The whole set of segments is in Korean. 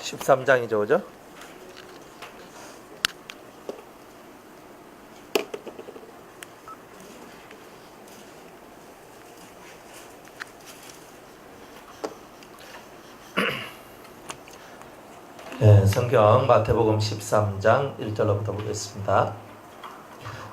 13장이죠, 그죠? 네, 성경 마태복음 13장 1절로부터 보겠습니다.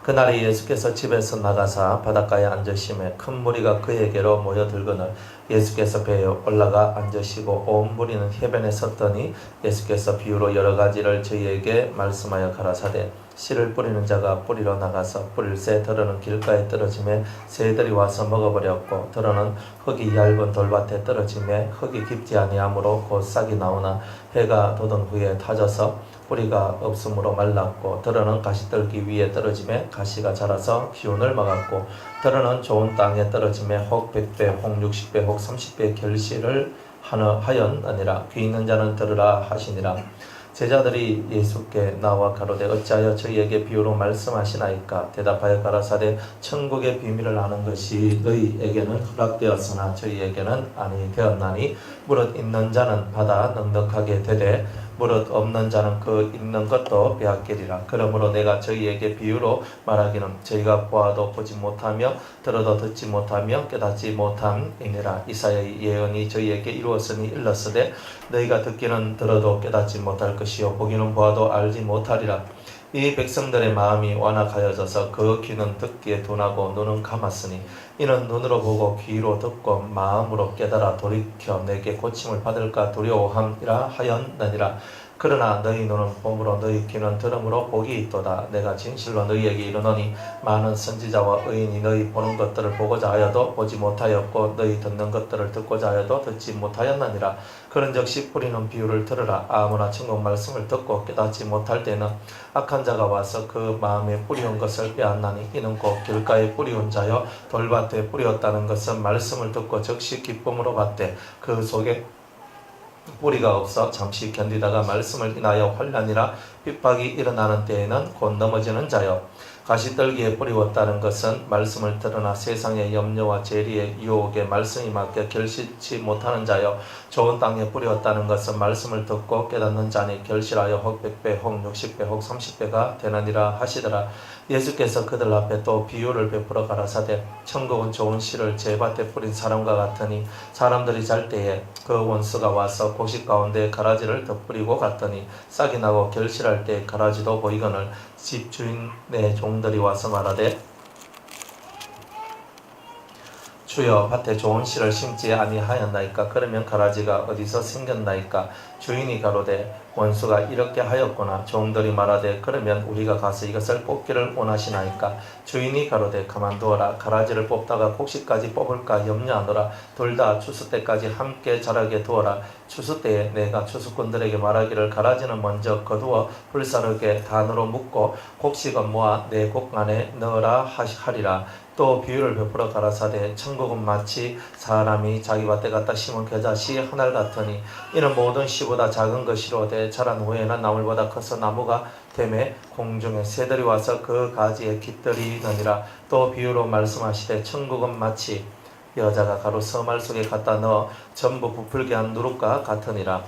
그날에 예수께서 집에서 나가사 바닷가에 앉으심에 큰 무리가 그에게로 모여들거늘 예수께서 배에 올라가 앉으시고 온 무리는 해변에 섰더니 예수께서 비유로 여러 가지를 저희에게 말씀하여 가라사대 씨를 뿌리는 자가 뿌리러 나가서 뿌릴새 들어는 길가에 떨어지매 새들이 와서 먹어버렸고 들어는 흙이 얇은 돌밭에 떨어지매 흙이 깊지 아니하므로 곧 싹이 나오나 해가 돋은 후에 타져서 뿌리가 없으므로 말랐고 들어는 가시떨기 위에 떨어지매 가시가 자라서 기운을 막았고 들어는 좋은 땅에 떨어지매 혹 100배 혹 60배 혹 30배 결실을 하였느니라. 귀 있는 자는 들으라 하시니라. 제자들이 예수께 나와 가로되 어찌하여 저희에게 비유로 말씀하시나이까. 대답하여 가라사대 천국의 비밀을 아는 것이 너희에게는 허락되었으나 저희에게는 아니 되었나니 무릇 있는 자는 받아 넉넉하게 되되 무릇 없는 자는 그 있는 것도 빼앗기리라. 그러므로 내가 저희에게 비유로 말하기는 저희가 보아도 보지 못하며 들어도 듣지 못하며 깨닫지 못함이니라. 이사야의 예언이 저희에게 이루었으니 일렀으되 너희가 듣기는 들어도 깨닫지 못할 것이요 보기는 보아도 알지 못하리라. 이 백성들의 마음이 완악하여져서 그 귀는 듣기에 둔하고 눈은 감았으니 이는 눈으로 보고 귀로 듣고 마음으로 깨달아 돌이켜 내게 고침을 받을까 두려워함이라 하였느니라. 그러나 너희 눈은 봄으로 너희 귀는 들음으로 복이 있도다. 내가 진실로 너희에게 이르노니 많은 선지자와 의인이 너희 보는 것들을 보고자 하여도 보지 못하였고 너희 듣는 것들을 듣고자 하여도 듣지 못하였느니라. 그런즉 씨 뿌리는 비유를 들으라. 아무나 천국 말씀을 듣고 깨닫지 못할 때는 악한 자가 와서 그 마음에 뿌리온 것을 빼앗나니 이는 곧 길가에 뿌리온 자여 돌밭에 뿌리었다는 것은 말씀을 듣고 즉시 기쁨으로 받되 그 속에 뿌리가 없어 잠시 견디다가 말씀을 인하여 환난이라 핍박이 일어나는 때에는 곧 넘어지는 자요. 가시떨기에 뿌리웠다는 것은 말씀을 들으나 세상의 염려와 재리의 유혹에 말씀이 맡겨 결실치 못하는 자요. 좋은 땅에 뿌리웠다는 것은 말씀을 듣고 깨닫는 자니 결실하여 혹 100배 혹 60배 혹 30배가 되느니라 하시더라. 예수께서 그들 앞에 또 비유를 베풀어 가라사대 천국은 좋은 씨를 제밭에 뿌린 사람과 같으니 사람들이 잘 때에 그 원수가 와서 곡식 가운데 가라지를 덧뿌리고 갔더니 싹이 나고 결실할 때 가라지도 보이거늘 집주인의 종들이 와서 말하되 주여 밭에 좋은 씨를 심지 아니하였나이까. 그러면 가라지가 어디서 생겼나이까. 주인이 가로되 원수가 이렇게 하였구나. 종들이 말하되 그러면 우리가 가서 이것을 뽑기를 원하시나이까. 주인이 가로되 가만두어라. 가라지를 뽑다가 곡식까지 뽑을까 염려하노라. 둘 다 추수 때까지 함께 자라게 두어라. 추수 때에 내가 추수꾼들에게 말하기를 가라지는 먼저 거두어 불사르게 단으로 묶고 곡식은 모아 내 곡 안에 넣으라 하리라. 또 비유를 베풀어 가라사대 천국은 마치 사람이 자기 밭에 갖다 심은 겨자씨 하늘 같으니 이는 모든 씨보다 작은 것이로되 자란 후에는 나물보다 커서 나무가 되매 공중에 새들이 와서 그 가지에 깃들이느니라. 또 비유로 말씀하시되 천국은 마치 여자가 가루 서말 속에 갖다 넣어 전부 부풀게 한 누룩과 같으니라.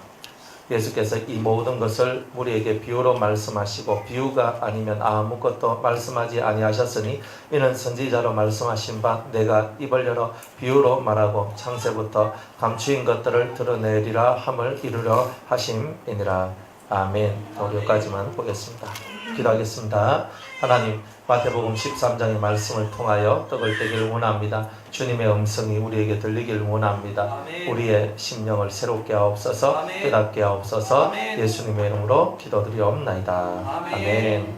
예수께서 이 모든 것을 우리에게 비유로 말씀하시고 비유가 아니면 아무것도 말씀하지 아니하셨으니 이는 선지자로 말씀하신 바 내가 입을 열어 비유로 말하고 창세부터 감추인 것들을 드러내리라 함을 이루려 하심이니라. 아멘. 여기까지만 보겠습니다. 기도하겠습니다. 하나님, 마태복음 13장의 말씀을 통하여 떡을 떼기를 원합니다. 주님의 음성이 우리에게 들리기를 원합니다. 아멘. 우리의 심령을 새롭게 하옵소서. 아멘. 깨닫게 하옵소서. 아멘. 예수님의 이름으로 기도드리옵나이다. 아멘.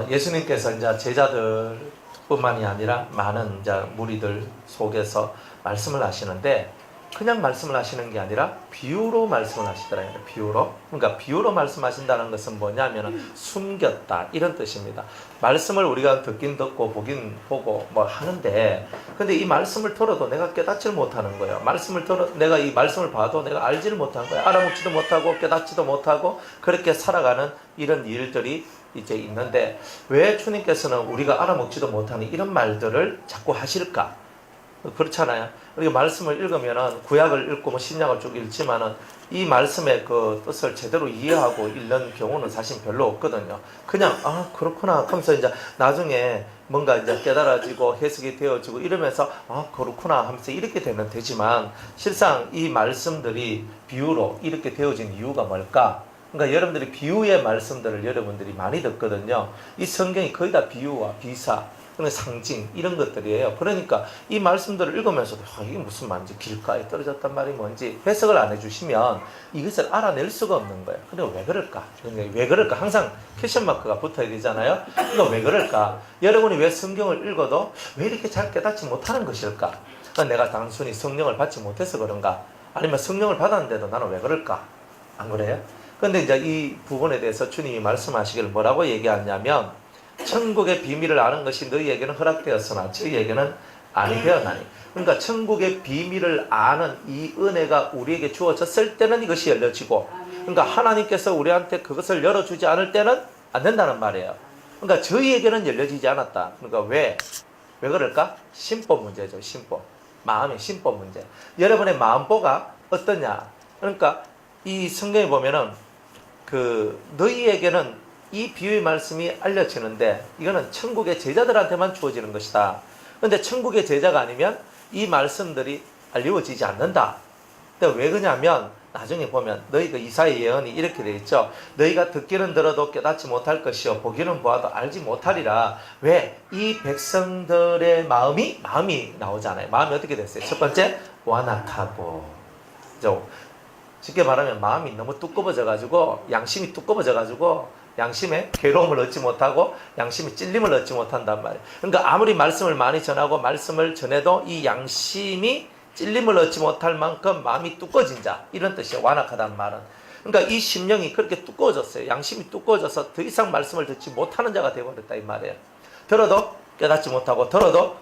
예수님께서 이제 제자들뿐만이 아니라 많은 이제 무리들 속에서 말씀을 하시는데 그냥 말씀을 하시는 게 아니라 비유로 말씀을 하시더라고요. 비유로. 그러니까 비유로 말씀하신다는 것은 뭐냐면 숨겼다 이런 뜻입니다. 말씀을 우리가 듣긴 듣고 보긴 보고 뭐 하는데 근데 이 말씀을 들어도 내가 깨닫지를 못하는 거예요. 말씀을 들어 내가 이 말씀을 봐도 내가 알지를 못하는 거예요. 알아먹지도 못하고 깨닫지도 못하고 그렇게 살아가는 이런 일들이 이제 있는데 왜 주님께서는 우리가 알아먹지도 못하는 이런 말들을 자꾸 하실까? 그렇잖아요. 우리가 말씀을 읽으면은 구약을 읽고 뭐 신약을 쭉 읽지만은 이 말씀의 그 뜻을 제대로 이해하고 읽는 경우는 사실 별로 없거든요. 그냥 아 그렇구나 하면서 이제 나중에 뭔가 이제 깨달아지고 해석이 되어지고 이러면서 아 그렇구나 하면서 이렇게 되지만 실상 이 말씀들이 비유로 이렇게 되어진 이유가 뭘까? 그러니까 여러분들이 비유의 말씀들을 여러분들이 많이 듣거든요. 이 성경이 거의 다 비유와 비사, 상징 이런 것들이에요. 그러니까 이 말씀들을 읽으면서도 이게 무슨 말인지, 길가에 떨어졌단 말이 뭔지 해석을 안 해주시면 이것을 알아낼 수가 없는 거예요. 근데 왜 그럴까? 왜 그럴까? 항상 퀘션 마크가 붙어야 되잖아요. 이거 왜 그럴까? 여러분이 왜 성경을 읽어도 왜 이렇게 잘 깨닫지 못하는 것일까? 그러니까 내가 단순히 성령을 받지 못해서 그런가? 아니면 성령을 받았는데도 나는 왜 그럴까? 안 그래요? 근데 이제 이 부분에 대해서 주님이 말씀하시길 뭐라고 얘기하냐면, 천국의 비밀을 아는 것이 너희에게는 허락되었으나 저희에게는 아니 되었나니. 그러니까 천국의 비밀을 아는 이 은혜가 우리에게 주어졌을 때는 이것이 열려지고, 그러니까 하나님께서 우리한테 그것을 열어주지 않을 때는 안 된다는 말이에요. 그러니까 저희에게는 열려지지 않았다. 그러니까 왜 그럴까? 심법 문제죠. 심법. 마음의 심법 문제. 여러분의 마음보가 어떠냐? 그러니까 이 성경에 보면은 너희에게는 이 비유의 말씀이 알려지는데 이거는 천국의 제자들한테만 주어지는 것이다. 그런데 천국의 제자가 아니면 이 말씀들이 알려지지 않는다. 근데 왜 그러냐면 나중에 보면 너희가 이사야 예언이 이렇게 되어 있죠. 너희가 듣기는 들어도 깨닫지 못할 것이요 보기는 보아도 알지 못하리라. 왜? 이 백성들의 마음이 나오잖아요. 마음이 어떻게 됐어요? 첫 번째 완악하고, 쉽게 말하면 마음이 너무 두꺼워져가지고, 양심이 두꺼워져가지고 양심에 괴로움을 얻지 못하고 양심이 찔림을 얻지 못한단 말이에요. 그러니까 아무리 말씀을 많이 전하고 말씀을 전해도 이 양심이 찔림을 얻지 못할 만큼 마음이 두꺼워진 자, 이런 뜻이에요. 완악하다는 말은. 그러니까 이 심령이 그렇게 두꺼워졌어요. 양심이 두꺼워져서 더 이상 말씀을 듣지 못하는 자가 되어버렸다 이 말이에요. 들어도 깨닫지 못하고 들어도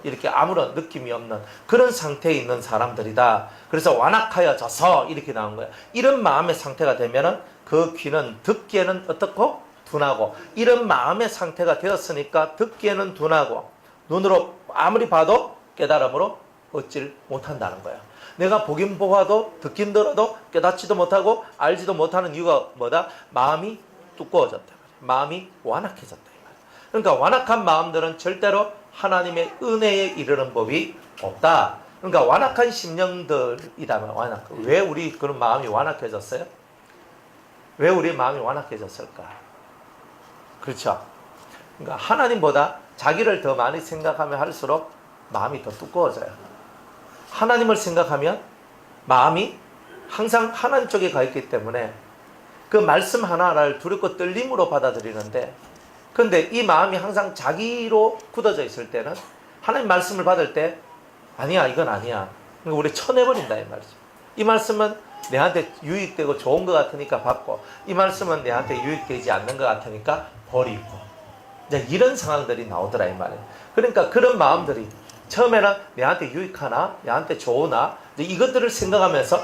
이렇게 아무런 느낌이 없는 그런 상태에 있는 사람들이다. 그래서 완악하여져서 이렇게 나온 거예요. 이런 마음의 상태가 되면은 그 귀는 듣기에는 어떻고? 둔하고, 이런 마음의 상태가 되었으니까 듣기에는 둔하고 눈으로 아무리 봐도 깨달음으로 얻질 못한다는 거예요. 내가 보긴 보아도 듣긴 들어도 깨닫지도 못하고 알지도 못하는 이유가 뭐다? 마음이 두꺼워졌다. 마음이 완악해졌다. 그러니까 완악한 마음들은 절대로 하나님의 은혜에 이르는 법이 없다. 그러니까 완악한 심령들이다면 왜 우리 그런 마음이 완악해졌어요? 왜 우리 마음이 완악해졌을까? 그렇죠. 그러니까 하나님보다 자기를 더 많이 생각하면 할수록 마음이 더 두꺼워져요. 하나님을 생각하면 마음이 항상 하나님 쪽에 가 있기 때문에 그 말씀 하나를 두렵고 떨림으로 받아들이는데, 그런데 이 마음이 항상 자기로 굳어져 있을 때는 하나님 말씀을 받을 때 아니야, 이건 아니야. 그러니까 우리 쳐내버린다 이 말이죠. 이 말씀은 내한테 유익되고 좋은 것 같으니까 받고, 이 말씀은 내한테 유익되지 않는 것 같으니까 버리고, 이제 이런 상황들이 나오더라 이 말이에요. 그러니까 그런 마음들이 처음에는 내한테 유익하나, 내한테 좋으나, 이것들을 생각하면서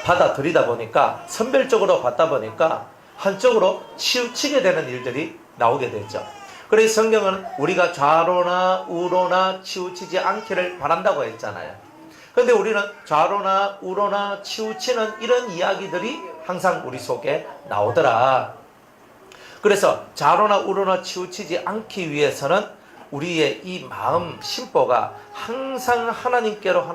받아들이다 보니까, 선별적으로 받다 보니까 한쪽으로 치우치게 되는 일들이 나오게 되죠. 그래서 성경은 우리가 좌로나 우로나 치우치지 않기를 바란다고 했잖아요. 그런데 우리는 좌로나 우로나 치우치는 이런 이야기들이 항상 우리 속에 나오더라. 그래서 좌로나 우로나 치우치지 않기 위해서는 우리의 이 마음 심보가 항상 하나님께로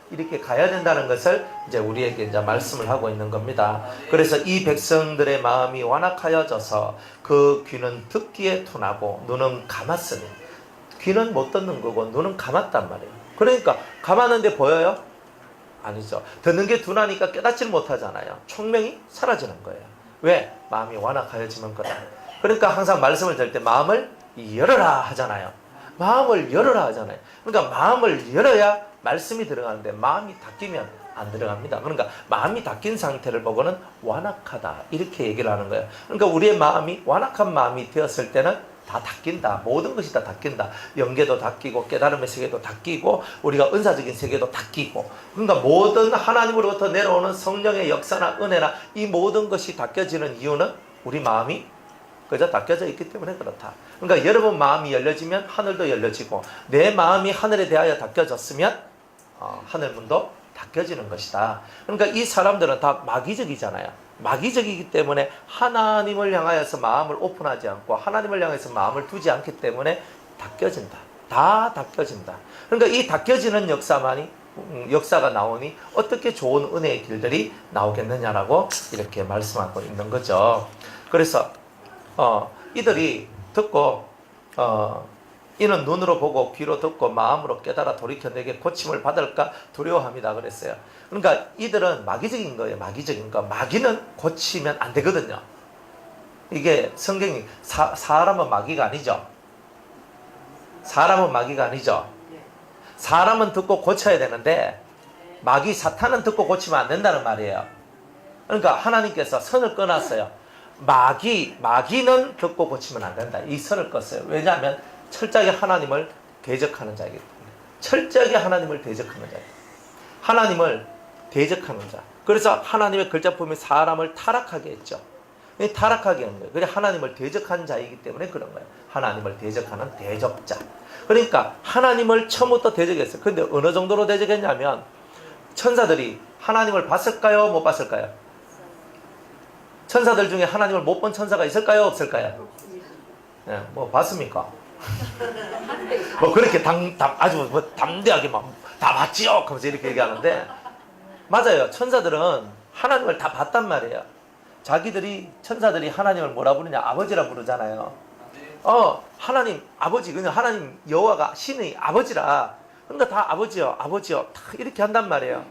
이렇게 가야 된다는 것을 이제 우리에게 이제 말씀을 하고 있는 겁니다. 그래서 이 백성들의 마음이 완악하여져서 그 귀는 듣기에 둔하고 눈은 감았으니, 귀는 못 듣는 거고 눈은 감았단 말이에요. 그러니까 감았는데 보여요? 아니죠. 듣는 게 둔하니까 깨닫지를 못하잖아요. 총명이 사라지는 거예요. 왜? 마음이 완악하여지는 거다. 그러니까 항상 말씀을 들을 때 마음을 열어라 하잖아요. 마음을 열어라 하잖아요. 그러니까 마음을 열어야 말씀이 들어가는데 마음이 닫히면 안 들어갑니다. 그러니까 마음이 닫힌 상태를 보고는 완악하다 이렇게 얘기를 하는 거예요. 그러니까 우리의 마음이 완악한 마음이 되었을 때는 다 닫힌다. 모든 것이 다 닫힌다. 영계도 닫히고 깨달음의 세계도 닫히고 우리가 은사적인 세계도 닫히고, 그러니까 모든 하나님으로부터 내려오는 성령의 역사나 은혜나 이 모든 것이 닫혀지는 이유는 우리 마음이 그저 닫혀져 있기 때문에 그렇다. 그러니까 여러분 마음이 열려지면 하늘도 열려지고 내 마음이 하늘에 대하여 닫혀졌으면 하늘 문도 닫혀지는 것이다. 그러니까 이 사람들은 다 마귀적이잖아요. 마귀적이기 때문에 하나님을 향하여서 마음을 오픈하지 않고 하나님을 향해서 마음을 두지 않기 때문에 닫혀진다. 다 닫혀진다. 그러니까 이 닫혀지는 역사가 나오니 어떻게 좋은 은혜의 길들이 나오겠느냐라고 이렇게 말씀하고 있는 거죠. 그래서 이들이 듣고 이는 눈으로 보고 귀로 듣고 마음으로 깨달아 돌이켜 내게 고침을 받을까 두려워합니다 그랬어요. 그러니까 이들은 마귀적인 거예요. 마귀적인 거. 마귀는 고치면 안 되거든요. 이게 성경이 사람은 마귀가 아니죠. 사람은 마귀가 아니죠. 사람은 듣고 고쳐야 되는데 마귀 사탄은 듣고 고치면 안 된다는 말이에요. 그러니까 하나님께서 선을 꺼놨어요. 마귀는 듣고 고치면 안 된다. 이 선을 껐어요. 왜냐하면 철저하게 하나님을 대적하는 자이기 때문에. 철저하게 하나님을 대적하는 자예요. 하나님을 대적하는 자. 그래서 하나님의 글자품이 사람을 타락하게 했죠. 타락하게 한 거예요. 그래 하나님을 대적한 자이기 때문에 그런 거예요. 하나님을 대적하는 대적자. 그러니까 하나님을 처음부터 대적했어요. 그런데 어느 정도로 대적했냐면 천사들이 하나님을 봤을까요? 못 봤을까요? 천사들 중에 하나님을 못 본 천사가 있을까요? 없을까요? 네, 뭐 봤습니까? 뭐 그렇게 아주 뭐 담대하게 막 다 봤지요? 하면서 이렇게 얘기하는데 맞아요. 천사들은 하나님을 다 봤단 말이에요. 천사들이 하나님을 뭐라 부르냐? 아버지라 부르잖아요. 하나님 아버지, 그냥 하나님 여호와가 신의 아버지라. 그러니까 다 아버지요, 아버지요, 다 이렇게 한단 말이에요.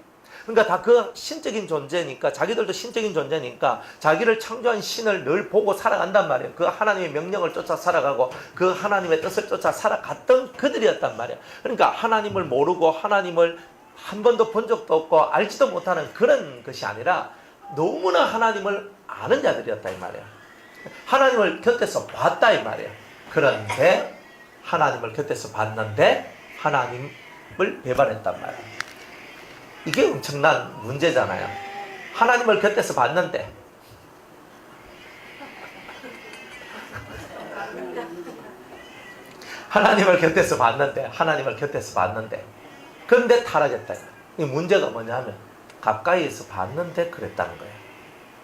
그러니까 다 그 신적인 존재니까, 자기들도 신적인 존재니까 자기를 창조한 신을 늘 보고 살아간단 말이에요. 그 하나님의 명령을 쫓아 살아가고 그 하나님의 뜻을 쫓아 살아갔던 그들이었단 말이에요. 그러니까 하나님을 모르고 하나님을 한 번도 본 적도 없고 알지도 못하는 그런 것이 아니라 너무나 하나님을 아는 자들이었다 이 말이에요. 하나님을 곁에서 봤다 이 말이에요. 그런데 하나님을 곁에서 봤는데 하나님을 배반했단 말이에요. 이게 엄청난 문제잖아요. 하나님을 곁에서 봤는데 하나님을 곁에서 봤는데 그런데 타락했다. 이 문제가 뭐냐면 가까이에서 봤는데 그랬다는 거예요.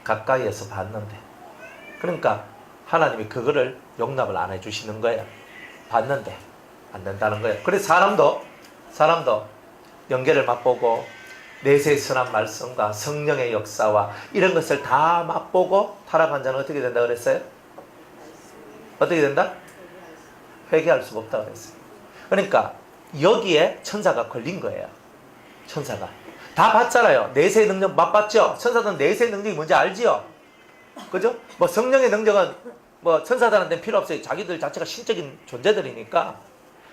가까이에서 봤는데. 그러니까 하나님이 그거를 용납을 안 해주시는 거예요. 봤는데 안 된다는 거예요. 그래서 사람도 연계를 맛보고 내세의 선한 말씀과 성령의 역사와 이런 것을 다 맛보고 타락한 자는 어떻게 된다 그랬어요? 어떻게 된다? 회개할 수가 없다고 그랬어요. 그러니까 여기에 천사가 걸린 거예요. 천사가 다 봤잖아요. 내세의 능력 맛봤죠? 천사들은 내세의 능력이 뭔지 알지요? 그죠? 뭐 성령의 능력은 뭐 천사들한테는 필요 없어요. 자기들 자체가 신적인 존재들이니까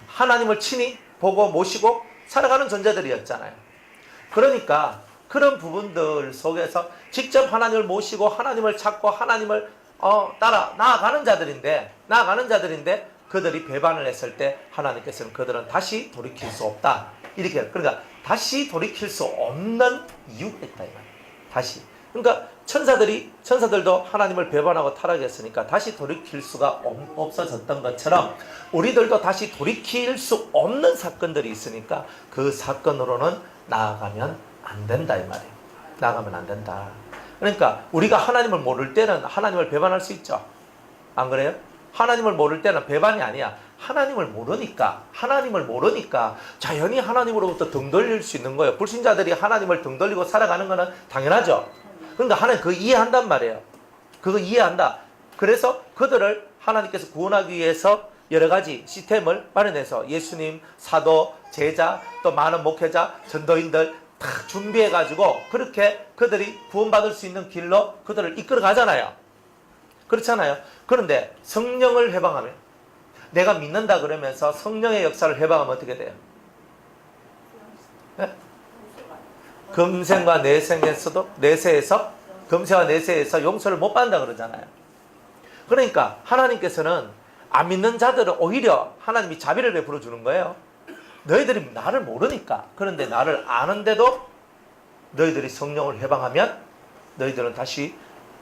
하나님을 친히 보고 모시고 살아가는 존재들이었잖아요. 그러니까 그런 부분들 속에서 직접 하나님을 모시고 하나님을 찾고 하나님을 따라 나아가는 자들인데 그들이 배반을 했을 때 하나님께서는 그들은 다시 돌이킬 수 없다. 이렇게 그러니까 다시 돌이킬 수 없는 이유가 있다 이 말이에요. 다시. 그러니까 천사들도 하나님을 배반하고 타락했으니까 다시 돌이킬 수가 없어졌던 것처럼 우리들도 다시 돌이킬 수 없는 사건들이 있으니까 그 사건으로는 나아가면 안 된다 이 말이에요. 나아가면 안 된다. 그러니까 우리가 하나님을 모를 때는 하나님을 배반할 수 있죠. 안 그래요? 하나님을 모를 때는 배반이 아니야. 하나님을 모르니까 자연히 하나님으로부터 등 돌릴 수 있는 거예요. 불신자들이 하나님을 등 돌리고 살아가는 거는 당연하죠. 그러니까 하나님 그거 이해한단 말이에요. 그거 이해한다. 그래서 그들을 하나님께서 구원하기 위해서 여러 가지 시스템을 마련해서 예수님, 사도, 제자, 또 많은 목회자, 전도인들 다 준비해가지고 그렇게 그들이 구원받을 수 있는 길로 그들을 이끌어 가잖아요. 그렇잖아요. 그런데 성령을 해방하면 내가 믿는다 그러면서 성령의 역사를 해방하면 어떻게 돼요? 네? 금생과 내세에서 금세와 내세에서 용서를 못 받는다 그러잖아요. 그러니까 하나님께서는 안 믿는 자들은 오히려 하나님이 자비를 베풀어 주는 거예요. 너희들이 나를 모르니까. 그런데 나를 아는데도 너희들이 성령을 해방하면 너희들은 다시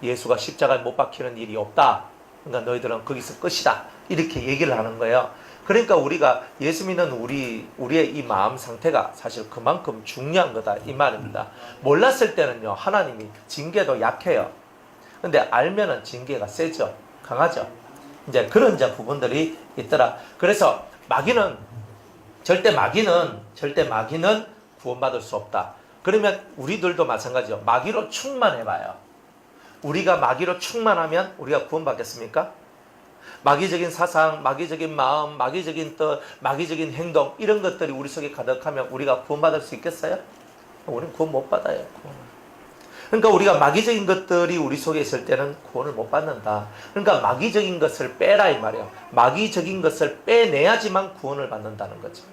예수가 십자가에 못 박히는 일이 없다. 그러니까 너희들은 거기서 끝이다. 이렇게 얘기를 하는 거예요. 그러니까 우리가 예수 믿는 우리의 이 마음 상태가 사실 그만큼 중요한 거다 이 말입니다. 몰랐을 때는요 하나님이 징계도 약해요. 근데 알면은 징계가 세죠. 강하죠. 이제 그런 이제 부분들이 있더라. 그래서 절대 마귀는 구원받을 수 없다. 그러면 우리들도 마찬가지죠. 마귀로 충만해봐요. 우리가 마귀로 충만하면 우리가 구원받겠습니까? 마귀적인 사상, 마귀적인 마음, 마귀적인 뜻, 마귀적인 행동 이런 것들이 우리 속에 가득하면 우리가 구원받을 수 있겠어요? 우리는 구원 못 받아요. 그러니까 우리가 마귀적인 것들이 우리 속에 있을 때는 구원을 못 받는다. 그러니까 마귀적인 것을 빼라 이 말이에요. 마귀적인 것을 빼내야지만 구원을 받는다는 거죠.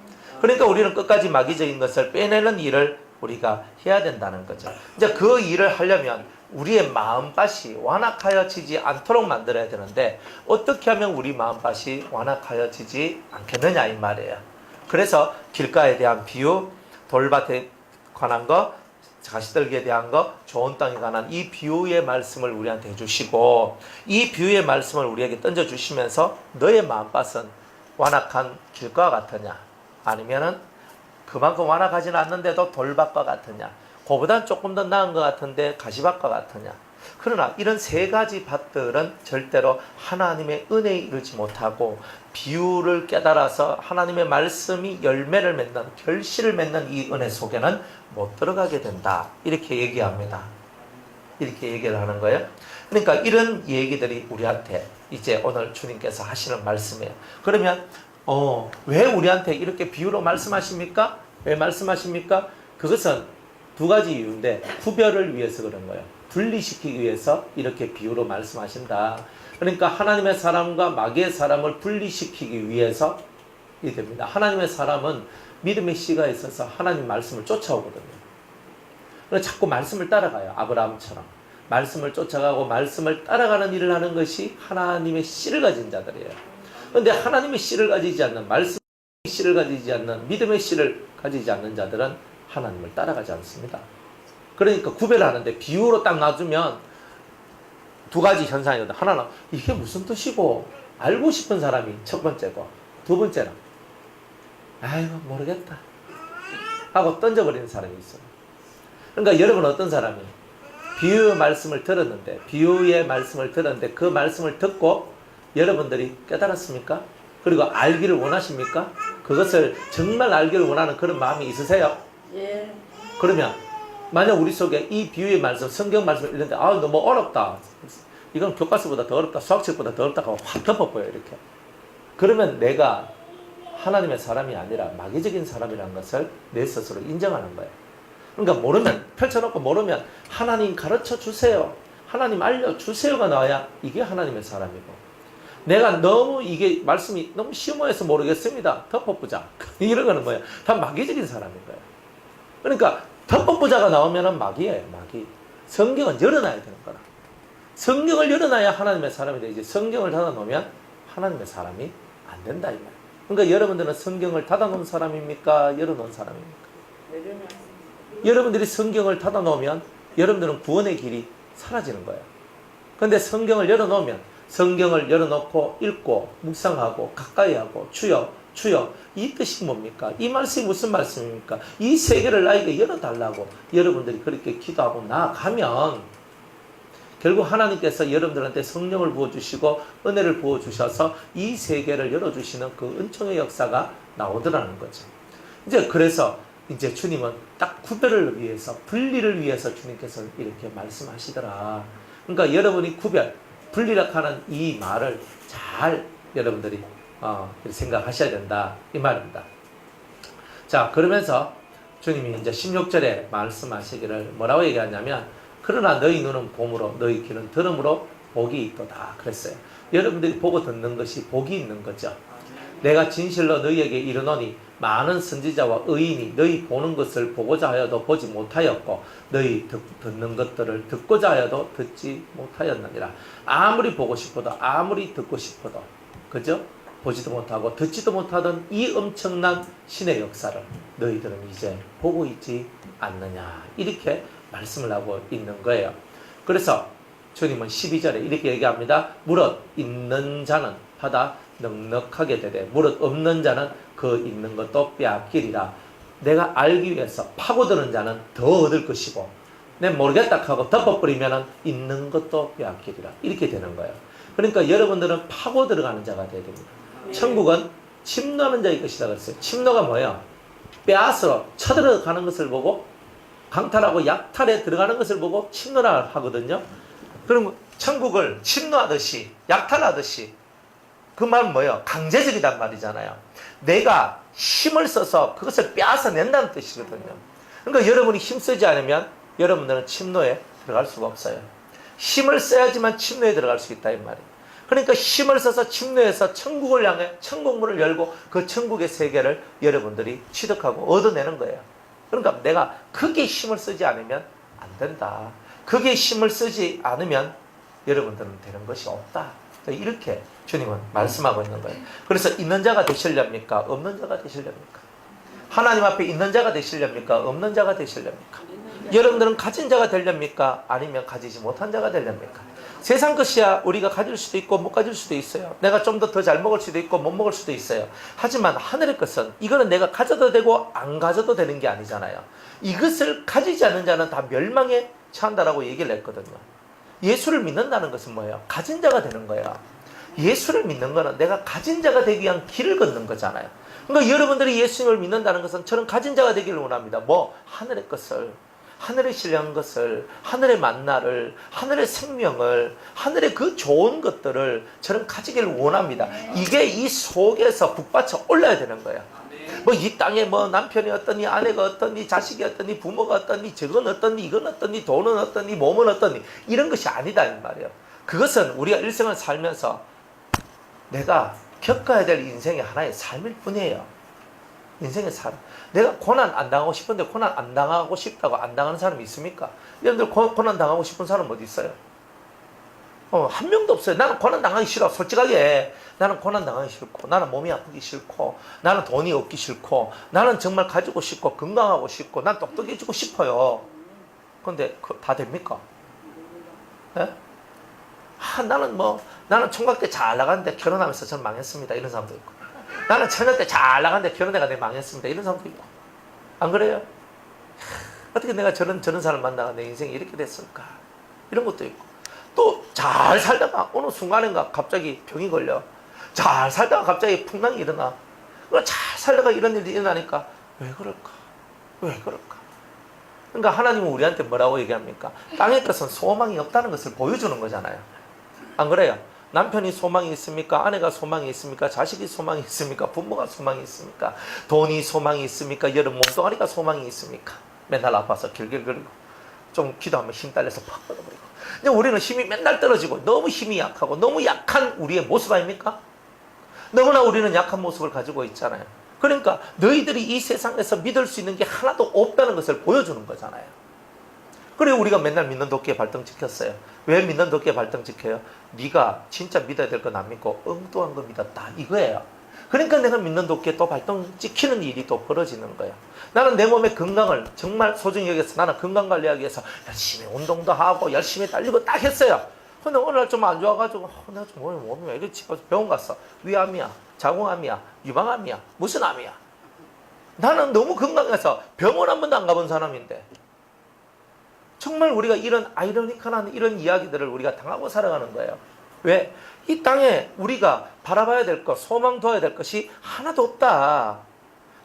그러니까 우리는 끝까지 마귀적인 것을 빼내는 일을 우리가 해야 된다는 거죠. 이제 그 일을 하려면 우리의 마음밭이 완악하여지지 않도록 만들어야 되는데 어떻게 하면 우리 마음밭이 완악하여지지 않겠느냐 이 말이에요. 그래서 길가에 대한 비유, 돌밭에 관한 거, 가시떨기에 대한 거, 좋은 땅에 관한 이 비유의 말씀을 우리한테 해주시고 이 비유의 말씀을 우리에게 던져주시면서 너의 마음밭은 완악한 길가와 같으냐 아니면은 그만큼 완악하지는 않는데도 돌밭과 같으냐 그보단 조금 더 나은 것 같은데 가시밭과 같으냐. 그러나 이런 세 가지 밭들은 절대로 하나님의 은혜에 이르지 못하고 비유를 깨달아서 하나님의 말씀이 열매를 맺는 결실을 맺는 이 은혜 속에는 못 들어가게 된다. 이렇게 얘기합니다. 이렇게 얘기를 하는 거예요. 그러니까 이런 얘기들이 우리한테 이제 오늘 주님께서 하시는 말씀이에요. 그러면 왜 우리한테 이렇게 비유로 말씀하십니까? 왜 말씀하십니까? 그것은 두 가지 이유인데 구별을 위해서 그런 거예요. 분리시키기 위해서 이렇게 비유로 말씀하신다. 그러니까 하나님의 사람과 마귀의 사람을 분리시키기 위해서 이게 됩니다. 하나님의 사람은 믿음의 씨가 있어서 하나님 말씀을 쫓아오거든요. 그래서 자꾸 말씀을 따라가요. 아브라함처럼. 말씀을 쫓아가고 말씀을 따라가는 일을 하는 것이 하나님의 씨를 가진 자들이에요. 그런데 하나님의 씨를 가지지 않는 말씀의 씨를 가지지 않는 믿음의 씨를 가지지 않는 자들은 하나님을 따라가지 않습니다. 그러니까 구별하는데 비유로 딱 놔두면 두 가지 현상이거든. 하나는 이게 무슨 뜻이고 알고 싶은 사람이 첫 번째고 두 번째는 아이고 모르겠다 하고 던져버리는 사람이 있어요. 그러니까 여러분 어떤 사람이 비유의 말씀을 들었는데 그 말씀을 듣고 여러분들이 깨달았습니까? 그리고 알기를 원하십니까? 그것을 정말 알기를 원하는 그런 마음이 있으세요? 예. 그러면 만약 우리 속에 이 비유의 말씀, 성경 말씀을 읽는데 너무 어렵다. 이건 교과서보다 더 어렵다. 수학책보다 더 어렵다 하고 확 덮어버려요. 이렇게. 그러면 내가 하나님의 사람이 아니라 마귀적인 사람이라는 것을 내 스스로 인정하는 거예요. 그러니까 펼쳐놓고 모르면 하나님 가르쳐 주세요. 하나님 알려주세요가 나와야 이게 하나님의 사람이고 내가 너무 이게 말씀이 너무 심오해서 모르겠습니다. 덮어보자. 이런 거는 뭐예요? 다 마귀적인 사람인 거예요. 그러니까 덮어보자가 나오면 마귀예요. 마귀. 성경은 열어놔야 되는 거라. 성경을 열어놔야 하나님의 사람이 되지. 성경을 닫아놓으면 하나님의 사람이 안 된다 이 말이에요. 그러니까 여러분들은 성경을 닫아놓은 사람입니까? 열어놓은 사람입니까? 여러분들이 성경을 닫아놓으면 여러분들은 구원의 길이 사라지는 거예요. 그런데 성경을 열어놓으면 성경을 열어놓고 읽고 묵상하고 가까이 하고 주여 이 뜻이 뭡니까? 이 말씀이 무슨 말씀입니까? 이 세계를 나에게 열어달라고 여러분들이 그렇게 기도하고 나아가면 결국 하나님께서 여러분들한테 성령을 부어주시고 은혜를 부어주셔서 이 세계를 열어주시는 그 은총의 역사가 나오더라는 거죠. 이제 그래서 이제 주님은 딱 구별을 위해서 분리를 위해서 주님께서 이렇게 말씀하시더라. 그러니까 여러분이 분리라하는 이 말을 잘 여러분들이 생각하셔야 된다 이 말입니다. 자 그러면서 주님이 이제 16절에 말씀하시기를 뭐라고 얘기하냐면 그러나 너희 눈은 봄으로 너희 귀는 들음으로 복이 있도다 그랬어요. 여러분들이 보고 듣는 것이 복이 있는 거죠. 내가 진실로 너희에게 이르노니 많은 선지자와 의인이 너희 보는 것을 보고자 하여도 보지 못하였고 너희 듣는 것들을 듣고자 하여도 듣지 못하였느니라. 아무리 보고 싶어도 아무리 듣고 싶어도 그죠? 보지도 못하고 듣지도 못하던 이 엄청난 신의 역사를 너희들은 이제 보고 있지 않느냐 이렇게 말씀을 하고 있는 거예요. 그래서 주님은 12절에 이렇게 얘기합니다. 무릇 있는 자는 받아 넉넉하게 되되 무릇 없는 자는 그 있는 것도 빼앗기리라. 내가 알기 위해서 파고드는 자는 더 얻을 것이고 내 모르겠다 하고 덮어버리면 있는 것도 빼앗기리라. 이렇게 되는 거예요. 그러니까 여러분들은 파고 들어가는 자가 되어야 됩니다. 천국은 침노하는 자의 것이다 그랬어요. 침노가 뭐예요? 빼앗으러 쳐들어가는 것을 보고 강탈하고 약탈에 들어가는 것을 보고 침노라 하거든요. 그럼 천국을 침노하듯이 약탈하듯이 그 말은 뭐예요? 강제적이란 말이잖아요. 내가 힘을 써서 그것을 빼앗아 낸다는 뜻이거든요. 그러니까 여러분이 힘쓰지 않으면 여러분들은 침노에 들어갈 수가 없어요. 힘을 써야지만 침노에 들어갈 수 있다 이 말이에요. 그러니까 힘을 써서 침노해서 천국을 향해 천국문을 열고 그 천국의 세계를 여러분들이 취득하고 얻어내는 거예요. 그러니까 내가 크게 힘을 쓰지 않으면 안 된다. 크게 힘을 쓰지 않으면 여러분들은 되는 것이 없다. 이렇게 주님은 말씀하고 있는 거예요. 그래서 있는 자가 되시렵니까? 없는 자가 되시렵니까? 하나님 앞에 있는 자가 되시렵니까? 없는 자가 되시렵니까? 여러분들은 가진 자가 되렵니까? 아니면 가지지 못한 자가 되렵니까? 세상 것이야 우리가 가질 수도 있고 못 가질 수도 있어요. 내가 좀 더 잘 먹을 수도 있고 못 먹을 수도 있어요. 하지만 하늘의 것은 이거는 내가 가져도 되고 안 가져도 되는 게 아니잖아요. 이것을 가지지 않는 자는 다 멸망에 처한다라고 얘기를 했거든요. 예수를 믿는다는 것은 뭐예요? 가진 자가 되는 거예요. 예수를 믿는 거는 내가 가진 자가 되기 위한 길을 걷는 거잖아요. 그러니까 여러분들이 예수님을 믿는다는 것은 저는 가진 자가 되기를 원합니다. 뭐? 하늘의 것을, 하늘의 신령한 것을, 하늘의 만나를, 하늘의 생명을, 하늘의 그 좋은 것들을 저는 가지기를 원합니다. 이게 이 속에서 북받쳐 올라야 되는 거예요. 뭐 이 땅에 뭐 남편이 어떠니, 아내가 어떠니, 자식이 어떠니, 부모가 어떠니, 저건 어떠니, 이건 어떠니, 돈은 어떠니, 몸은 어떠니, 이런 것이 아니다 이 말이에요. 그것은 우리가 일생을 살면서 내가 겪어야 될 인생의 하나의 삶일 뿐이에요. 인생의 삶. 내가 고난 안 당하고 싶은데 고난 안 당하고 싶다고 안 당하는 사람이 있습니까? 여러분들 고난 당하고 싶은 사람 어디 있어요? 한 명도 없어요. 나는 고난 당하기 싫어. 솔직하게 나는 고난 당하기 싫고, 나는 몸이 아프기 싫고, 나는 돈이 없기 싫고, 나는 정말 가지고 싶고 건강하고 싶고, 난 똑똑해지고 싶어요. 그런데 다 됩니까? 네? 나는 총각 때 잘 나갔는데 결혼하면서 전 망했습니다. 이런 사람도 있고, 나는 처녀 때 잘 나갔는데 결혼해가 내가 망했습니다. 이런 사람도 있고, 안 그래요? 어떻게 내가 저런 사람 만나가 내 인생이 이렇게 됐을까? 이런 것도 있고, 또 잘 살다가 어느 순간인가 갑자기 병이 걸려. 잘 살다가 갑자기 풍랑이 일어나. 잘 살다가 이런 일이 일어나니까 왜 그럴까? 왜 그럴까? 그러니까 하나님은 우리한테 뭐라고 얘기합니까? 땅의 것은 소망이 없다는 것을 보여주는 거잖아요. 안 그래요? 남편이 소망이 있습니까? 아내가 소망이 있습니까? 자식이 소망이 있습니까? 부모가 소망이 있습니까? 돈이 소망이 있습니까? 여름 몸뚱아리가 소망이 있습니까? 맨날 아파서 길길거리고 좀 기도하면 힘 딸려서 팍 뻗어버리고. 근데 우리는 힘이 맨날 떨어지고 너무 힘이 약하고 너무 약한 우리의 모습 아닙니까? 너무나 우리는 약한 모습을 가지고 있잖아요. 그러니까 너희들이 이 세상에서 믿을 수 있는 게 하나도 없다는 것을 보여주는 거잖아요. 그래 우리가 맨날 믿는 도끼에 발등 찍혔어요. 왜 믿는 도끼에 발등 찍혀요? 네가 진짜 믿어야 될 건 안 믿고 엉뚱한 거 믿었다 이거예요. 그러니까 내가 믿는 도끼에 또 발등 찍히는 일이 또 벌어지는 거예요. 나는 내 몸의 건강을 정말 소중히 여기서 나는 건강 관리하기 위해서 열심히 운동도 하고 열심히 달리고 딱 했어요. 근데 어느 날 좀 안 좋아가지고 내가 좀 몸이 왜 이렇지? 병원 갔어. 위암이야, 자궁암이야, 유방암이야, 무슨 암이야. 나는 너무 건강해서 병원 한 번도 안 가본 사람인데 정말 우리가 이런 아이러니컬한 이런 이야기들을 우리가 당하고 살아가는 거예요. 왜? 이 땅에 우리가 바라봐야 될 것, 소망 둬야 될 것이 하나도 없다.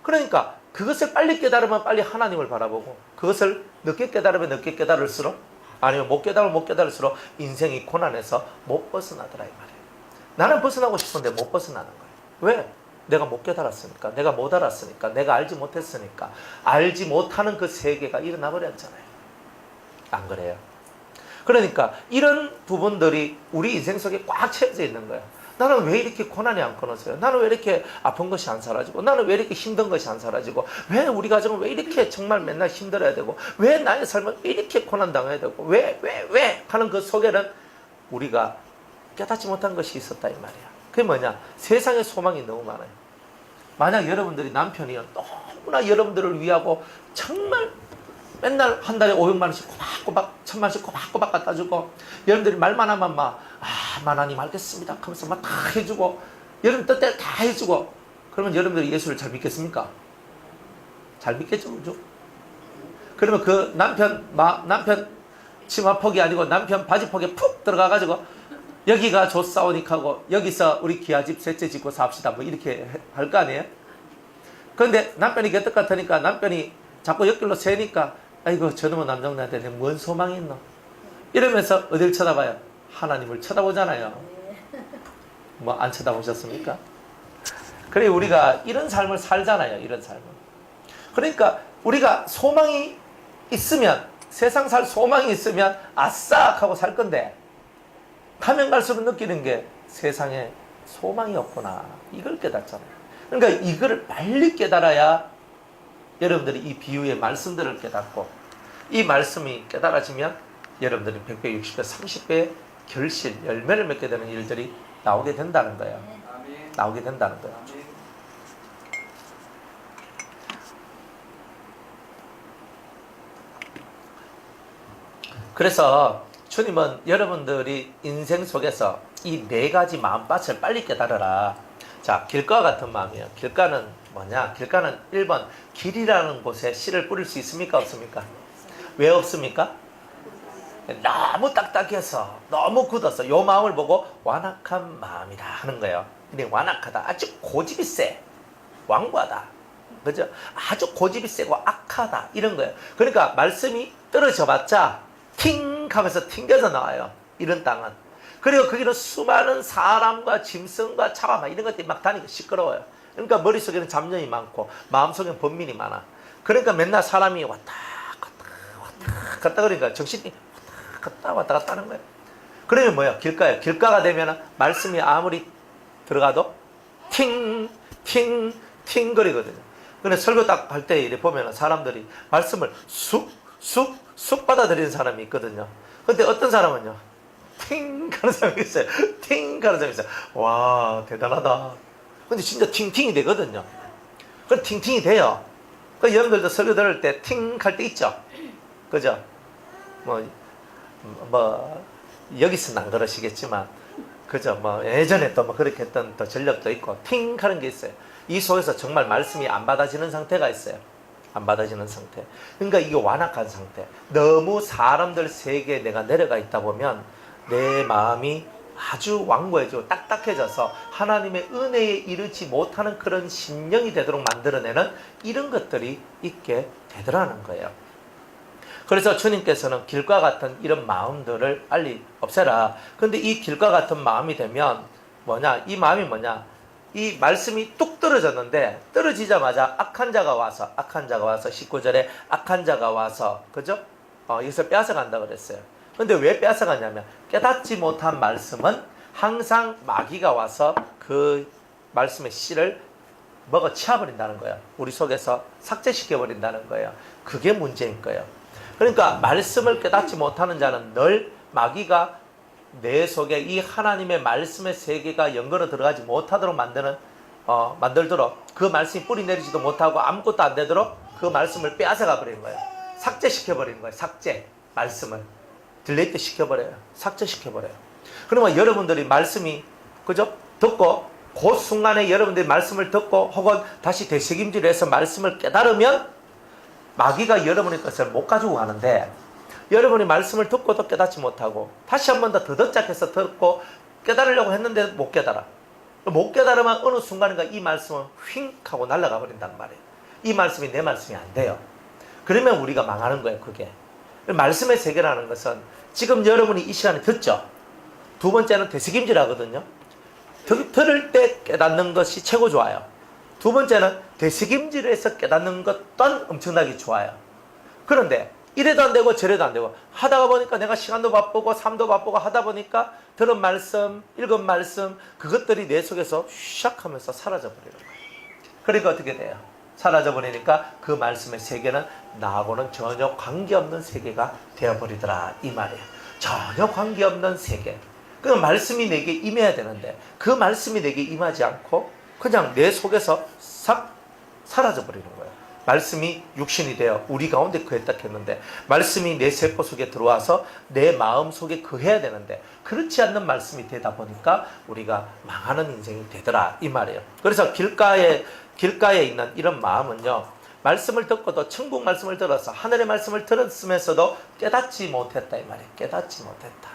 그러니까 그것을 빨리 깨달으면 빨리 하나님을 바라보고 그것을 늦게 깨달으면 늦게 깨달을수록 아니면 못 깨달으면 못 깨달을수록 인생이 고난에서 못 벗어나더라 이 말이에요. 나는 벗어나고 싶은데 못 벗어나는 거예요. 왜? 내가 못 깨달았으니까, 내가 못 알았으니까, 내가 알지 못했으니까, 알지 못하는 그 세계가 일어나 버렸잖아요. 안 그래요? 그러니까 이런 부분들이 우리 인생 속에 꽉 채워져 있는 거예요. 나는 왜 이렇게 고난이 안 끊어져요? 나는 왜 이렇게 아픈 것이 안 사라지고, 나는 왜 이렇게 힘든 것이 안 사라지고, 왜 우리 가정은 왜 이렇게 정말 맨날 힘들어야 되고, 왜 나의 삶은 왜 이렇게 고난 당해야 되고, 왜 하는 그 속에는 우리가 깨닫지 못한 것이 있었다 이 말이야. 그게 뭐냐? 세상에 소망이 너무 많아요. 만약 여러분들이 남편이 너무나 여러분들을 위하고 정말 맨날 한 달에 500만 원씩 꼬박꼬박 1000만 원씩 꼬박꼬박 갖다 주고 여러분들이 말만 하면 막 하나님 알겠습니다 하면서 막 다 해주고 여러분 뜻대로 다 해주고 그러면 여러분들이 예수를 잘 믿겠습니까? 잘 믿겠죠, 그죠? 그러면 그 남편 치마폭이 아니고 남편 바지폭에 푹 들어가가지고 여기가 좋사오니까 하고 여기서 우리 기아집 셋째 짓고 삽시다 뭐 이렇게 할 거 아니에요? 그런데 남편이 개떡 같으니까 남편이 자꾸 옆길로 새니까 아이고 저놈의 남정네한테 뭔 소망이 있노? 이러면서 어딜 쳐다봐요? 하나님을 쳐다보잖아요. 뭐 안 쳐다보셨습니까? 그래 우리가 이런 삶을 살잖아요. 이런 삶을. 그러니까 우리가 소망이 있으면 세상 살 소망이 있으면 아싸 하고 살 건데 가면 갈수록 느끼는 게 세상에 소망이 없구나. 이걸 깨닫잖아요. 그러니까 이거를 빨리 깨달아야 여러분들이 이 비유의 말씀들을 깨닫고 이 말씀이 깨달아지면 여러분들이 100배, 60배, 30배의 결실, 열매를 맺게 되는 일들이 나오게 된다는 거예요. 나오게 된다는 거예요. 그래서 주님은 여러분들이 인생 속에서 이 4가지 마음밭을 빨리 깨달아라. 자, 길가와 같은 마음이에요. 길가는 뭐냐? 길가는 1번 길이라는 곳에 씨를 뿌릴 수 있습니까? 없습니까? 왜 없습니까? 너무 딱딱해서 너무 굳어서 요 마음을 보고 완악한 마음이다 하는 거예요. 근데 완악하다. 아주 고집이 세. 완고하다. 그죠? 아주 고집이 세고 악하다. 이런 거예요. 그러니까 말씀이 떨어져 봤자 팅 하면서 튕겨서 나와요. 이런 땅은. 그리고 거기는 수많은 사람과 짐승과 차와 이런 것들이 막 다니고 시끄러워요. 그러니까 머릿속에는 잡념이 많고 마음속에는 번민이 많아. 그러니까 맨날 사람이 왔다 갔다 그러니까 정신이 왔다 갔다 하는 거예요. 그러면 뭐예요? 길가예요. 길가가 되면 말씀이 아무리 들어가도 팅 거리거든요. 근데 설교 딱 할 때 이래 보면 사람들이 말씀을 쑥 받아들이는 사람이 있거든요. 근데 어떤 사람은요, 팅 가는 사람이 있어요. 팅 가는 사람이 있어요. 와, 대단하다. 근데 진짜 팅팅이 되거든요. 그럼 팅팅이 돼요. 그 여러분들도 설교 들을 때 팅 할 때 있죠? 그죠? 여기서는 안 그러시겠지만, 그죠? 예전에 또 그렇게 했던 또 전력도 있고, 팅 하는 게 있어요. 이 속에서 정말 말씀이 안 받아지는 상태가 있어요. 안 받아지는 상태. 그러니까 이게 완악한 상태. 너무 사람들 세계에 내가 내려가 있다 보면 내 마음이 아주 완고해지고 딱딱해져서 하나님의 은혜에 이르지 못하는 그런 심령이 되도록 만들어내는 이런 것들이 있게 되더라는 거예요. 그래서 주님께서는 길과 같은 이런 마음들을 빨리 없애라. 근데 이 길과 같은 마음이 되면 뭐냐? 이 마음이 뭐냐? 이 말씀이 뚝 떨어졌는데 떨어지자마자 악한 자가 와서 19절에 악한 자가 와서 그죠? 여기서 빼앗아간다 그랬어요. 근데 왜 빼앗아가냐면 깨닫지 못한 말씀은 항상 마귀가 와서 그 말씀의 씨를 먹어 치워버린다는 거예요. 우리 속에서 삭제시켜버린다는 거예요. 그게 문제인 거예요. 그러니까 말씀을 깨닫지 못하는 자는 늘 마귀가 내 속에 이 하나님의 말씀의 세계가 연결로 들어가지 못하도록 만들도록 그 말씀이 뿌리 내리지도 못하고 아무것도 안 되도록 그 말씀을 빼앗아가 버리는 거예요. 삭제시켜 버리는 거예요. 말씀을 딜레이트 시켜버려요. 삭제시켜버려요. 그러면 여러분들이 말씀이 그죠? 듣고 그 순간에 여러분들이 말씀을 듣고 혹은 다시 되새김질을 해서 말씀을 깨달으면 마귀가 여러분의 것을 못 가지고 가는데 여러분이 말씀을 듣고도 깨닫지 못하고 다시 한 번 더 듣자해서 듣고 깨달으려고 했는데 못 깨달아. 못 깨달으면 어느 순간인가 이 말씀은 휙 하고 날아가 버린단 말이에요. 이 말씀이 내 말씀이 안 돼요. 그러면 우리가 망하는 거예요. 그게. 말씀의 세계라는 것은 지금 여러분이 이 시간에 듣죠. 두 번째는 되새김질 하거든요. 들을 때 깨닫는 것이 최고 좋아요. 두 번째는 되새김질해서 깨닫는 것 또한 엄청나게 좋아요. 그런데 이래도 안 되고 저래도 안 되고 하다가 보니까 내가 시간도 바쁘고 삶도 바쁘고 하다 보니까 들은 말씀, 읽은 말씀 그것들이 내 속에서 샥 하면서 사라져 버리는 거예요. 그러니까 어떻게 돼요? 사라져 버리니까 그 말씀의 세계는 나하고는 전혀 관계없는 세계가 되어버리더라 이 말이에요. 전혀 관계없는 세계. 그 말씀이 내게 임해야 되는데 그 말씀이 내게 임하지 않고 그냥 내 속에서 싹 사라져 버리는 거예요. 말씀이 육신이 되어 우리 가운데 거했다 했는데 말씀이 내 세포 속에 들어와서 내 마음 속에 거해야 되는데 그렇지 않는 말씀이 되다 보니까 우리가 망하는 인생이 되더라 이 말이에요. 그래서 길가에 있는 이런 마음은요, 말씀을 듣고도 천국 말씀을 들어서 하늘의 말씀을 들었으면서도 깨닫지 못했다 이 말이에요. 깨닫지 못했다.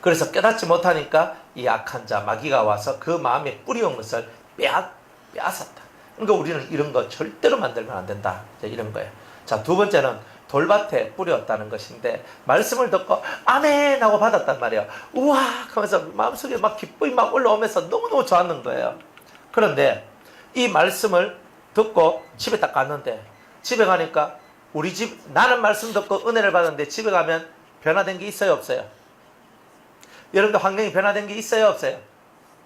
그래서 깨닫지 못하니까 이 악한 자 마귀가 와서 그 마음에 뿌리온 것을 빼앗았다. 그러니까 우리는 이런 거 절대로 만들면 안 된다. 이런 거예요. 자, 두 번째는 돌밭에 뿌렸다는 것인데 말씀을 듣고 아멘 하고 받았단 말이에요. 우와 하면서 마음속에 막 기쁨이 막 올라오면서 너무너무 좋았는 거예요. 그런데 이 말씀을 듣고 집에 딱 갔는데 집에 가니까 우리 집 나는 말씀 듣고 은혜를 받았는데 집에 가면 변화된 게 있어요 없어요? 여러분들 환경이 변화된 게 있어요 없어요?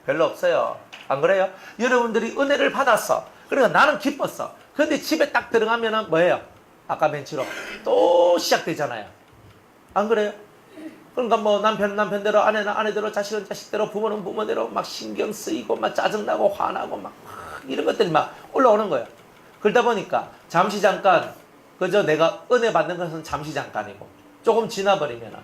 별로 없어요. 안 그래요? 여러분들이 은혜를 받았어. 그러니까 나는 기뻤어. 그런데 집에 딱 들어가면은 뭐예요? 아까 멘트로 또 시작되잖아요. 안 그래요? 그러니까 뭐 남편대로 아내는 아내대로 자식은 자식대로 부모는 부모대로 막 신경 쓰이고 막 짜증나고 화나고 막 이런 것들이 막 올라오는 거예요. 그러다 보니까 잠시 잠깐 그저 내가 은혜 받는 것은 잠시 잠깐이고 조금 지나버리면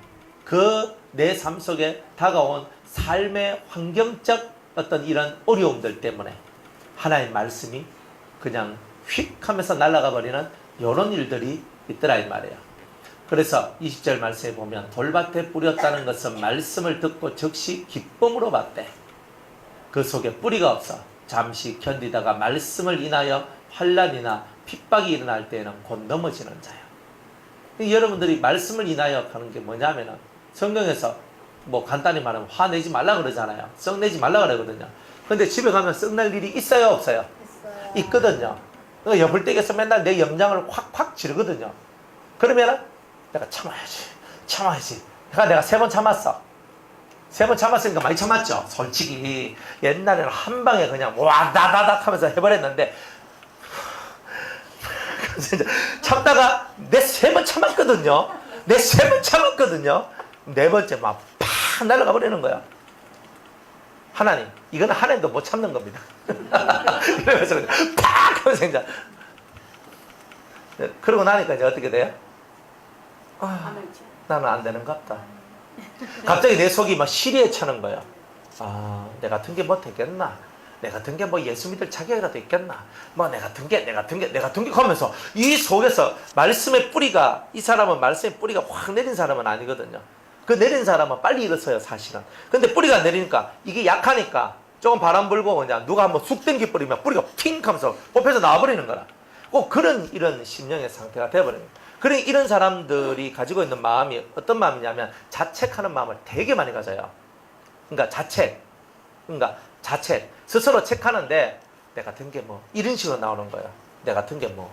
그 내 삶 속에 다가온 삶의 환경적 어떤 이런 어려움들 때문에 하나의 말씀이 그냥 휙 하면서 날아가 버리는 이런 일들이 있더라 이 말이에요. 그래서 20절 말씀에 보면 돌밭에 뿌렸다는 것은 말씀을 듣고 즉시 기쁨으로 받되 그 속에 뿌리가 없어 잠시 견디다가 말씀을 인하여 환난이나 핍박이 일어날 때에는 곧 넘어지는 자요. 여러분들이 말씀을 인하여 하는 게 뭐냐면은 성경에서 뭐 간단히 말하면 화내지 말라 그러잖아요. 썩내지 말라 그러거든요. 근데 집에 가면 썩낼 일이 있어요 없어요? 있거든요. 그러니까 여불댁에서 맨날 내 염장을 확확 지르거든요. 그러면은 내가 참아야지. 그러니까 내가 3번 참았어. 3번 참았으니까 많이 참았죠. 솔직히 옛날에는 한 방에 그냥 와다다닥 하면서 해버렸는데 참다가 내 3번 참았거든요. 내 3번 참았거든요. 4번째 막 팍 날아가 버리는 거야. 하나님, 이거는 하나님도 못 참는 겁니다. 이러면서 팍 하면서 이제 그러고 나니까 이제 어떻게 돼요? 나는 안 되는 것 같다. 갑자기 내 속이 막 시리에 차는 거야. 내 같은 게 뭐 되겠나? 내 같은 게 뭐 예수 믿을 자격이라도 있겠나? 뭐 내 같은 게 하면서 이 속에서 말씀의 뿌리가, 이 사람은 말씀의 뿌리가 확 내린 사람은 아니거든요. 그 내린 사람은 빨리 일어서요 사실은. 근데 뿌리가 내리니까 이게 약하니까 조금 바람 불고 그냥 누가 한번 쑥 당겨 버리면 뿌리가 핑 하면서 뽑혀서 나와버리는 거라. 꼭 그런 이런 심령의 상태가 되어버립니다. 그래 이런 사람들이 가지고 있는 마음이 어떤 마음이냐면 자책하는 마음을 되게 많이 가져요. 그러니까 자책. 스스로 책하는데 내 같은 게 뭐 이런 식으로 나오는 거예요. 내 같은 게 뭐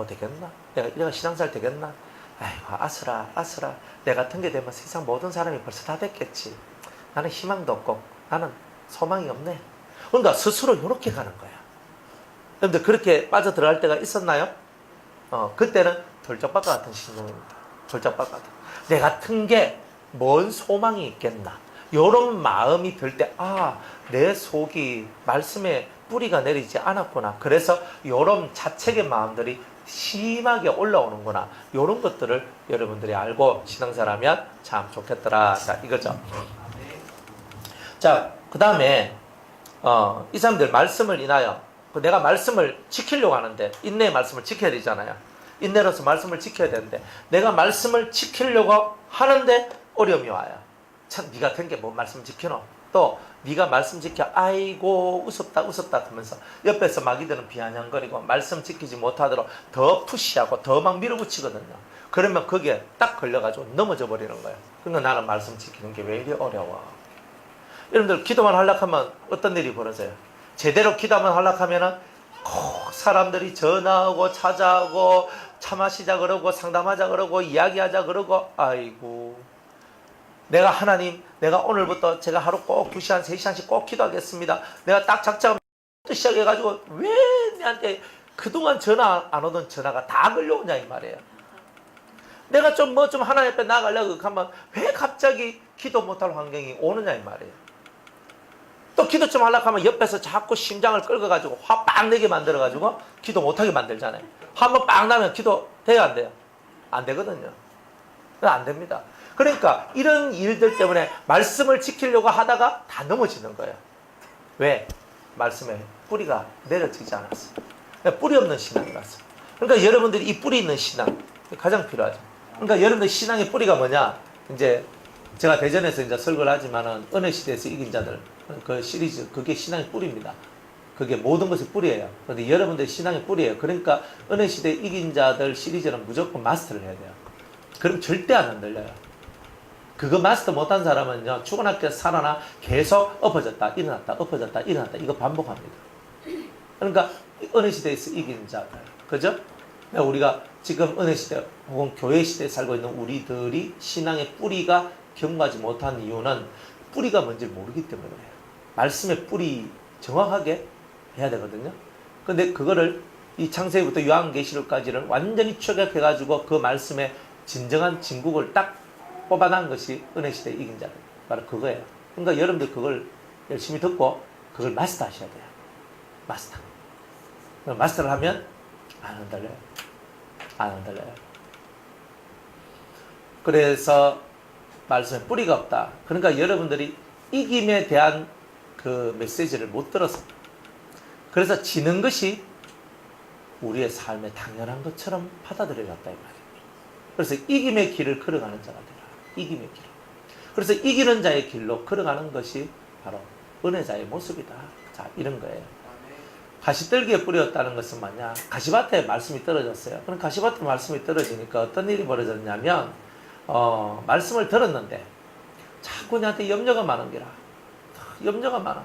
되겠나? 내가 신앙살 되겠나? 아이고 아스라 내 같은 게 되면 세상 모든 사람이 벌써 다 됐겠지. 나는 희망도 없고 나는 소망이 없네. 그러니까 스스로 이렇게 가는 거야. 여러분들 그렇게 빠져들어갈 때가 있었나요? 그때는 돌짝밭 같은 심령입니다. 돌짝밭 같은. 내 같은 게 뭔 소망이 있겠나? 이런 마음이 들 때 내 속이 말씀에 뿌리가 내리지 않았구나. 그래서 이런 자책의 마음들이 심하게 올라오는구나. 이런 것들을 여러분들이 알고 신앙생활하면 참 좋겠더라. 자, 이거죠. 자, 그 다음에 이 사람들 말씀을 인하여 내가 말씀을 지키려고 하는데 인내의 말씀을 지켜야 되잖아요. 인내로서 말씀을 지켜야 되는데 내가 말씀을 지키려고 하는데 어려움이 와요. 참, 니 같은 게 뭐 말씀 지키노? 또 네가 말씀 지켜 아이고 웃었다 하면서 옆에서 마귀들은 비아냥거리고 말씀 지키지 못하도록 더 푸시하고 더 막 밀어붙이거든요. 그러면 거기에 딱 걸려가지고 넘어져 버리는 거예요. 그러니까 나는 말씀 지키는 게 왜 이리 어려워. 여러분들 기도만 하려면 어떤 일이 벌어져요? 제대로 기도만 하려면은 사람들이 전화하고 찾아오고 참아시자 그러고 상담하자 그러고 이야기하자 그러고 아이고 내가 하나님 내가 오늘부터 제가 하루 꼭 2시간 3시간씩 꼭 기도하겠습니다. 내가 딱 작정부터 시작해가지고 왜 내한테 그동안 전화 안 오던 전화가 다 걸려오냐 이 말이에요. 내가 좀 하나님 앞에 나가려고 하면 왜 갑자기 기도 못할 환경이 오느냐 이 말이에요. 또 기도 좀 하려고 하면 옆에서 자꾸 심장을 끌어가지고 화 빡 내게 만들어가지고 기도 못하게 만들잖아요. 한번 빡 나면 기도 돼요, 안 돼요? 안 되거든요. 안 됩니다. 그러니까 이런 일들 때문에 말씀을 지키려고 하다가 다 넘어지는 거예요. 왜? 말씀에 뿌리가 내려지지 않았어요. 뿌리 없는 신앙이라서. 그러니까 여러분들이 이 뿌리 있는 신앙 가장 필요하죠. 그러니까 여러분들 신앙의 뿌리가 뭐냐? 이제 제가 대전에서 이제 설교를 하지만은 은혜 시대에서 이긴 자들 그 시리즈 그게 신앙의 뿌리입니다. 그게 모든 것이 뿌리예요. 그런데 여러분들 신앙의 뿌리예요. 그러니까 은혜 시대 이긴 자들 시리즈는 무조건 마스터를 해야 돼요. 그럼 절대 안 흔들려요. 그거 마스터 못한 사람은요, 죽어나게 살아나 계속 엎어졌다 일어났다 엎어졌다 일어났다 이거 반복합니다. 그러니까 은혜 시대에서 이긴 자들, 그죠? 우리가 지금 은혜 시대 혹은 교회 시대에 살고 있는 우리들이 신앙의 뿌리가 견고하지 못한 이유는 뿌리가 뭔지 모르기 때문에 그래요. 말씀의 뿌리 정확하게 해야 되거든요. 근데 그거를 이 창세기부터 요한계시록까지를 완전히 추격해가지고 그 말씀의 진정한 진국을 딱 뽑아낸 것이 은혜 시대에 이긴 자들. 바로 그거예요. 그러니까 여러분들 그걸 열심히 듣고 그걸 마스터 하셔야 돼요. 마스터. 마스터를 하면 안 흔들려요. 안 흔들려요. 그래서 말씀에 뿌리가 없다. 그러니까 여러분들이 이김에 대한 그 메시지를 못 들어서 그래서 지는 것이 우리의 삶에 당연한 것처럼 받아들여졌다 이 말이에요. 그래서 이김의 길을 걸어가는 자가 되라. 이김의 길. 그래서 이기는 자의 길로 걸어가는 것이 바로 은혜자의 모습이다. 자, 이런 거예요. 가시떨기에 뿌렸다는 것은 뭐냐? 가시밭에 말씀이 떨어졌어요. 그럼 가시밭에 말씀이 떨어지니까 어떤 일이 벌어졌냐면 말씀을 들었는데 자꾸 나한테 염려가 많은 게라. 염려가 많아.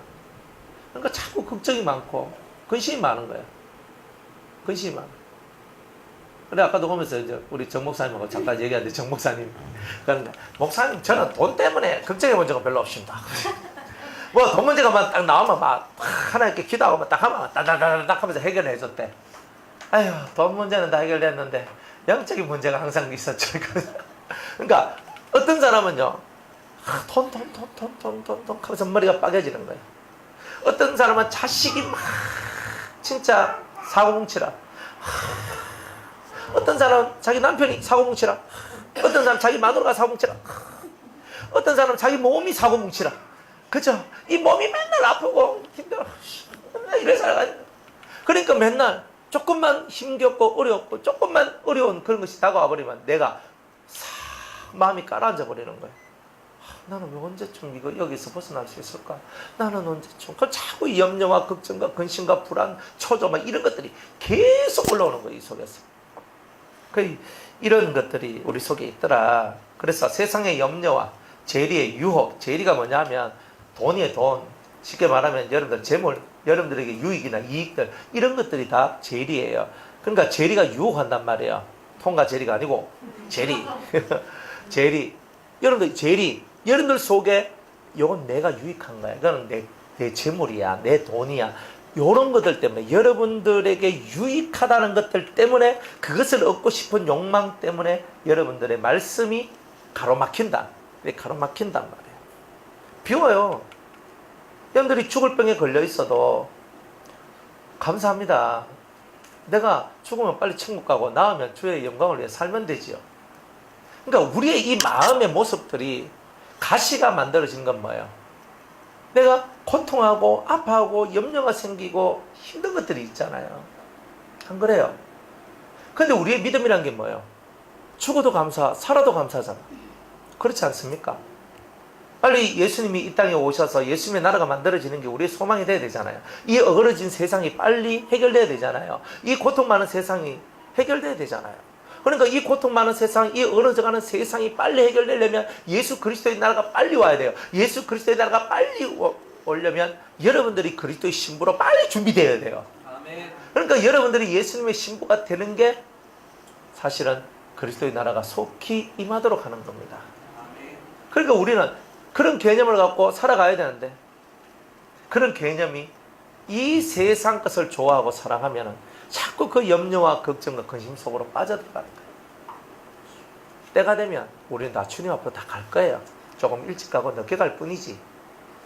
그러니까 자꾸 걱정이 많고 근심이 많은 거예요. 근심이 많아. 그래 아까도 보면서 이제 우리 정 목사님하고 잠깐 얘기하는데 정 목사님 그런데 목사님 저는 돈 때문에 걱정해 본 적은 별로 없습니다. 뭐 돈 문제가만 딱 나오면 막 하나님께 기도하고 딱 하면 따다다닥 하면서 해결해 줬대. 아휴 돈 문제는 다 해결됐는데 영적인 문제가 항상 있었죠. 그러니까 어떤 사람은요 돈 하면서 머리가 빠개지는 거예요. 어떤 사람은 자식이 막 진짜 사고뭉치라. 어떤 사람은 자기 남편이 사고뭉치라. 어떤 사람은 자기 마누라가 사고뭉치라. 어떤 사람은 자기 몸이 사고뭉치라. 그죠? 이 몸이 맨날 아프고 힘들어. 맨날 이래 살아가요. 그러니까 맨날 조금만 힘겹고 어렵고 조금만 어려운 그런 것이 다가와 버리면 내가 마음이 가라앉아 버리는 거예요. 나는 왜 언제쯤 이거 여기서 벗어날 수 있을까? 나는 언제쯤? 그 자꾸 이 염려와 걱정과 근심과 불안, 초조 막 이런 것들이 계속 올라오는 거예요, 이 속에서. 이런 것들이 우리 속에 있더라. 그래서 세상의 염려와 재리의 유혹, 재리가 뭐냐면 돈이에요, 돈. 쉽게 말하면 여러분들 재물, 여러분들에게 유익이나 이익들 이런 것들이 다 재리예요. 그러니까 재리가 유혹한단 말이에요. 통과 재리가 아니고 재리. 재리. 여러분들 재리. 여러분들 속에 이건 내가 유익한 거야. 이거는 내 재물이야. 내 돈이야. 이런 것들 때문에 여러분들에게 유익하다는 것들 때문에 그것을 얻고 싶은 욕망 때문에 여러분들의 말씀이 가로막힌다. 가로막힌단 말이에요. 비워요. 여러분들이 죽을 병에 걸려 있어도 감사합니다. 내가 죽으면 빨리 천국 가고 나으면 주의 영광을 위해 살면 되지요. 그러니까 우리의 이 마음의 모습들이 가시가 만들어진 건 뭐예요? 내가 고통하고 아파하고 염려가 생기고 힘든 것들이 있잖아요. 안 그래요? 근데 우리의 믿음이란 게 뭐예요? 죽어도 감사, 살아도 감사하잖아. 그렇지 않습니까? 빨리 예수님이 이 땅에 오셔서 예수님의 나라가 만들어지는 게 우리의 소망이 돼야 되잖아요. 이 어그러진 세상이 빨리 해결돼야 되잖아요. 이 고통 많은 세상이 해결돼야 되잖아요. 그러니까 이 고통 많은 세상, 이 어려져가는 세상이 빨리 해결되려면 예수 그리스도의 나라가 빨리 와야 돼요. 예수 그리스도의 나라가 빨리 오려면 여러분들이 그리스도의 신부로 빨리 준비되어야 돼요. 그러니까 여러분들이 예수님의 신부가 되는 게 사실은 그리스도의 나라가 속히 임하도록 하는 겁니다. 그러니까 우리는 그런 개념을 갖고 살아가야 되는데 그런 개념이 이 세상 것을 좋아하고 사랑하면 자꾸 그 염려와 걱정과 근심 속으로 빠져들어가는 거예요. 때가 되면 우리는 다 주님 앞으로 다 갈 거예요. 조금 일찍 가고 늦게 갈 뿐이지.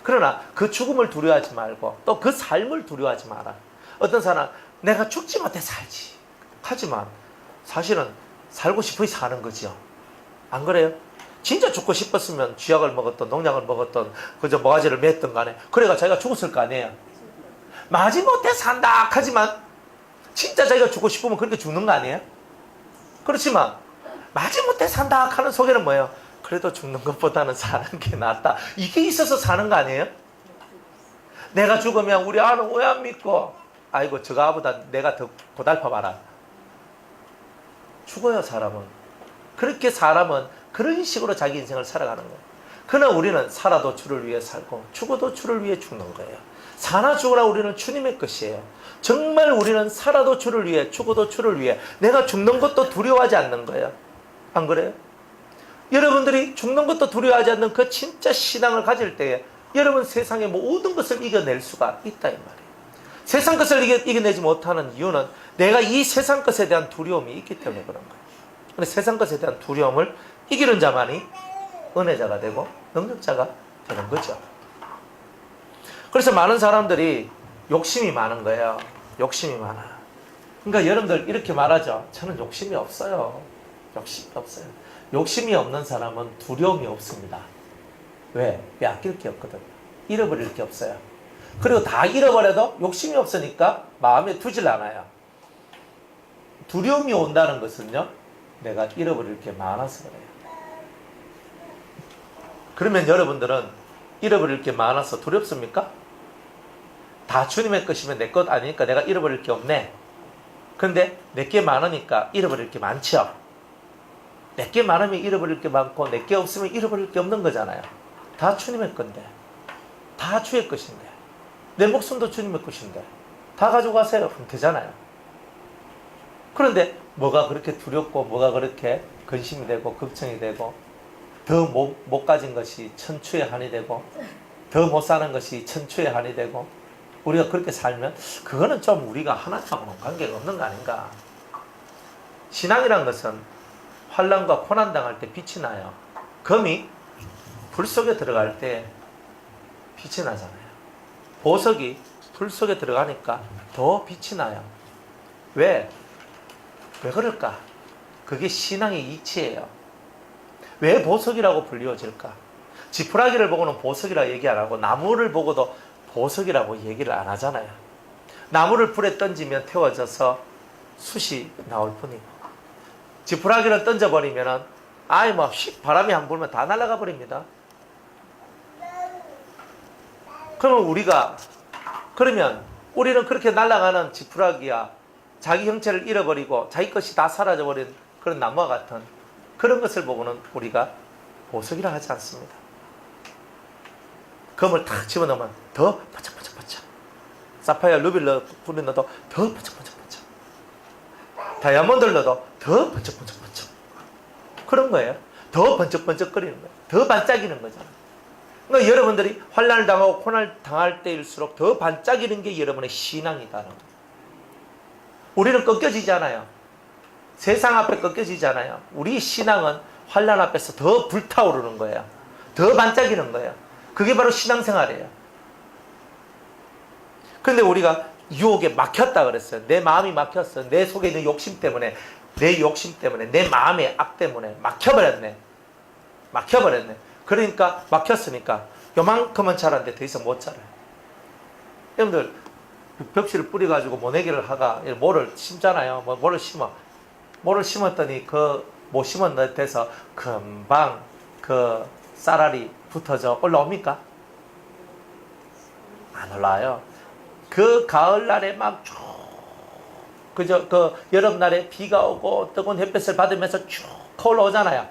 그러나 그 죽음을 두려워하지 말고 또 그 삶을 두려워하지 마라. 어떤 사람은 내가 죽지 못해 살지. 하지만 사실은 살고 싶어 사는 거지요. 안 그래요? 진짜 죽고 싶었으면 쥐약을 먹었던 농약을 먹었던 그저 모가지를 맸던 간에 그래가 자기가 죽었을 거 아니에요. 마지못해 산다 하지만 진짜 자기가 죽고 싶으면 그렇게 죽는 거 아니에요? 그렇지만 마지못해 산다 하는 속에는 뭐예요? 그래도 죽는 것보다는 사는 게 낫다. 이게 있어서 사는 거 아니에요? 내가 죽으면 우리 아는 왜 안 믿고 아이고 저거 아보다 내가 더 고달파봐라. 죽어요 사람은. 그렇게 사람은 그런 식으로 자기 인생을 살아가는 거예요. 그러나 우리는 살아도 주를 위해 살고 죽어도 주를 위해 죽는 거예요. 사나 죽으나 우리는 주님의 것이에요. 정말 우리는 살아도 주를 위해 죽어도 주를 위해 내가 죽는 것도 두려워하지 않는 거예요. 안 그래요? 여러분들이 죽는 것도 두려워하지 않는 그 진짜 신앙을 가질 때에 여러분 세상의 모든 것을 이겨낼 수가 있다 이 말이에요. 세상 것을 이겨내지 못하는 이유는 내가 이 세상 것에 대한 두려움이 있기 때문에 그런 거예요. 근데 세상 것에 대한 두려움을 이기는 자만이 은혜자가 되고 능력자가 되는 거죠. 그래서 많은 사람들이 욕심이 많은 거예요. 욕심이 많아. 그러니까 여러분들 이렇게 말하죠. 저는 욕심이 없어요. 욕심이 없어요. 욕심이 없는 사람은 두려움이 없습니다. 왜? 아낄 게 없거든. 잃어버릴 게 없어요. 그리고 다 잃어버려도 욕심이 없으니까 마음에 두질 않아요. 두려움이 온다는 것은요, 내가 잃어버릴 게 많아서 그래요. 그러면 여러분들은 잃어버릴 게 많아서 두렵습니까? 다 주님의 것이면 내 것 아니니까 내가 잃어버릴 게 없네. 그런데 내게 많으니까 잃어버릴 게 많죠. 내게 많으면 잃어버릴 게 많고 내게 없으면 잃어버릴 게 없는 거잖아요. 다 주님의 건데, 다 주의 것인데, 내 목숨도 주님의 것인데 다 가지고 가세요. 그럼 되잖아요. 그런데 뭐가 그렇게 두렵고 뭐가 그렇게 근심이 되고 걱정이 되고 더 못 가진 것이 천추의 한이 되고 더 못 사는 것이 천추의 한이 되고 우리가 그렇게 살면 그거는 좀 우리가 하나님하고는 관계가 없는 거 아닌가. 신앙이란 것은 환난과 고난 당할 때 빛이 나요. 금이 불 속에 들어갈 때 빛이 나잖아요. 보석이 불 속에 들어가니까 더 빛이 나요. 왜 그럴까? 그게 신앙의 이치예요. 왜 보석이라고 불리워질까? 지푸라기를 보고는 보석이라고 얘기 안 하고 나무를 보고도 보석이라고 얘기를 안 하잖아요. 나무를 불에 던지면 태워져서 숯이 나올 뿐이고 지푸라기를 던져버리면은 아이 뭐 바람이 한 불면 다 날아가 버립니다. 그러면 우리는 그렇게 날아가는 지푸라기야 자기 형체를 잃어버리고 자기 것이 다 사라져버린 그런 나무와 같은 그런 것을 보고는 우리가 보석이라 하지 않습니다. 금을 탁 집어넣으면 더 번쩍번쩍번쩍, 사파이어 루비를 불에 넣어도 더 번쩍번쩍번쩍, 다이아몬드를 넣어도 더 번쩍번쩍번쩍. 그런 거예요. 더 번쩍번쩍거리는 거예요. 더 반짝이는 거잖아요. 그러니까 여러분들이 환난을 당하고 고난을 당할 때일수록 더 반짝이는 게 여러분의 신앙이다는 거예요. 우리는 꺾여지잖아요. 세상 앞에 꺾여지잖아요. 우리 신앙은 환난 앞에서 더 불타오르는 거예요. 더 반짝이는 거예요. 그게 바로 신앙생활이에요. 그런데 우리가 유혹에 막혔다 그랬어요. 내 마음이 막혔어. 내 속에 있는 욕심 때문에, 내 욕심 때문에, 내 마음의 악 때문에 막혀버렸네. 그러니까 막혔으니까 요만큼은 자랐는데 더 이상 못 자라요. 여러분들 벽실을 뿌려가지고 모내기를 하가 모를 심잖아요. 모를 심었더니 그 못 심은 데서 금방 그 쌀알이 붙어져 올라옵니까? 안 올라와요. 그 가을날에 막 쭉 그저 그 여름날에 비가 오고 뜨거운 햇볕을 받으면서 쭉 올라오잖아요.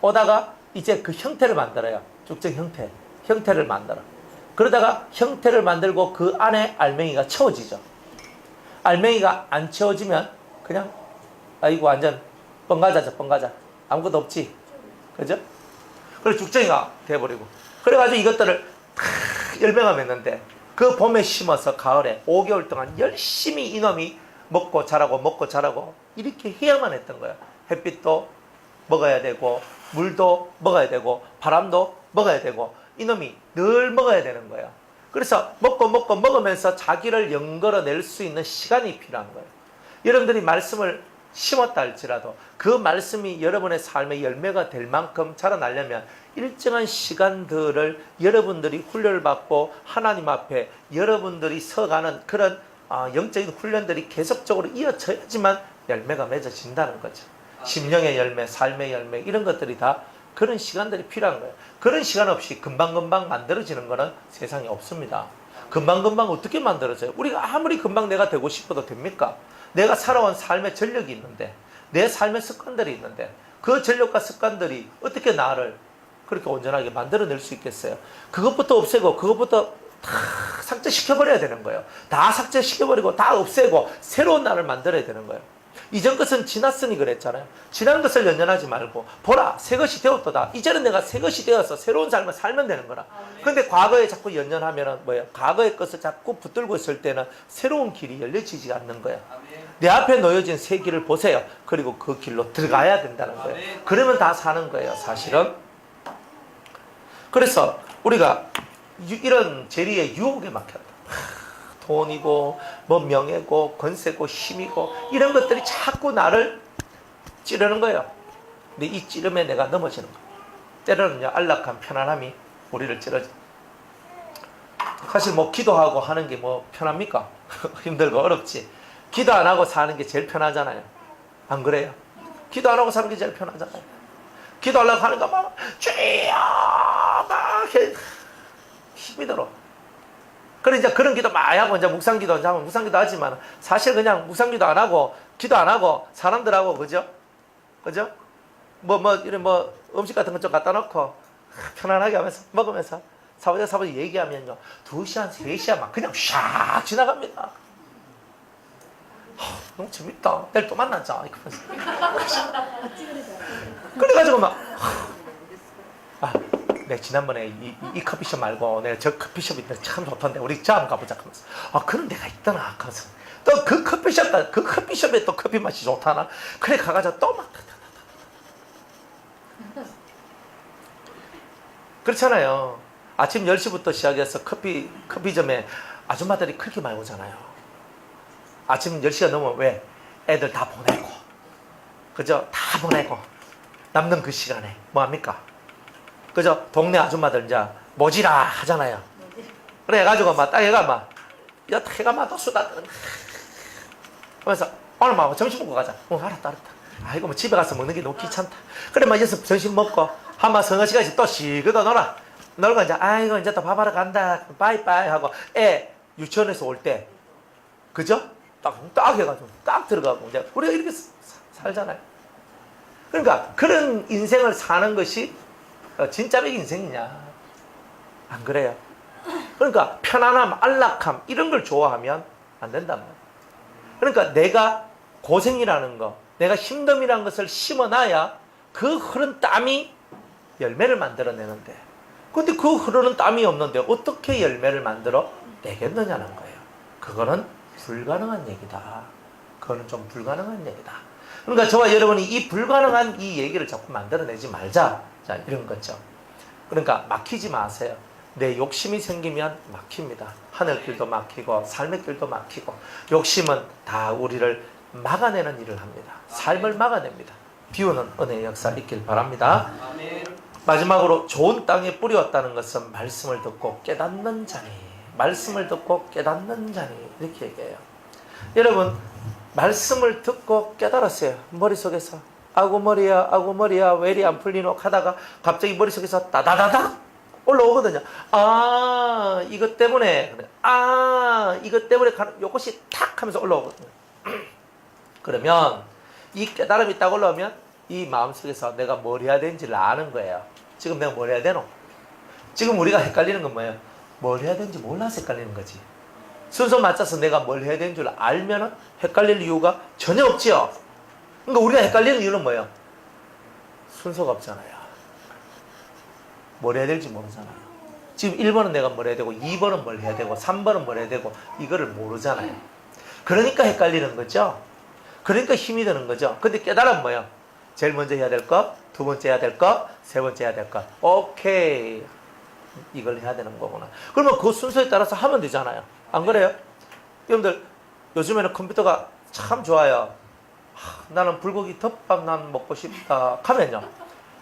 오다가 이제 그 형태를 만들어요. 쭉정 형태를 만들어. 그러다가 형태를 만들고 그 안에 알맹이가 채워지죠. 알맹이가 안 채워지면 그냥 아이고 완전 뻥가자죠. 아무것도 없지. 그죠? 그래서 죽정이가 돼버리고. 그래가지고 이것들을 열매가 맺는데 그 봄에 심어서 가을에 5개월 동안 열심히 이놈이 먹고 자라고 이렇게 해야만 했던 거예요. 햇빛도 먹어야 되고 물도 먹어야 되고 바람도 먹어야 되고 이놈이 늘 먹어야 되는 거예요. 그래서 먹으면서 자기를 연결어낼 수 있는 시간이 필요한 거예요. 여러분들이 말씀을 심었다 할지라도 그 말씀이 여러분의 삶의 열매가 될 만큼 자라나려면 일정한 시간들을 여러분들이 훈련을 받고 하나님 앞에 여러분들이 서가는 그런 영적인 훈련들이 계속적으로 이어져야지만 열매가 맺어진다는 거죠. 심령의 열매, 삶의 열매 이런 것들이 다 그런 시간들이 필요한 거예요. 그런 시간 없이 금방금방 만들어지는 거는 세상에 없습니다. 금방금방 어떻게 만들어져요? 우리가 아무리 금방 내가 되고 싶어도 됩니까? 내가 살아온 삶의 전력이 있는데, 내 삶의 습관들이 있는데, 그 전력과 습관들이 어떻게 나를 그렇게 온전하게 만들어낼 수 있겠어요? 그것부터 없애고 그것부터 다 삭제시켜버려야 되는 거예요. 다 삭제시켜버리고 다 없애고 새로운 나를 만들어야 되는 거예요. 이전 것은 지났으니 그랬잖아요. 지난 것을 연연하지 말고 보라 새 것이 되었도다. 이제는 내가 새 것이 되어서 새로운 삶을 살면 되는 거라. 그런데 과거에 자꾸 연연하면 뭐예요? 과거의 것을 자꾸 붙들고 있을 때는 새로운 길이 열려지지 않는 거예요. 내 앞에 놓여진 새 길을 보세요. 그리고 그 길로 들어가야 된다는 거예요. 그러면 다 사는 거예요, 사실은. 그래서 우리가 이런 재리의 유혹에 막혔다. 돈이고 뭐 명예고 권세고 힘이고 이런 것들이 자꾸 나를 찌르는 거예요. 근데 이 찌름에 내가 넘어지는 거예요. 때로는요, 안락한 편안함이 우리를 찌르죠. 사실 뭐 기도하고 하는 게 뭐 편합니까? 힘들고 어렵지. 기도 안 하고 사는 게 제일 편하잖아요. 안 그래요? 기도 안 하고 사는 게 제일 편하잖아요. 기도하려고 하는 거 막 주여 막 힘이 들어. 그래 이제 그런 기도 많이 하고 이제 묵상기도 이제 하면 묵상기도 하지만 사실 그냥 묵상기도 안 하고 기도 안 하고 사람들하고 그죠? 이런 음식 같은 거 좀 갖다 놓고 편안하게 하면서 먹으면서 사부작 얘기하면요 2시간 3시간 막 그냥 샥 지나갑니다. 너무 재밌다. 내일 또 만나자. 그래가지고 막 내가 지난번에 이 커피숍 말고 내가 저 커피숍이 참 좋던데 우리 저 한번 가보자 하면서 그런 데가 있더나 하면서 또 그 커피숍에 또 커피 맛이 좋다나 그래 가가지고 또 막 그렇잖아요. 아침 10시부터 시작해서 커피점에 아줌마들이 그렇게 많이 오잖아요. 아침 10시가 넘으면 왜? 애들 다 보내고 그죠? 다 보내고 남는 그 시간에 뭐합니까? 그죠? 동네 아줌마들 이제 모지라 하잖아요. 그래 가지고 막 딱 얘가 막 야 해가 막 또 수다 하면서 오늘 막 점심 먹고 가자. 알았다. 아이고 뭐 집에 가서 먹는 게 너무 귀찮다. 그래 막 여기서 점심 먹고 한마 서너 시간씩 또 쉬거든 놀고 이제 아이고 이제 또 밥하러 간다. 빠이빠이 하고 애 유치원에서 올 때 그죠? 딱 해가지고 딱 들어가고 이제 우리가 이렇게 살잖아요. 그러니까 그런 인생을 사는 것이 진짜의 인생이냐? 안 그래요? 그러니까 편안함, 안락함 이런 걸 좋아하면 안 된단 말이에요. 그러니까 내가 고생이라는 거, 내가 힘듦이라는 것을 심어놔야 그 흐른 땀이 열매를 만들어내는데 근데 그 흐르는 땀이 없는데 어떻게 열매를 만들어 내겠느냐는 거예요. 그거는 불가능한 얘기다. 그거는 좀 불가능한 얘기다. 그러니까 저와 여러분이 이 불가능한 이 얘기를 자꾸 만들어내지 말자. 자, 이런 거죠. 그러니까 막히지 마세요. 내 욕심이 생기면 막힙니다. 하늘길도 막히고 삶의 길도 막히고 욕심은 다 우리를 막아내는 일을 합니다. 삶을 막아냅니다. 비우는 은혜의 역사 있길 바랍니다. 마지막으로 좋은 땅에 뿌렸다는 것은 말씀을 듣고 깨닫는 자니 말씀을 듣고 깨닫는 자니 이렇게 얘기해요. 여러분 말씀을 듣고 깨달았어요. 머릿속에서 아구 머리야 왜 이리 안 풀리노 하다가 갑자기 머릿속에서 따다다닥 올라오거든요. 이것 때문에 요것이 탁 하면서 올라오거든요. 그러면 이 깨달음이 딱 올라오면 이 마음속에서 내가 뭘 해야 되는지를 아는 거예요. 지금 내가 뭘 해야 되노? 지금 우리가 헷갈리는 건 뭐예요? 뭘 해야 되는지 몰라서 헷갈리는 거지. 순서 맞춰서 내가 뭘 해야 되는 줄 알면 헷갈릴 이유가 전혀 없지요. 그러니까 우리가 헷갈리는 이유는 뭐예요? 순서가 없잖아요. 뭘 해야 될지 모르잖아요. 지금 1번은 내가 뭘 해야 되고 2번은 뭘 해야 되고 3번은 뭘 해야 되고 이거를 모르잖아요. 그러니까 헷갈리는 거죠. 그러니까 힘이 드는 거죠. 근데 깨달은 뭐예요? 제일 먼저 해야 될 것, 두 번째 해야 될 것, 세 번째 해야 될 것. 오케이. 이걸 해야 되는 거구나. 그러면 그 순서에 따라서 하면 되잖아요. 안 그래요? 여러분들 요즘에는 컴퓨터가 참 좋아요. 나는 불고기 덮밥 난 먹고 싶다 하면요,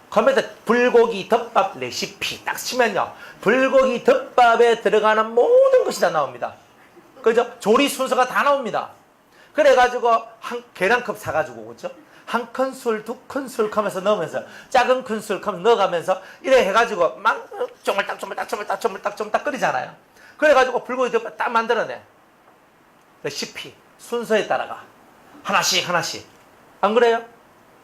컴퓨터 불고기 덮밥 레시피 딱 치면요, 불고기 덮밥에 들어가는 모든 것이 다 나옵니다. 그죠? 조리 순서가 다 나옵니다. 그래가지고 한 계량컵 사가지고, 그죠? 한 큰술, 두 큰술 하면서 넣으면서, 작은 큰술 하면서 넣어가면서 이래 해가지고 막 쪼물딱 끓이잖아요. 그래가지고 불고기 덮밥 딱 만들어내. 레시피 순서에 따라가 하나씩 안 그래요?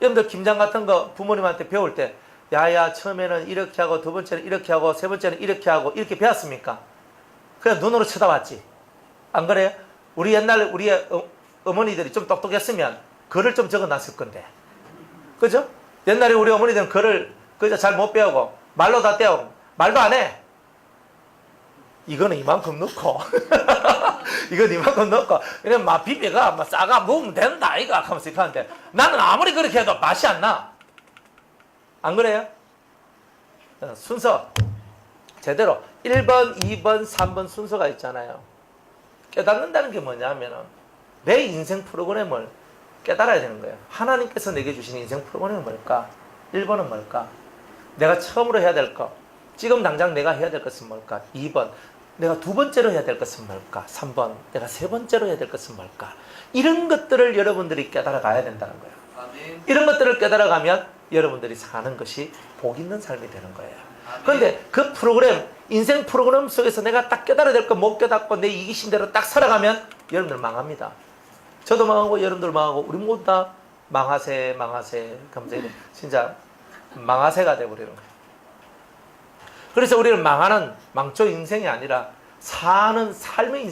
여러분들 김장 같은 거 부모님한테 배울 때 야야 처음에는 이렇게 하고 두 번째는 이렇게 하고 세 번째는 이렇게 하고 이렇게 배웠습니까? 그냥 눈으로 쳐다봤지. 안 그래요? 우리 옛날에 우리 어머니들이 좀 똑똑했으면 글을 좀 적어놨을 건데, 그죠? 옛날에 우리 어머니들은 글을 그저 잘 못 배우고 말로 다 떼우고 말도 안 해. 이거는 이만큼 넣고 이건 이만큼 넣고 그냥 막 비벼가 막 싸가 먹으면 된다 이거 하면서 이렇게 하는데, 나는 아무리 그렇게 해도 맛이 안 나. 안 그래요? 순서 제대로 1번, 2번, 3번 순서가 있잖아요. 깨닫는다는 게 뭐냐면은 내 인생 프로그램을 깨달아야 되는 거예요. 하나님께서 내게 주신 인생 프로그램은 뭘까? 1번은 뭘까? 내가 처음으로 해야 될 것, 지금 당장 내가 해야 될 것은 뭘까? 2번, 내가 두 번째로 해야 될 것은 뭘까? 3번, 내가 세 번째로 해야 될 것은 뭘까? 이런 것들을 여러분들이 깨달아 가야 된다는 거예요. 아멘. 이런 것들을 깨달아 가면 여러분들이 사는 것이 복 있는 삶이 되는 거예요. 아멘. 그런데 그 프로그램, 인생 프로그램 속에서 내가 딱 깨달아야 될 거 못 깨닫고 내 이기심대로 딱 살아가면 여러분들 망합니다. 저도 망하고 여러분들 망하고 우리 모두 다 망하세 하면서 진짜 망하세가 돼버리는 거예요. 그래서 우리는 망하는 망조 인생이 아니라 사는 삶의 인생을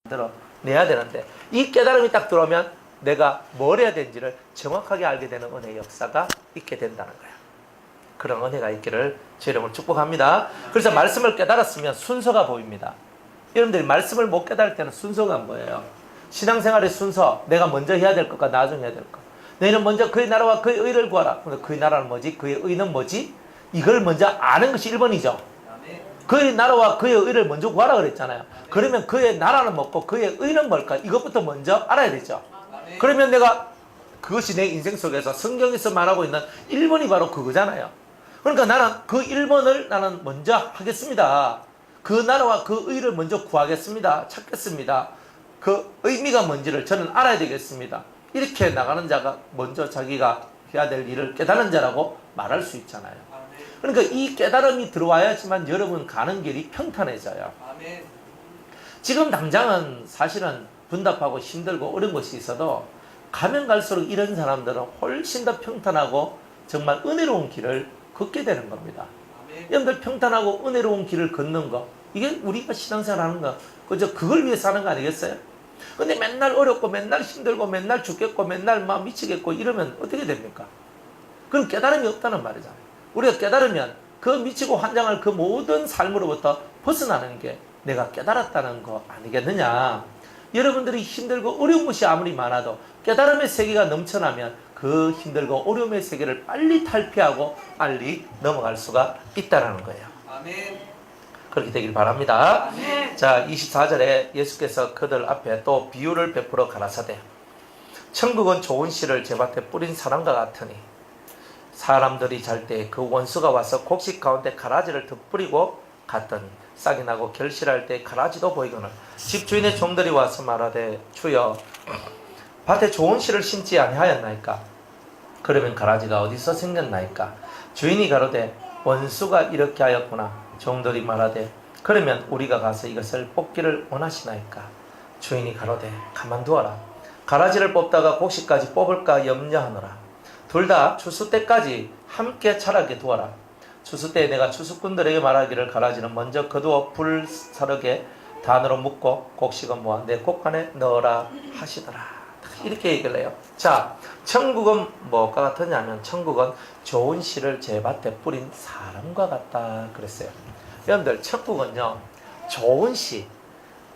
만들어 내야 되는데, 이 깨달음이 딱 들어오면 내가 뭘 해야 되는지를 정확하게 알게 되는 은혜의 역사가 있게 된다는 거예요. 그런 은혜가 있기를 제 이름으로 축복합니다. 그래서 말씀을 깨달았으면 순서가 보입니다. 여러분들이 말씀을 못 깨달을 때는 순서가 안 보여요. 신앙생활의 순서, 내가 먼저 해야 될 것과 나중에 해야 될 것. 너희는 먼저 그의 나라와 그의 의를 구하라. 근데 그의 나라는 뭐지? 그의 의는 뭐지? 이걸 먼저 아는 것이 1번이죠. 그의 나라와 그의 의를 먼저 구하라 그랬잖아요. 그러면 그의 나라는 뭐고 그의 의는 뭘까? 이것부터 먼저 알아야 되죠. 그러면 내가 그것이 내 인생 속에서 성경에서 말하고 있는 1번이 바로 그거잖아요. 그러니까 나는 그 1번을 나는 먼저 하겠습니다. 그 나라와 그 의를 먼저 구하겠습니다. 찾겠습니다. 그 의미가 뭔지를 저는 알아야 되겠습니다. 이렇게 나가는 자가 먼저 자기가 해야 될 일을 깨달은 자라고 말할 수 있잖아요. 그러니까 이 깨달음이 들어와야지만 여러분 가는 길이 평탄해져요. 지금 당장은 사실은 분답하고 힘들고 어려운 것이 있어도 가면 갈수록 이런 사람들은 훨씬 더 평탄하고 정말 은혜로운 길을 걷게 되는 겁니다. 여러분들 평탄하고 은혜로운 길을 걷는 거, 이게 우리가 신앙생활 하는 거, 그저 그걸 위해서 하는 거 아니겠어요? 근데 맨날 어렵고 맨날 힘들고 맨날 죽겠고 맨날 막 미치겠고 이러면 어떻게 됩니까? 그럼 깨달음이 없다는 말이잖아요. 우리가 깨달으면 그 미치고 환장할 그 모든 삶으로부터 벗어나는 게 내가 깨달았다는 거 아니겠느냐. 여러분들이 힘들고 어려운 것이 아무리 많아도 깨달음의 세계가 넘쳐나면 그 힘들고 어려움의 세계를 빨리 탈피하고 빨리 넘어갈 수가 있다는 거예요. 아멘. 그렇게 되길 바랍니다. 아멘. 자, 24절에 예수께서 그들 앞에 또 비유를 베풀어 가라사대, 천국은 좋은 씨를 제밭에 뿌린 사람과 같으니 사람들이 잘 때 그 원수가 와서 곡식 가운데 가라지를 덧뿌리고 갔더니 싹이 나고 결실할 때 가라지도 보이거늘 집주인의 종들이 와서 말하되 주여 밭에 좋은 씨를 심지 아니하였나이까? 그러면 가라지가 어디서 생겼나이까? 주인이 가로되 원수가 이렇게 하였구나. 종들이 말하되 그러면 우리가 가서 이것을 뽑기를 원하시나이까? 주인이 가로되 가만두어라. 가라지를 뽑다가 곡식까지 뽑을까 염려하노라. 둘 다 추수 때까지 함께 자라게 두어라. 추수 때에 내가 추수꾼들에게 말하기를 가라지는 먼저 거두어 불사르게 단으로 묶고 곡식은 모아 내 곡간에 넣어라 하시더라. 이렇게 얘기를 해요. 자, 천국은 뭐가 같으냐면 천국은 좋은 씨를 제 밭에 뿌린 사람과 같다 그랬어요. 여러분들 천국은요 좋은 씨,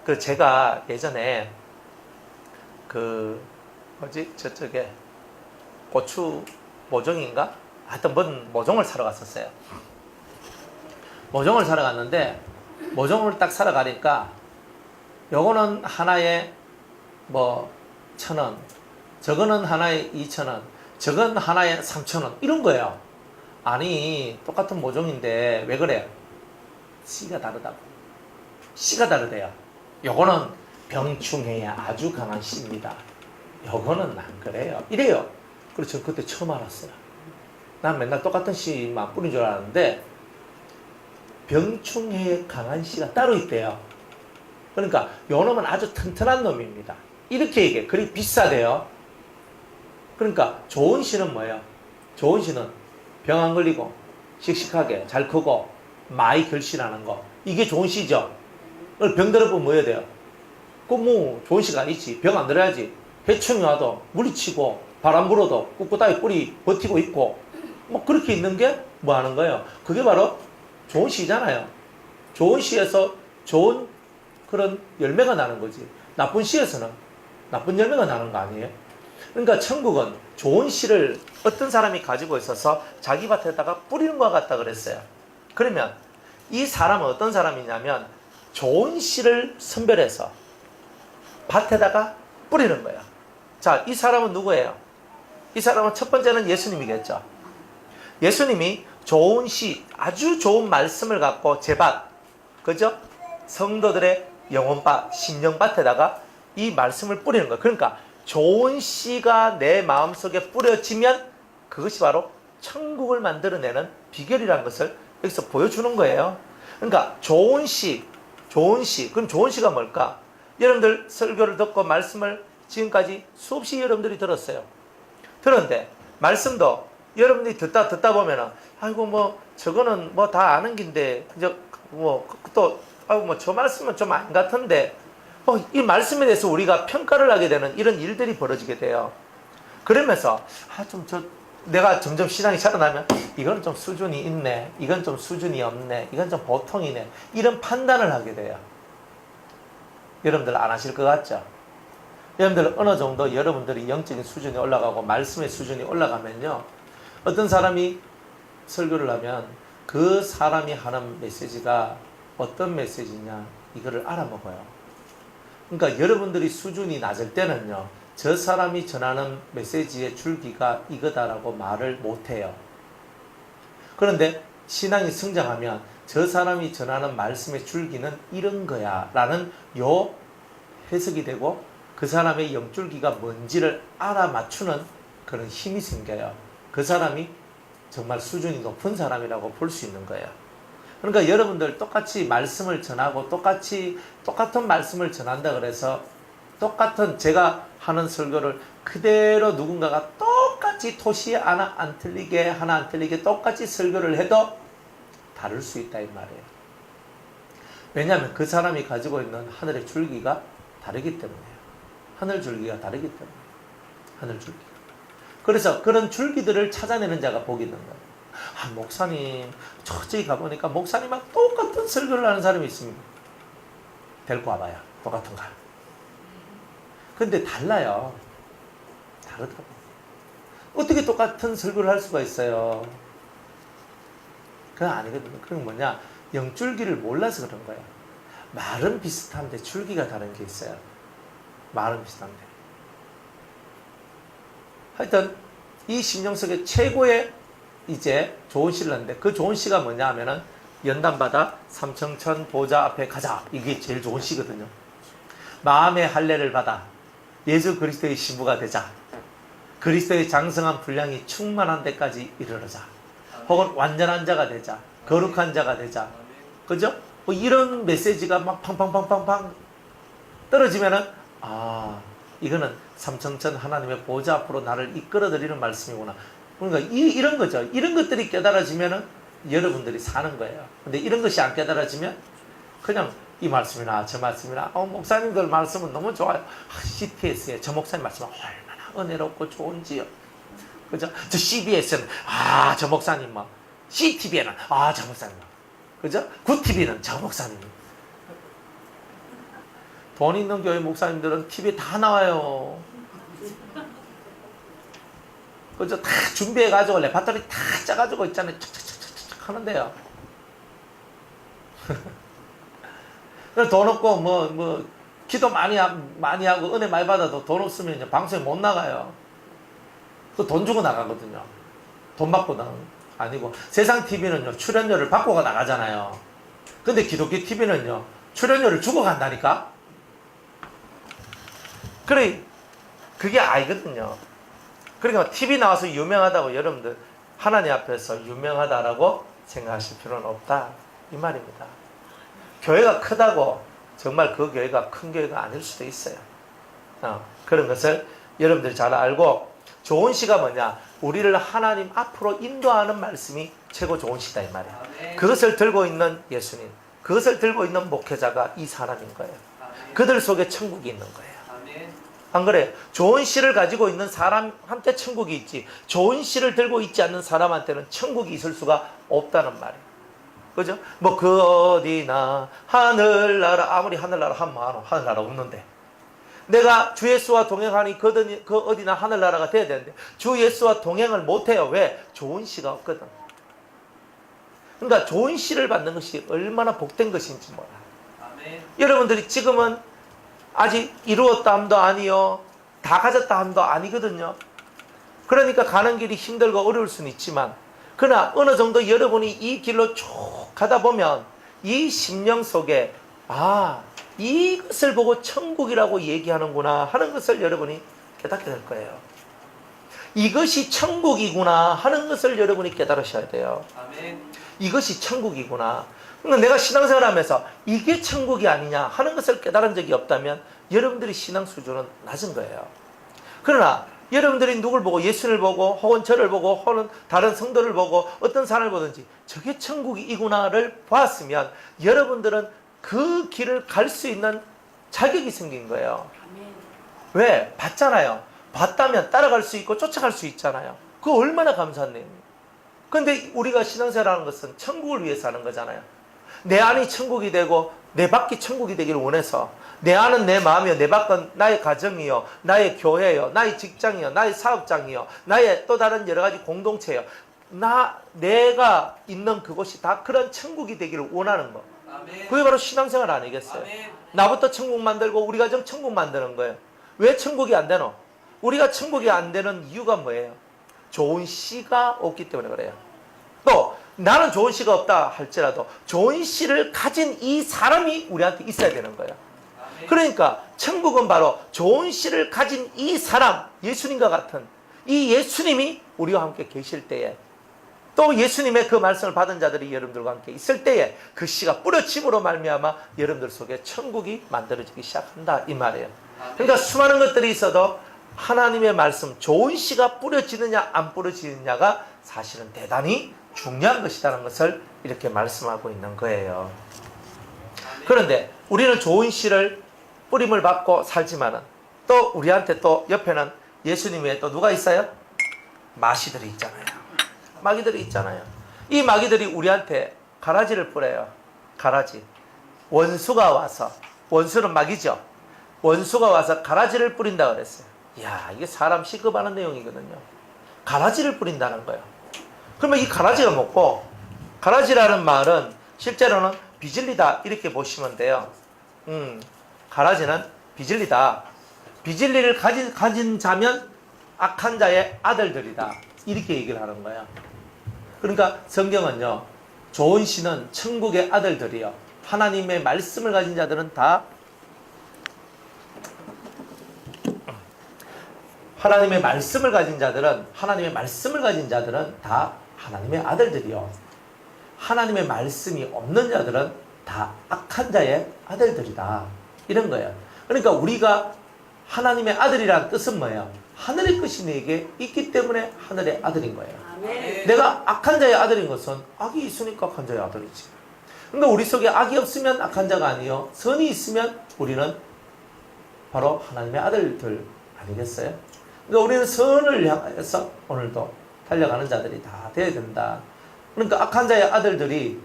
그 제가 예전에 그 뭐지 저쪽에 고추 모종인가? 하여튼 뭔 모종을 사러 갔었어요. 모종을 사러 갔는데 모종을 딱 사러 가니까 요거는 하나에 뭐 1,000원, 저거는 하나에 2,000원, 저건 하나에 3,000원 이런 거예요. 아니 똑같은 모종인데 왜 그래? 씨가 다르다고. 씨가 다르대요. 요거는 병충해에 아주 강한 씨입니다. 요거는 안 그래요. 이래요. 그래서 그때 처음 알았어요. 난 맨날 똑같은 씨만 뿌린 줄 알았는데 병충해에 강한 씨가 따로 있대요. 그러니까 요 놈은 아주 튼튼한 놈입니다. 이렇게 얘기해. 그리 비싸대요. 그러니까 좋은 씨는 뭐예요? 좋은 씨는 병 안 걸리고 씩씩하게 잘 크고 많이 결실하는 거. 이게 좋은 씨죠. 병 들어보면 뭐 해야 돼요? 뭐 좋은 씨가 아니지. 병 안 들어야지. 해충이 와도 물리치고 바람 불어도 꿋꿋하게 뿌리 버티고 있고 뭐 그렇게 있는 게 뭐 하는 거예요? 그게 바로 좋은 씨잖아요. 좋은 씨에서 좋은 그런 열매가 나는 거지. 나쁜 씨에서는 나쁜 열매가 나는 거 아니에요? 그러니까 천국은 좋은 씨를 어떤 사람이 가지고 있어서 자기 밭에다가 뿌리는 것 같다 그랬어요. 그러면 이 사람은 어떤 사람이냐면 좋은 씨를 선별해서 밭에다가 뿌리는 거예요. 자, 이 사람은 누구예요? 이 사람은 첫 번째는 예수님이겠죠. 예수님이 좋은 씨, 아주 좋은 말씀을 갖고 제 밭, 그죠? 성도들의 영혼밭, 심령밭에다가 이 말씀을 뿌리는 거예요. 그러니까 좋은 씨가 내 마음속에 뿌려지면 그것이 바로 천국을 만들어내는 비결이라는 것을 여기서 보여주는 거예요. 그러니까 좋은 씨, 그럼 좋은 씨가 뭘까? 여러분들 설교를 듣고 말씀을 지금까지 수없이 여러분들이 들었어요. 들었는데 말씀도 여러분들이 듣다 보면은 아이고 뭐 저거는 뭐 다 아는 긴데 뭐 또 아이고 뭐 저 말씀은 좀 안 같은데 이 말씀에 대해서 우리가 평가를 하게 되는 이런 일들이 벌어지게 돼요. 그러면서 내가 점점 신앙이 자라나면 이건 좀 수준이 있네, 이건 좀 수준이 없네, 이건 좀 보통이네, 이런 판단을 하게 돼요. 여러분들 안 하실 것 같죠? 여러분들 어느 정도 여러분들이 영적인 수준이 올라가고 말씀의 수준이 올라가면요, 어떤 사람이 설교를 하면 그 사람이 하는 메시지가 어떤 메시지냐 이거를 알아먹어요. 그러니까 여러분들이 수준이 낮을 때는요, 저 사람이 전하는 메시지의 줄기가 이거다라고 말을 못해요. 그런데 신앙이 성장하면 저 사람이 전하는 말씀의 줄기는 이런 거야 라는 요 해석이 되고 그 사람의 영줄기가 뭔지를 알아맞추는 그런 힘이 생겨요. 그 사람이 정말 수준이 높은 사람이라고 볼 수 있는 거예요. 그러니까 여러분들 똑같이 말씀을 전하고 똑같은 말씀을 전한다 그래서 똑같은 제가 하는 설교를 그대로 누군가가 똑같이 토시 하나 안 틀리게 똑같이 설교를 해도 다를 수 있다 이 말이에요. 왜냐하면 그 사람이 가지고 있는 하늘의 줄기가 다르기 때문에요. 하늘 줄기가 다르기 때문에 하늘 줄기가. 그래서 그런 줄기들을 찾아내는 자가 복이 있는 거예요. 아, 목사님 저기 가보니까 목사님하고 똑같은 설교를 하는 사람이 있습니다. 데리고 와봐요. 똑같은 거. 근데 달라요. 다르다고. 어떻게 똑같은 설교를 할 수가 있어요? 그건 아니거든요. 그건 뭐냐? 영줄기를 몰라서 그런 거예요. 말은 비슷한데 줄기가 다른 게 있어요. 말은 비슷한데. 하여튼 이 심령 속에 최고의 이제 좋은 시를 하는데 그 좋은 시가 뭐냐 하면은 연단받아 삼청천 보좌 앞에 가자. 이게 제일 좋은 시거든요. 마음의 할례를 받아 예수 그리스도의 신부가 되자. 그리스도의 장성한 분량이 충만한 데까지 이르러자. 혹은 완전한 자가 되자. 거룩한 자가 되자. 그죠? 뭐 이런 메시지가 막 팡팡팡팡팡 떨어지면은 이거는 삼청천 하나님의 보좌 앞으로 나를 이끌어드리는 말씀이구나. 그러니까 이런 거죠. 이런 것들이 깨달아지면은 여러분들이 사는 거예요. 근데 이런 것이 안 깨달아지면 그냥 이 말씀이나 저 말씀이나 목사님들 말씀은 너무 좋아요. CTS에 저 목사님 말씀은 얼마나 은혜롭고 좋은지요. 그죠? 저 CBS는 저 목사님 뭐 CTV에는 저 목사님 그죠? 굿TV는 저 목사님. 돈 있는 교회 목사님들은 TV에 다 나와요. 그죠? 다 준비해가지고 레파토리 다 짜가지고 있잖아요. 착착착착착 하는데요. 돈 없고 기도 많이 하고 은혜 많이 받아도 돈 없으면 이제 방송에 못 나가요. 그 돈 주고 나가거든요. 돈 받고는 아니고, 세상 TV는요 출연료를 받고 나가잖아요. 근데 기독교 TV는요 출연료를 주고 간다니까. 그래, 그게 아니거든요. 그러니까 TV 나와서 유명하다고 여러분들 하나님 앞에서 유명하다라고 생각하실 필요는 없다, 이 말입니다. 교회가 크다고 정말 그 교회가 큰 교회가 아닐 수도 있어요. 그런 것을 여러분들이 잘 알고, 좋은 시가 뭐냐? 우리를 하나님 앞으로 인도하는 말씀이 최고 좋은 시다, 이 말이에요. 아멘. 그것을 들고 있는 예수님, 그것을 들고 있는 목회자가 이 사람인 거예요. 아멘. 그들 속에 천국이 있는 거예요. 아멘. 안 그래요? 좋은 시를 가지고 있는 사람한테 천국이 있지, 좋은 시를 들고 있지 않는 사람한테는 천국이 있을 수가 없다는 말이에요. 그죠? 그 어디나 하늘나라, 아무리 하늘나라 하면 많아, 하늘나라 없는데, 내가 주 예수와 동행하니 그 어디나 하늘나라가 돼야 되는데 주 예수와 동행을 못해요. 왜? 좋은 시가 없거든. 그러니까 좋은 시를 받는 것이 얼마나 복된 것인지 몰라. 아멘. 여러분들이 지금은 아직 이루었다 함도 아니요, 다 가졌다 함도 아니거든요. 그러니까 가는 길이 힘들고 어려울 수는 있지만, 그러나 어느 정도 여러분이 이 길로 쭉 가다 보면 이 심령 속에 이것을 보고 천국이라고 얘기하는구나 하는 것을 여러분이 깨닫게 될 거예요. 이것이 천국이구나 하는 것을 여러분이 깨달으셔야 돼요. 아멘. 이것이 천국이구나. 그러니까 내가 신앙생활 하면서 이게 천국이 아니냐 하는 것을 깨달은 적이 없다면 여러분들이 신앙 수준은 낮은 거예요. 그러나 여러분들이 누굴 보고, 예수를 보고 혹은 저를 보고 혹은 다른 성도를 보고 어떤 사람을 보든지 저게 천국이구나를 봤으면 여러분들은 그 길을 갈 수 있는 자격이 생긴 거예요. 아멘. 왜? 봤잖아요. 봤다면 따라갈 수 있고 쫓아갈 수 있잖아요. 그거 얼마나 감사한 내용이에요. 그런데 우리가 신앙생활하는 것은 천국을 위해서 하는 거잖아요. 내 안이 천국이 되고 내 밖이 천국이 되기를 원해서, 내 안은 내 마음이요, 내 밖은 나의 가정이요, 나의 교회요, 나의 직장이요, 나의 사업장이요, 나의 또 다른 여러 가지 공동체요, 내가 있는 그곳이 다 그런 천국이 되기를 원하는 거. 아멘. 그게 바로 신앙생활 아니겠어요? 아멘. 나부터 천국 만들고 우리 가정 천국 만드는 거예요. 왜 천국이 안 되노? 우리가 천국이 안 되는 이유가 뭐예요? 좋은 씨가 없기 때문에 그래요. 또 나는 좋은 씨가 없다 할지라도 좋은 씨를 가진 이 사람이 우리한테 있어야 되는 거예요. 아멘. 그러니까 천국은 바로 좋은 씨를 가진 이 사람, 예수님과 같은 이 예수님이 우리와 함께 계실 때에, 또 예수님의 그 말씀을 받은 자들이 여러분들과 함께 있을 때에 그 씨가 뿌려짐으로 말미암아 여러분들 속에 천국이 만들어지기 시작한다, 이 말이에요. 그러니까 수많은 것들이 있어도 하나님의 말씀, 좋은 씨가 뿌려지느냐 안 뿌려지느냐가 사실은 대단히 중요한 것이라는 것을 이렇게 말씀하고 있는 거예요. 그런데 우리는 좋은 씨를 뿌림을 받고 살지만은 또 우리한테 또 옆에는 예수님 외에 또 누가 있어요? 마시들이 있잖아요. 마귀들이 있잖아요. 이 마귀들이 우리한테 가라지를 뿌려요. 가라지. 원수가 와서, 원수는 마귀죠. 원수가 와서 가라지를 뿌린다 그랬어요. 이야, 이게 사람 시급하는 내용이거든요. 가라지를 뿌린다는 거예요. 그러면 이 가라지가 뭐고, 가라지라는 말은 실제로는 비질리다 이렇게 보시면 돼요. 가라지는 비질리다. 비질리를 가진 자면 악한 자의 아들들이다, 이렇게 얘기를 하는 거예요. 그러니까 성경은요, 좋은 씨는 천국의 아들들이요, 하나님의 말씀을 가진 자들은 다 하나님의 말씀을 가진 자들은 다 하나님의 아들들이요, 하나님의 말씀이 없는 자들은 다 악한 자의 아들들이다, 이런 거예요. 그러니까 우리가 하나님의 아들이라는 뜻은 뭐예요? 하늘의 것이 내게 있기 때문에 하늘의 아들인 거예요. 아멘. 내가 악한 자의 아들인 것은 악이 있으니까 악한 자의 아들이지. 그러니까 우리 속에 악이 없으면 악한 자가 아니요, 선이 있으면 우리는 바로 하나님의 아들들 아니겠어요? 그러니까 우리는 선을 향해서 오늘도 달려가는 자들이 다 되어야 된다. 그러니까 악한 자의 아들들이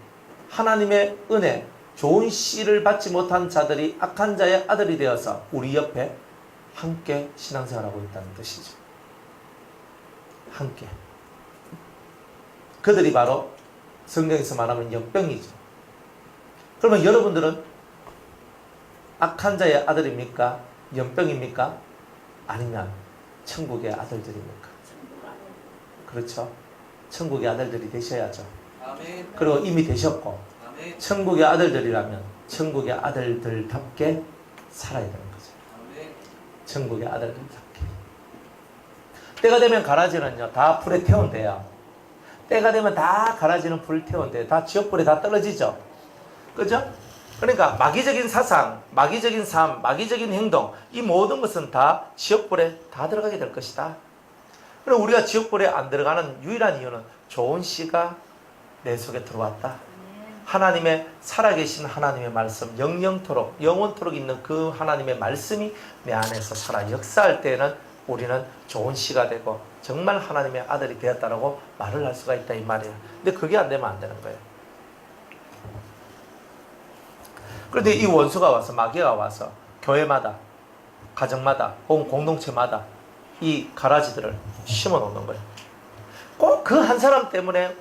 하나님의 은혜, 좋은 씨를 받지 못한 자들이 악한 자의 아들이 되어서 우리 옆에 함께 신앙생활하고 있다는 뜻이죠. 함께. 그들이 바로 성경에서 말하면 역병이죠. 그러면 여러분들은 악한 자의 아들입니까? 연병입니까? 아니면 천국의 아들들입니까? 그렇죠. 천국의 아들들이 되셔야죠. 아멘. 그리고 이미 되셨고 아멘. 천국의 아들들이라면 천국의 아들들답게 살아야 되는 거죠. 아멘. 천국의 아들들답게. 때가 되면 가라지는요 다 불에 태운대요. 때가 되면 다 가라지는 불 태운대요. 다 지옥불에 다 떨어지죠. 그죠? 그러니까 마귀적인 사상, 마귀적인 삶, 마귀적인 행동, 이 모든 것은 다 지옥불에 다 들어가게 될 것이다. 그리고 우리가 지옥불에 안 들어가는 유일한 이유는 좋은 씨가 내 속에 들어왔다. 하나님의 살아계신 하나님의 말씀, 영영토록 영원토록 있는 그 하나님의 말씀이 내 안에서 살아 역사할 때에는 우리는 좋은 씨가 되고 정말 하나님의 아들이 되었다라고 말을 할 수가 있다 이 말이에요. 근데 그게 안 되면 안 되는 거예요. 그런데 이 원수가 와서, 마귀가 와서 교회마다, 가정마다, 혹은 공동체마다 이 가라지들을 심어 놓는 거예요. 꼭 그 한 사람 때문에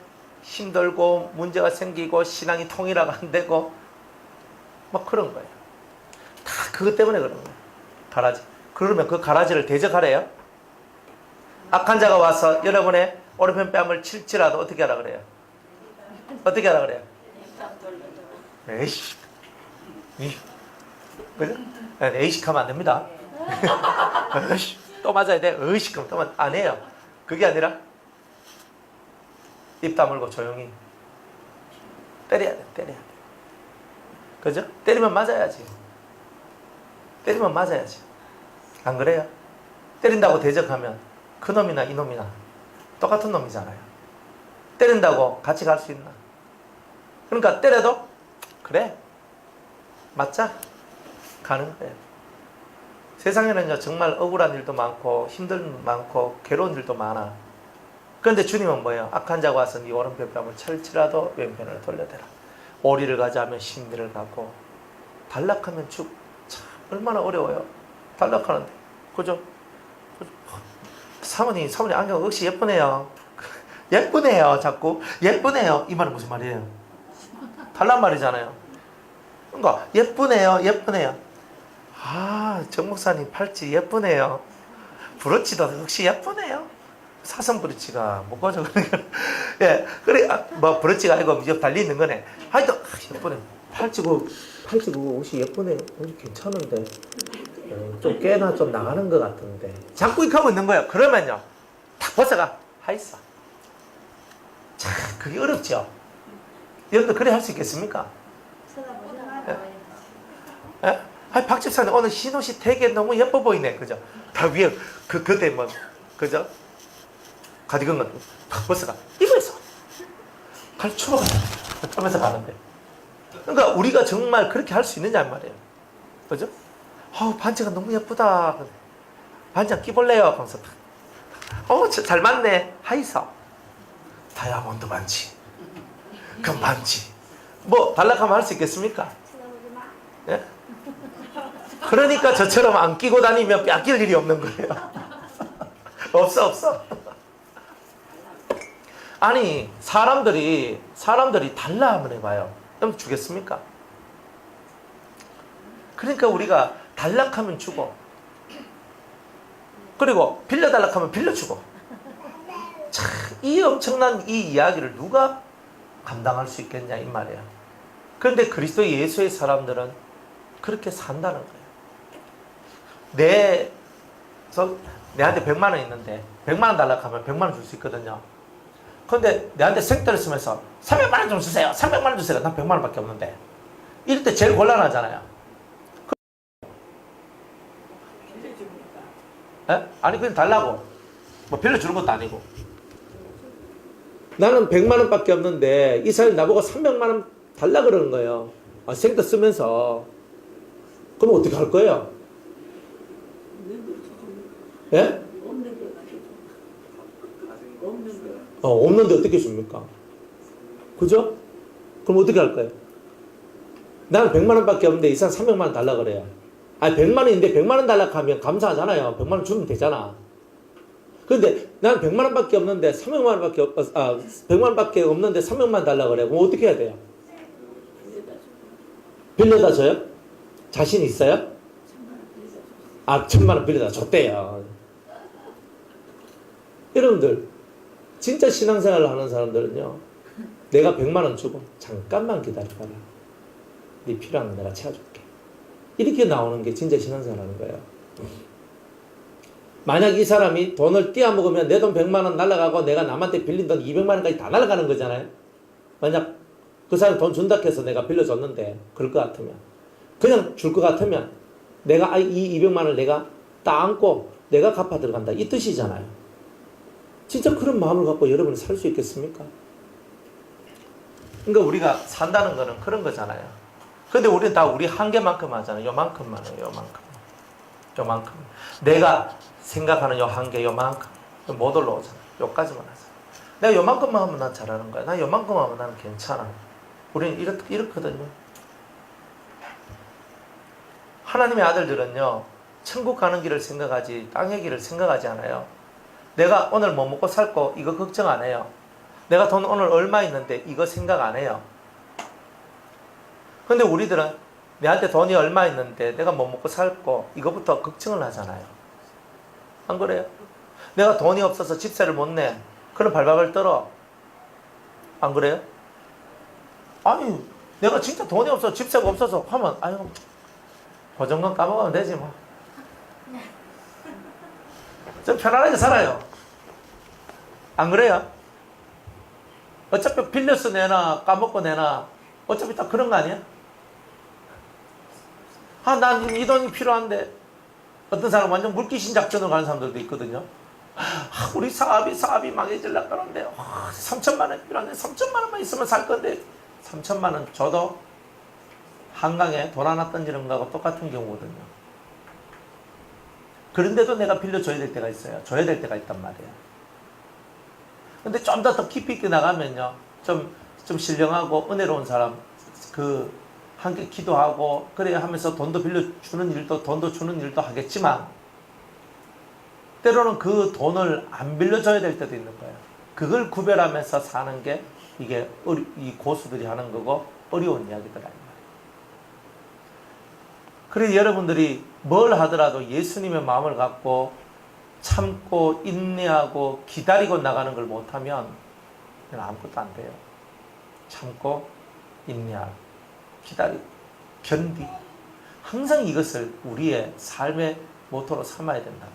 힘들고 문제가 생기고 신앙이 통일화가 안 되고 막 그런 거예요. 다 그것 때문에 그런 거예요. 가라지. 그러면 그 가라지를 대적하래요. 악한 자가 와서 여러분의 오른편 뺨을 칠지라도 어떻게 하라 그래요? 어떻게 하라 그래요? 에이씨. 그죠? 에이식하면 안 됩니다. 또 맞아야 돼. 의식하면 또 안 해요. 그게 아니라 입 다물고 조용히 때려야 돼. 때려야 돼. 그죠? 때리면 맞아야지. 때리면 맞아야지. 안 그래요? 때린다고 대적하면 그 놈이나 이 놈이나 똑같은 놈이잖아요. 때린다고 같이 갈 수 있나? 그러니까 때려도 그래 맞자 가는 거예요. 세상에는요 정말 억울한 일도 많고 힘든 일도 많고 괴로운 일도 많아. 그런데 주님은 뭐예요? 악한 자가 와서 네 오른편 뺨을 찰지라도 왼편을 돌려대라. 오리를 가자면 심리를 갖고 단락하면 참 얼마나 어려워요. 단락하는데 그죠? 사모님 안경 역시 예쁘네요. 예쁘네요. 자꾸 예쁘네요. 이 말은 무슨 말이에요? 달란 말이잖아요. 그러니까 예쁘네요. 아, 정 목사님 팔찌 예쁘네요. 브로치도 역시 예쁘네요. 사선 브로치가 뭐죠? 예, 그래 뭐 브로치가 아니고 이제 달리 있는 거네. 하여튼 예쁘네. 팔찌 옷이 예쁘네. 옷이 괜찮은데 좀 꽤나 좀 나가는 것 같은데. 자꾸 이렇게 하고 있는 거예요. 그러면요, 탁 벗어가 하이사. 참 그게 어렵죠. 여러분들 그래 할 수 있겠습니까? 예? 아니, 박 집사님 오늘 흰 옷이 되게 너무 예뻐 보이네. 그죠? 다 위에 그때 뭐 그죠? 가디건 같은 탁 벗어가 입어서 갈 추워가 하면서 가는데. 그러니까 우리가 정말 그렇게 할 수 있느냐 말이에요. 그죠? 반지가 너무 예쁘다. 반지 끼볼래요? 하면서 잘 맞네. 하이사. 다이아몬드 반지. 금반지. 뭐 달락하면 할 수 있겠습니까? 예? 그러니까 저처럼 안 끼고 다니면 뺏길 일이 없는 거예요. 없어. 아니 사람들이 달라 한번 해봐요. 그럼 주겠습니까? 그러니까 우리가 달락하면 주고, 그리고 빌려달락하면 빌려주고. 참, 이 엄청난 이 이야기를 누가 감당할 수 있겠냐 이 말이야. 그런데 그리스도 예수의 사람들은 그렇게 산다는 거예요. 내한테 100만 원 있는데 100만 원 달라고 하면 100만 원 줄 수 있거든요. 그런데 내한테 생떼를 쓰면서 300만 원 좀 주세요. 300만 원 주세요. 난 100만 원밖에 없는데. 이럴 때 제일 곤란하잖아요. 에? 아니 그냥 달라고. 뭐 빌려주는 것도 아니고. 나는 100만 원밖에 없는데 이 사람이 나보고 300만 원 달라 그러는 거예요. 생떼 쓰면서. 그럼 어떻게 할 거예요? 예? 없는데 어떻게 줍니까? 그죠? 그럼 어떻게 할 거예요? 나는 100만 원밖에 없는데 이 사람 300만 원 달라 그래요. 아니 100만 원인데 100만 원 달라고 하면 감사하잖아요. 100만 원 주면 되잖아. 그런데 나는 100만 원밖에 없는데 300만 원밖에 100만 원밖에 없는데 300만 원 달라 그래. 그럼 어떻게 해야 돼요? 빌려다 줘요? 자신 있어요? 1,000만 원 빌려다 줬대요. 여러분들 진짜 신앙생활을 하는 사람들은요, 내가 100만 원 주고 잠깐만 기다려봐라. 네 필요한 거 내가 채워줄게. 이렇게 나오는 게 진짜 신앙생활 하는 거예요. 만약 이 사람이 돈을 띄어먹으면 내 돈 100만 원 날아가고 내가 남한테 빌린 돈 200만 원까지 다 날아가는 거잖아요. 만약 그 사람 돈 준다 해서 내가 빌려줬는데 그럴 것 같으면, 그냥 줄 것 같으면 내가 이 200만 원을 내가 따안고 내가 갚아 들어간다, 이 뜻이잖아요. 진짜 그런 마음을 갖고 여러분이 살 수 있겠습니까? 그러니까 우리가 산다는 거는 그런 거잖아요. 근데 우리는 다 우리 한계만큼 하잖아요. 요만큼만 해요. 요만큼. 내가 생각하는 요 한계 요만큼 못 올라오잖아. 요까지만 하자. 내가 요만큼만 하면 난 잘하는 거야. 나 요만큼 하면 나는 괜찮아. 우리는 이렇거든요. 하나님의 아들들은요, 천국 가는 길을 생각하지 땅의 길을 생각하지 않아요. 내가 오늘 뭐 먹고 살고 이거 걱정 안 해요. 내가 돈 오늘 얼마 있는데 이거 생각 안 해요. 근데 우리들은 내한테 돈이 얼마 있는데 내가 뭐 먹고 살고 이거부터 걱정을 하잖아요. 안 그래요? 내가 돈이 없어서 집세를 못 내. 그럼 발박을 떨어. 안 그래요? 아니, 내가 진짜 돈이 없어서 집세가 없어서 하면, 아유, 보증금 까먹으면 되지 뭐. 좀 편안하게 살아요. 안 그래요? 어차피 빌려서 내나 까먹고 내나 어차피 다 그런 거 아니야? 난 이 돈이 필요한데. 어떤 사람은 완전 물귀신 작전으로 가는 사람들도 있거든요. 우리 사업이 망해질라 그러는데 3천만 원 필요한데 3천만 원만 있으면 살 건데 3천만 원 줘도 한강에 돈 하나 던지는 거하고 똑같은 경우거든요. 그런데도 내가 빌려줘야 될 때가 있어요. 줘야 될 때가 있단 말이에요. 근데 좀 더 깊이 있게 나가면요, 좀 신령하고 은혜로운 사람, 함께 기도하고 그래야 하면서 돈도 빌려주는 일도 돈도 주는 일도 하겠지만, 때로는 그 돈을 안 빌려줘야 될 때도 있는 거예요. 그걸 구별하면서 사는 게 이게 이 고수들이 하는 거고 어려운 이야기들 아닙니다. 그래서 여러분들이 뭘 하더라도 예수님의 마음을 갖고 참고 인내하고 기다리고 나가는 걸 못하면 아무것도 안 돼요. 참고 인내하고 기다리고 견디, 항상 이것을 우리의 삶의 모토로 삼아야 된다.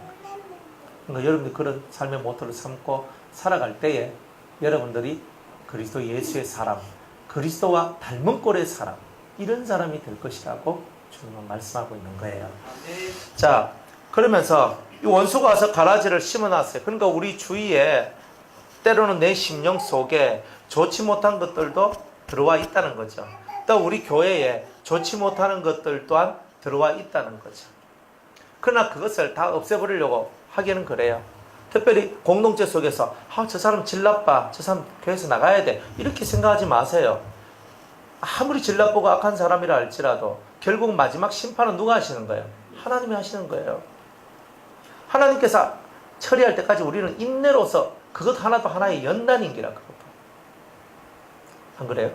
그러니까 여러분들이 그런 삶의 모토를 삼고 살아갈 때에 여러분들이 그리스도 예수의 사람, 그리스도와 닮은 꼴의 사람, 이런 사람이 될 것이라고 주님은 말씀하고 있는 거예요. 자, 그러면서 이 원수가 와서 가라지를 심어놨어요. 그러니까 우리 주위에 때로는 내 심령 속에 좋지 못한 것들도 들어와 있다는 거죠. 또 우리 교회에 좋지 못하는 것들 또한 들어와 있다는 거죠. 그러나 그것을 다 없애버리려고 하기는 그래요. 특별히 공동체 속에서 저 사람 질 나빠, 저 사람 교회에서 나가야 돼, 이렇게 생각하지 마세요. 아무리 질 나쁘고 악한 사람이라 할지라도 결국 마지막 심판은 누가 하시는 거예요? 하나님이 하시는 거예요. 하나님께서 처리할 때까지 우리는 인내로서 그것 하나도 하나의 연단인기라. 그것도 안 그래요?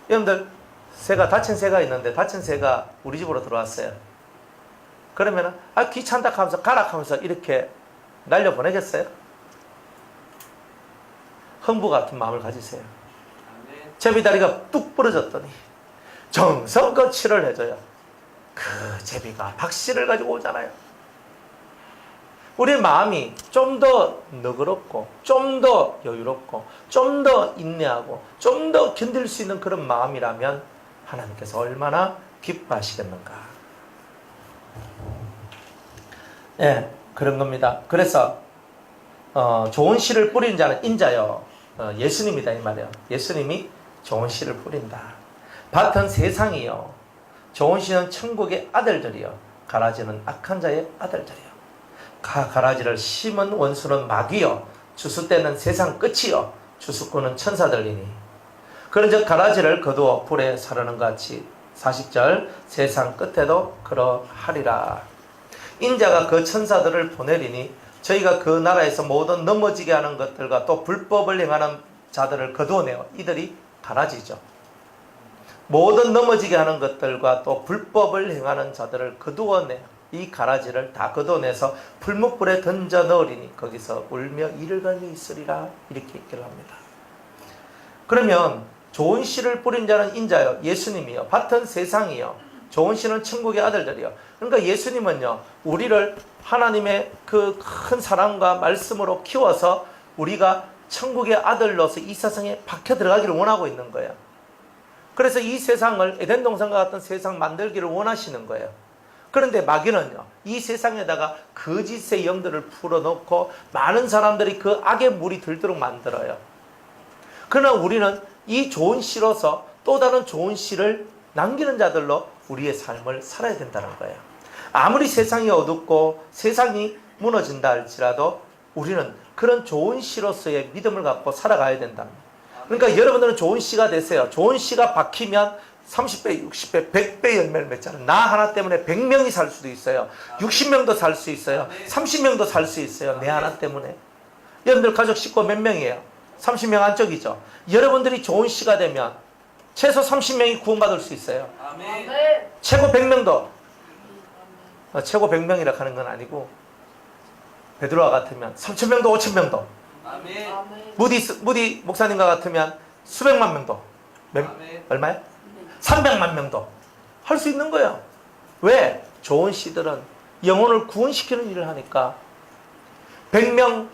여러분들, 다친 새가 있는데 다친 새가 우리 집으로 들어왔어요. 그러면은 귀찮다 하면서 가라 하면서 이렇게 날려보내겠어요? 흥부 같은 마음을 가지세요. 제비다리가 뚝 부러졌더니 정성껏 치료를 해줘요. 그 제비가 박씨를 가지고 오잖아요. 우리의 마음이 좀 더 너그럽고 좀 더 여유롭고 좀 더 인내하고 좀 더 견딜 수 있는 그런 마음이라면 하나님께서 얼마나 기뻐하시겠는가. 네, 그런 겁니다. 그래서 좋은 씨를 뿌린 자는 인자요, 예수님이다 이 말이에요. 예수님이 좋은 씨를 뿌린다. 밭은 세상이요, 좋은 씨는 천국의 아들들이요, 가라지는 악한 자의 아들들이요. 가라지를 심은 원수는 마귀요, 주숫대는 세상 끝이요, 주숫꾼은 천사들이니 그런즉 가라지를 거두어 불에 사르는 것 같이 40절 세상 끝에도 그러하리라. 인자가 그 천사들을 보내리니 저희가 그 나라에서 모든 넘어지게 하는 것들과 또 불법을 행하는 자들을 거두어내어 이들이 가라지죠. 모든 넘어지게 하는 것들과 또 불법을 행하는 자들을 거두어내 이 가라지를 다 걷어내서 풀무불에 던져 넣으리니 거기서 울며 이를 갈며 있으리라 이렇게 얘기를 합니다. 그러면 좋은 씨를 뿌린 자는 인자요 예수님이요 밭은 세상이요 좋은 씨는 천국의 아들들이요. 그러니까 예수님은요 우리를 하나님의 그 큰 사랑과 말씀으로 키워서 우리가 천국의 아들로서 이 세상에 박혀 들어가기를 원하고 있는 거예요. 그래서 이 세상을 에덴 동산과 같은 세상 만들기를 원하시는 거예요. 그런데 마귀는요 이 세상에다가 거짓의 영들을 풀어놓고 많은 사람들이 그 악의 물이 들도록 만들어요. 그러나 우리는 이 좋은 씨로서 또 다른 좋은 씨를 남기는 자들로 우리의 삶을 살아야 된다는 거예요. 아무리 세상이 어둡고 세상이 무너진다 할지라도 우리는 그런 좋은 씨로서의 믿음을 갖고 살아가야 된다. 그러니까 여러분들은 좋은 씨가 되세요. 좋은 씨가 박히면 30배, 60배, 100배 열매를 맺잖아요. 나 하나 때문에 100명이 살 수도 있어요. 60명도 살 수 있어요. 30명도 살 수 있어요. 내 하나 때문에. 여러분들 가족 식구 몇 명이에요? 30명 안쪽이죠. 여러분들이 좋은 씨가 되면 최소 30명이 구원받을 수 있어요. 아멘. 최고 100명도. 최고 100명이라 하는 건 아니고 베드로와 같으면 3,000명도 5,000명도. 아멘. 무디 목사님과 같으면 수백만 명도. 얼마요? 300만 명도 할 수 있는 거예요. 왜? 좋은 씨들은 영혼을 구원시키는 일을 하니까 100명,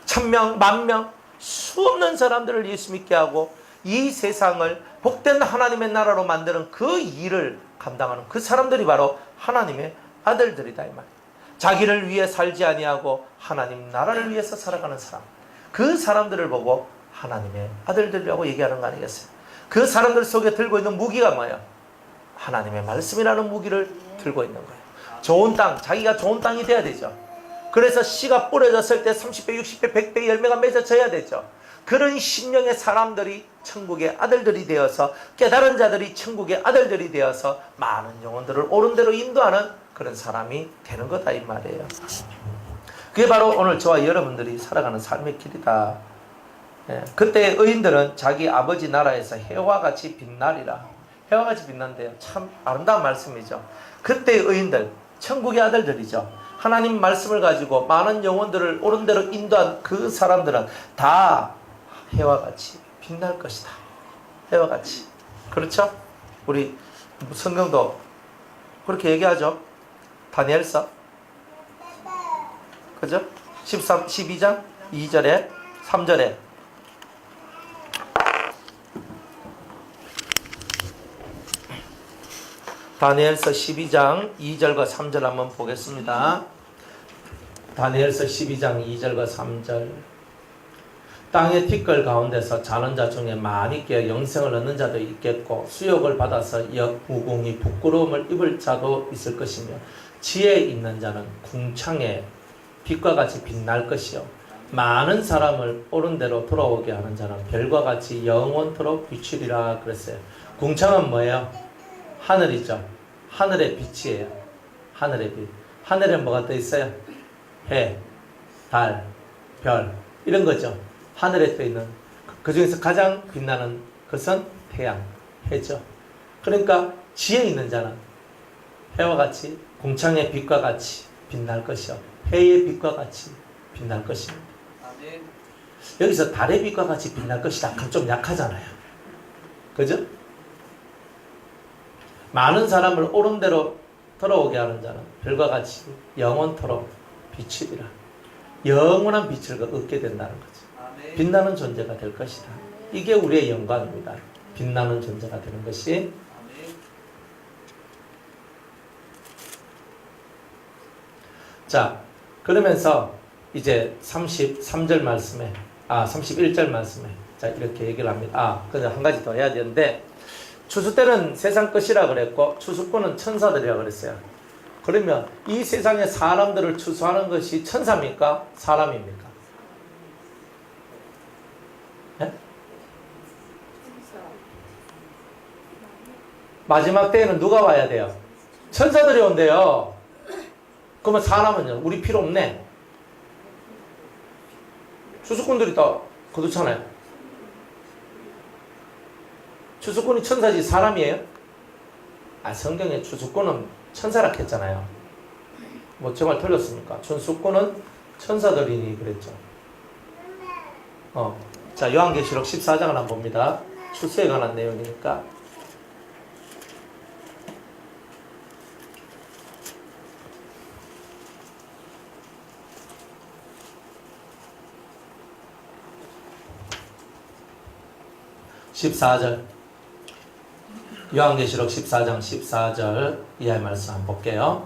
1000명, 10,000명 수없는 사람들을 예수 믿게 하고 이 세상을 복된 하나님의 나라로 만드는 그 일을 감당하는 그 사람들이 바로 하나님의 아들들이다 이 말이에요. 자기를 위해 살지 아니하고 하나님 나라를 위해서 살아가는 사람, 그 사람들을 보고 하나님의 아들들이라고 얘기하는 거 아니겠어요? 그 사람들 속에 들고 있는 무기가 뭐예요? 하나님의 말씀이라는 무기를 들고 있는 거예요. 좋은 땅, 자기가 좋은 땅이 돼야 되죠. 그래서 씨가 뿌려졌을 때 30배, 60배, 100배 열매가 맺어져야 되죠. 그런 심령의 사람들이 천국의 아들들이 되어서 깨달은 자들이 천국의 아들들이 되어서 많은 영혼들을 옳은 대로 인도하는 그런 사람이 되는 거다 이 말이에요. 그게 바로 오늘 저와 여러분들이 살아가는 삶의 길이다. 그때 의인들은 자기 아버지 나라에서 해와 같이 빛나리라. 해와 같이 빛난대요. 참 아름다운 말씀이죠. 그때 의인들, 천국의 아들들이죠. 하나님 말씀을 가지고 많은 영혼들을 옳은 대로 인도한 그 사람들은 다 해와 같이 빛날 것이다. 해와 같이. 그렇죠? 우리 성경도 그렇게 얘기하죠. 다니엘서 그죠? 12장 2절에 3절에 다니엘서 12장 2절과 3절 한번 보겠습니다. 다니엘서 12장 2절과 3절. 땅의 티끌 가운데서 자는 자 중에 많이 깨어 영생을 얻는 자도 있겠고 수욕을 받아서 무궁히 부끄러움을 입을 자도 있을 것이며 지혜 있는 자는 궁창에 빛과 같이 빛날 것이요 많은 사람을 옳은 대로 돌아오게 하는 자는 별과 같이 영원토록 비추리라 그랬어요. 궁창은 뭐예요? 하늘이죠. 하늘의 빛이에요. 하늘의 빛. 하늘에 뭐가 떠 있어요? 해, 달, 별 이런 거죠. 하늘에 떠 있는 그 중에서 가장 빛나는 것은 태양, 해죠. 그러니까 지혜 있는 자는 해와 같이 궁창의 빛과 같이 빛날 것이요 해의 빛과 같이 빛날 것입니다. 아멘. 여기서 달의 빛과 같이 빛날 것이다. 그럼 좀 약하잖아요. 그죠? 많은 사람을 옳은 대로 돌아오게 하는 자는 별과 같이 영원토록 비추리라. 영원한 빛을 얻게 된다는 거죠. 아멘. 빛나는 존재가 될 것이다. 이게 우리의 영광입니다. 빛나는 존재가 되는 것이. 아멘. 자, 그러면서 이제 33절 말씀에 31절 말씀에 자 이렇게 얘기를 합니다. 근데 한 가지 더 해야 되는데 추수 때는 세상 끝이라 그랬고 추수꾼은 천사들이라 그랬어요. 그러면 이 세상의 사람들을 추수하는 것이 천사입니까? 사람입니까? 네? 마지막 때에는 누가 와야 돼요? 천사들이 온대요. 그러면 사람은요? 우리 필요 없네. 추수꾼들이 다 거두잖아요. 추수꾼이 천사지 사람이에요? 성경에 추수꾼은 천사라 했잖아요. 뭐 정말 틀렸습니까? 추수꾼은 천사들이니 그랬죠. 자, 요한계시록 14장을 한번 봅니다. 추수에 관한 내용이니까. 요한계시록 14장 14절 이하의 말씀 한번 볼게요.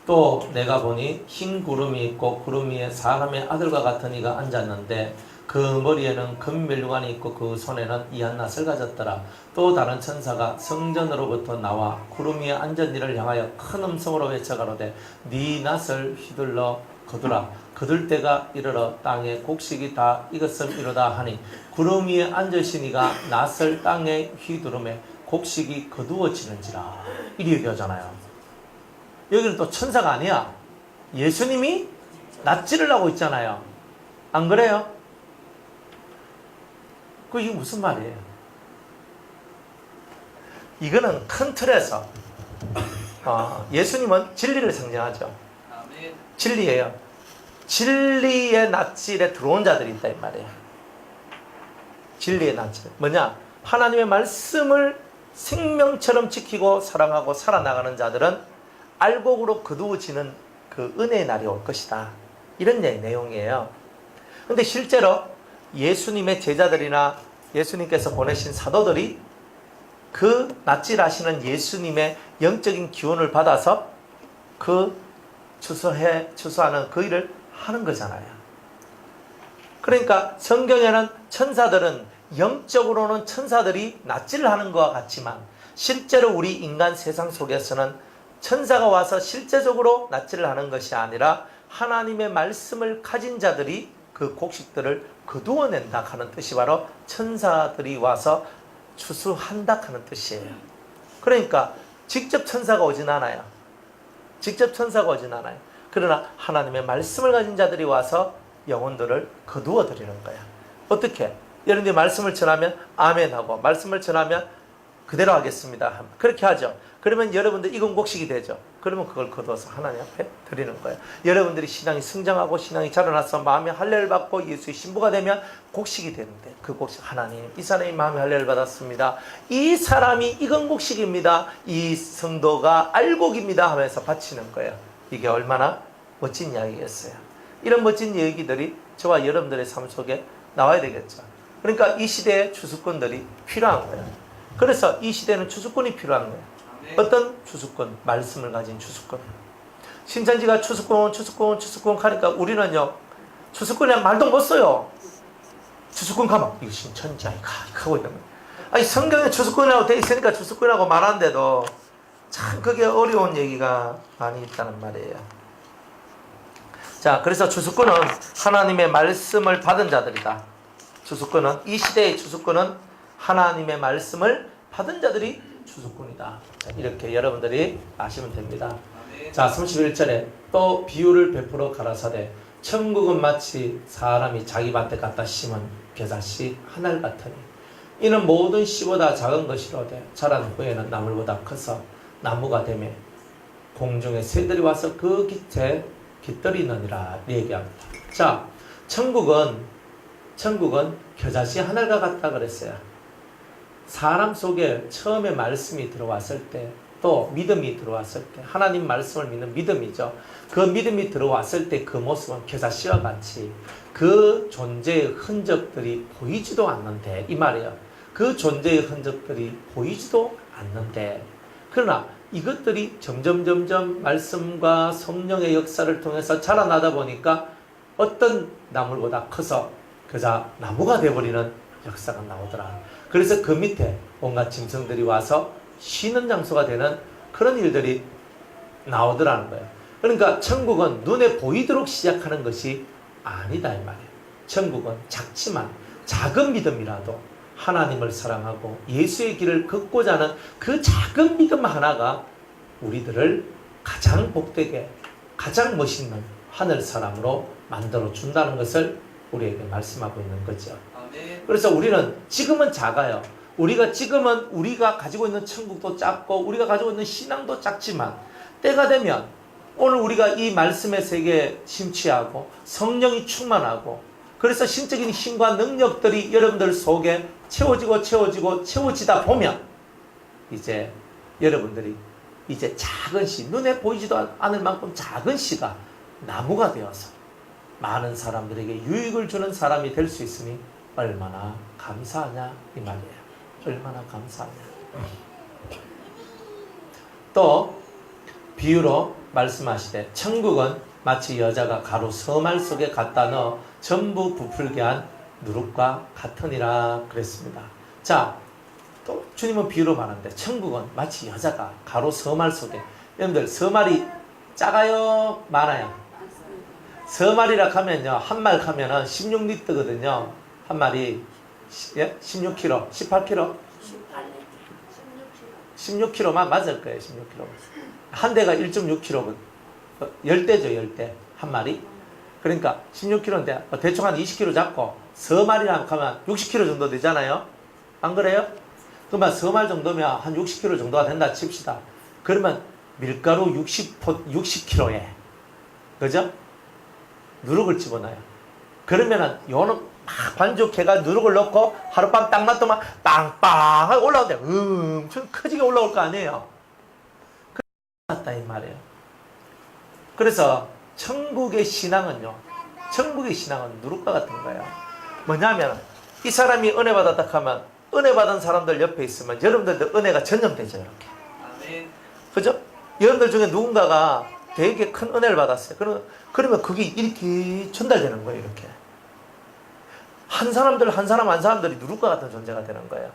또 내가 보니 흰 구름이 있고 구름 위에 사람의 아들과 같은 이가 앉았는데 그 머리에는 금면류관이 있고 그 손에는 이한낫을 가졌더라. 또 다른 천사가 성전으로부터 나와 구름 위에 앉은 이를 향하여 큰 음성으로 외쳐가로되 네 낫을 휘둘러 거두라. 거둘 때가 이르러 땅에 곡식이 다 익었음이로다 하니 구름 위에 앉으시니가 낫을 땅에 휘두르매 곡식이 거두어지는지라. 이리 얘기하잖아요. 여기는 또 천사가 아니야. 예수님이 낫지를 하고 있잖아요. 안 그래요? 이게 무슨 말이에요? 이거는 큰 틀에서 예수님은 진리를 상징하죠. 아멘. 진리예요. 진리의 낫질에 들어온 자들이 있다 이 말이에요. 진리의 낫질 뭐냐? 하나님의 말씀을 생명처럼 지키고 사랑하고 살아나가는 자들은 알곡으로 거두어지는 그 은혜의 날이 올 것이다. 이런 내용이에요. 근데 실제로 예수님의 제자들이나 예수님께서 보내신 사도들이 그 낫질하시는 예수님의 영적인 기운을 받아서 그 추수하는 그 일을 하는 거잖아요. 그러니까 성경에는 천사들은 영적으로는 천사들이 낫질을 하는 것과 같지만 실제로 우리 인간 세상 속에서는 천사가 와서 실제적으로 낫질을 하는 것이 아니라 하나님의 말씀을 가진 자들이 그 곡식들을 거두어낸다 하는 뜻이 바로 천사들이 와서 추수한다 하는 뜻이에요. 그러니까 직접 천사가 오진 않아요. 직접 천사가 오진 않아요. 그러나 하나님의 말씀을 가진 자들이 와서 영혼들을 거두어 드리는 거야. 어떻게? 여러분들이 말씀을 전하면 아멘 하고 말씀을 전하면 그대로 하겠습니다. 그렇게 하죠. 그러면 여러분들 익은 곡식이 되죠. 그러면 그걸 거둬서 하나님 앞에 드리는 거예요. 여러분들이 신앙이 성장하고 신앙이 자라나서 마음의 할례를 받고 예수의 신부가 되면 곡식이 되는데 그 곡식 하나님 이 사람이 마음의 할례를 받았습니다. 이 사람이 익은 곡식입니다. 이 성도가 알곡입니다 하면서 바치는 거예요. 이게 얼마나 멋진 이야기겠어요. 이런 멋진 얘기들이 저와 여러분들의 삶 속에 나와야 되겠죠. 그러니까 이 시대에 추수꾼들이 필요한 거예요. 그래서 이 시대는 추수꾼이 필요한 거예요. 어떤 추수꾼? 말씀을 가진 추수꾼. 신천지가 추수꾼 하니까 우리는요 추수꾼이란 말도 못 써요. 추수꾼 가면 이거 신천지야 하고 있는 거예요. 아니 성경에 추수꾼이라고 돼 있으니까 추수꾼이라고 말하는데도 참 그게 어려운 얘기가 많이 있다는 말이에요. 자, 그래서 추수꾼은 하나님의 말씀을 받은 자들이다. 추수꾼은 이 시대의 추수꾼은 하나님의 말씀을 받은 자들이 추수꾼이다. 자, 이렇게 여러분들이 아시면 됩니다. 자, 31절에 또 비유를 베풀어 가라사대 천국은 마치 사람이 자기 밭에 갖다 심은 겨자씨 하늘 같으니 이는 모든 씨보다 작은 것이로되 자란 후에는 나물보다 커서 나무가 되매 공중의 새들이 와서 그 깃에 깃들이느니라 얘기합니다. 자, 천국은 겨자씨 하늘과 같다 그랬어요. 사람 속에 처음에 말씀이 들어왔을 때 또 믿음이 들어왔을 때 하나님 말씀을 믿는 믿음이죠. 그 믿음이 들어왔을 때 그 모습은 겨자씨와 같이 그 존재의 흔적들이 보이지도 않는데 이 말이에요. 그 존재의 흔적들이 보이지도 않는데 그러나 이것들이 점점 말씀과 성령의 역사를 통해서 자라나다 보니까 어떤 나물보다 커서 겨자 나무가 되어버리는 역사가 나오더라. 그래서 그 밑에 온갖 짐승들이 와서 쉬는 장소가 되는 그런 일들이 나오더라는 거예요. 그러니까 천국은 눈에 보이도록 시작하는 것이 아니다 이 말이에요. 천국은 작지만 작은 믿음이라도 하나님을 사랑하고 예수의 길을 걷고자 하는 그 작은 믿음 하나가 우리들을 가장 복되게 가장 멋있는 하늘 사람으로 만들어 준다는 것을 우리에게 말씀하고 있는 거죠. 아멘. 그래서 우리는 지금은 작아요. 우리가 지금은 우리가 가지고 있는 천국도 작고 우리가 가지고 있는 신앙도 작지만 때가 되면 오늘 우리가 이 말씀의 세계에 심취하고 성령이 충만하고 그래서 신적인 힘과 능력들이 여러분들 속에 채워지다 보면 이제 여러분들이 이제 작은 씨, 눈에 보이지도 않을 만큼 작은 씨가 나무가 되어서 많은 사람들에게 유익을 주는 사람이 될 수 있으니 얼마나 감사하냐 이 말이에요. 얼마나 감사하냐. 또 비유로 말씀하시되 천국은 마치 여자가 가루 서말 속에 갖다 넣어 전부 부풀게 한 누룩과 같으니라 그랬습니다. 자, 또 주님은 비유로 말하는데 천국은 마치 여자가 가루 서말 속에, 여러분들 서말이 작아요 많아요? 서말이라 하면요 한 말 하면은 16리터거든요. 한 말이 16kg, 18kg? 16kg만 맞을 거예요. 16kg. 한 대가 1.6kg. 10대죠, 10대. 한 마리. 그러니까 16kg인데 대충 한 20kg 잡고 서말이랑 하면 60kg 정도 되잖아요. 안 그래요? 그러면 서말 정도면 한 60kg 정도가 된다 칩시다. 그러면 밀가루 60kg에 그죠? 누룩을 집어넣어요. 그러면은 요는 막 반죽해가 누룩을 넣고 하룻밤 딱 놔두면 빵빵 하고 올라오는데 엄청 커지게 올라올 거 아니에요. 그렇다 이 말이에요. 그래서 천국의 신앙은요, 천국의 신앙은 누룩과 같은 거예요. 뭐냐면 이 사람이 은혜 받았다 하면 은혜 받은 사람들 옆에 있으면 여러분들도 은혜가 전염되죠. 이렇게. 아멘. 그죠? 여러분들 중에 누군가가 되게 큰 은혜를 받았어요. 그러면 그게 이렇게 전달되는 거예요. 이렇게. 한 사람들이 누룩과 같은 존재가 되는 거예요.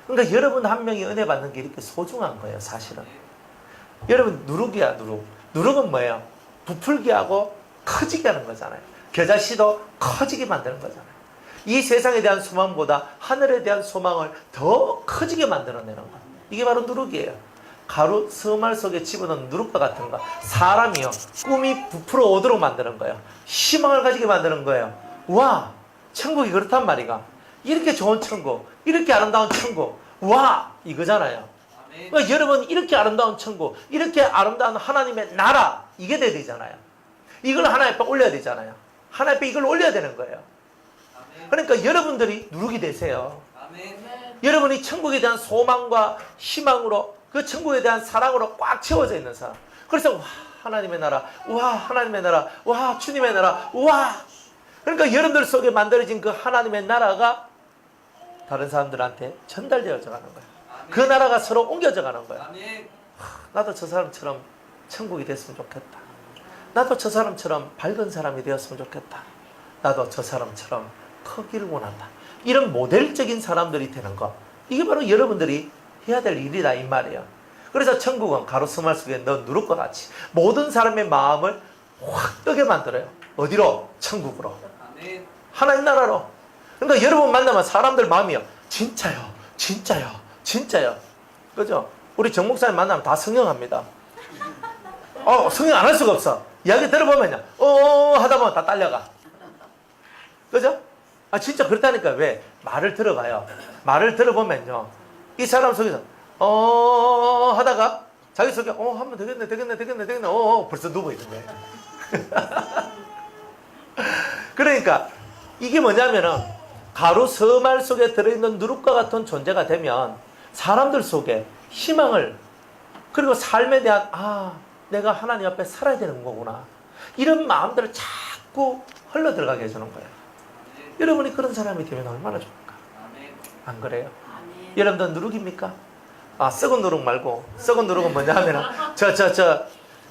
그러니까 여러분 한 명이 은혜 받는 게 이렇게 소중한 거예요. 사실은. 여러분 누룩이야 누룩. 누룩은 뭐예요? 부풀게 하고 커지게 하는 거잖아요. 겨자씨도 커지게 만드는 거잖아요. 이 세상에 대한 소망보다 하늘에 대한 소망을 더 커지게 만들어내는 거. 이게 바로 누룩이에요. 가루 서말 속에 집어넣은 누룩과 같은 거. 사람이요 꿈이 부풀어 오도록 만드는 거예요. 희망을 가지게 만드는 거예요. 와, 천국이 그렇단 말이가. 이렇게 좋은 천국, 이렇게 아름다운 천국, 와, 이거잖아요. 그러니까 여러분 이렇게 아름다운 천국, 이렇게 아름다운 하나님의 나라, 이게 돼야 되잖아요. 이걸 하나님 앞에 올려야 되잖아요. 하나님 앞에 이걸 올려야 되는 거예요. 그러니까 여러분들이 누룩이 되세요. 여러분이 천국에 대한 소망과 희망으로, 그 천국에 대한 사랑으로 꽉 채워져 있는 사람. 그래서 와, 하나님의 나라, 와, 하나님의 나라, 와, 주님의 나라, 와. 그러니까 여러분들 속에 만들어진 그 하나님의 나라가 다른 사람들한테 전달되어져 가는 거예요. 그 나라가 서로 옮겨져 가는 거예요. 나도 저 사람처럼 천국이 됐으면 좋겠다. 나도 저 사람처럼 밝은 사람이 되었으면 좋겠다. 나도 저 사람처럼 크기를 원한다. 이런 모델적인 사람들이 되는 거. 이게 바로 여러분들이 해야 될 일이다 이 말이에요. 그래서 천국은 가루 서말 속에 넣은 누룩과 같이 모든 사람의 마음을 확 뜨게 만들어요. 어디로? 천국으로. 하나님 나라로. 그러니까 여러분 만나면 사람들 마음이요. 진짜요. 진짜요. 진짜요. 그죠? 우리 정 목사님 만나면 다 성령합니다. 성령 안 할 수가 없어. 이야기 들어보면요. 하다 보면 다 딸려가. 그죠? 진짜 그렇다니까. 왜? 말을 들어봐요. 말을 들어보면요. 이 사람 속에서 하다가 자기 속에 하면 되겠네. 벌써 누워있는 거예요. 그러니까 이게 뭐냐면은 가루 서말 속에 들어있는 누룩과 같은 존재가 되면 사람들 속에 희망을, 그리고 삶에 대한 내가 하나님 앞에 살아야 되는 거구나, 이런 마음들을 자꾸 흘러 들어가게 해주는 거예요. 여러분이 그런 사람이 되면 얼마나 좋을까? 안 그래요? 여러분들 누룩입니까? 썩은 누룩 말고, 썩은 누룩은 뭐냐 하면은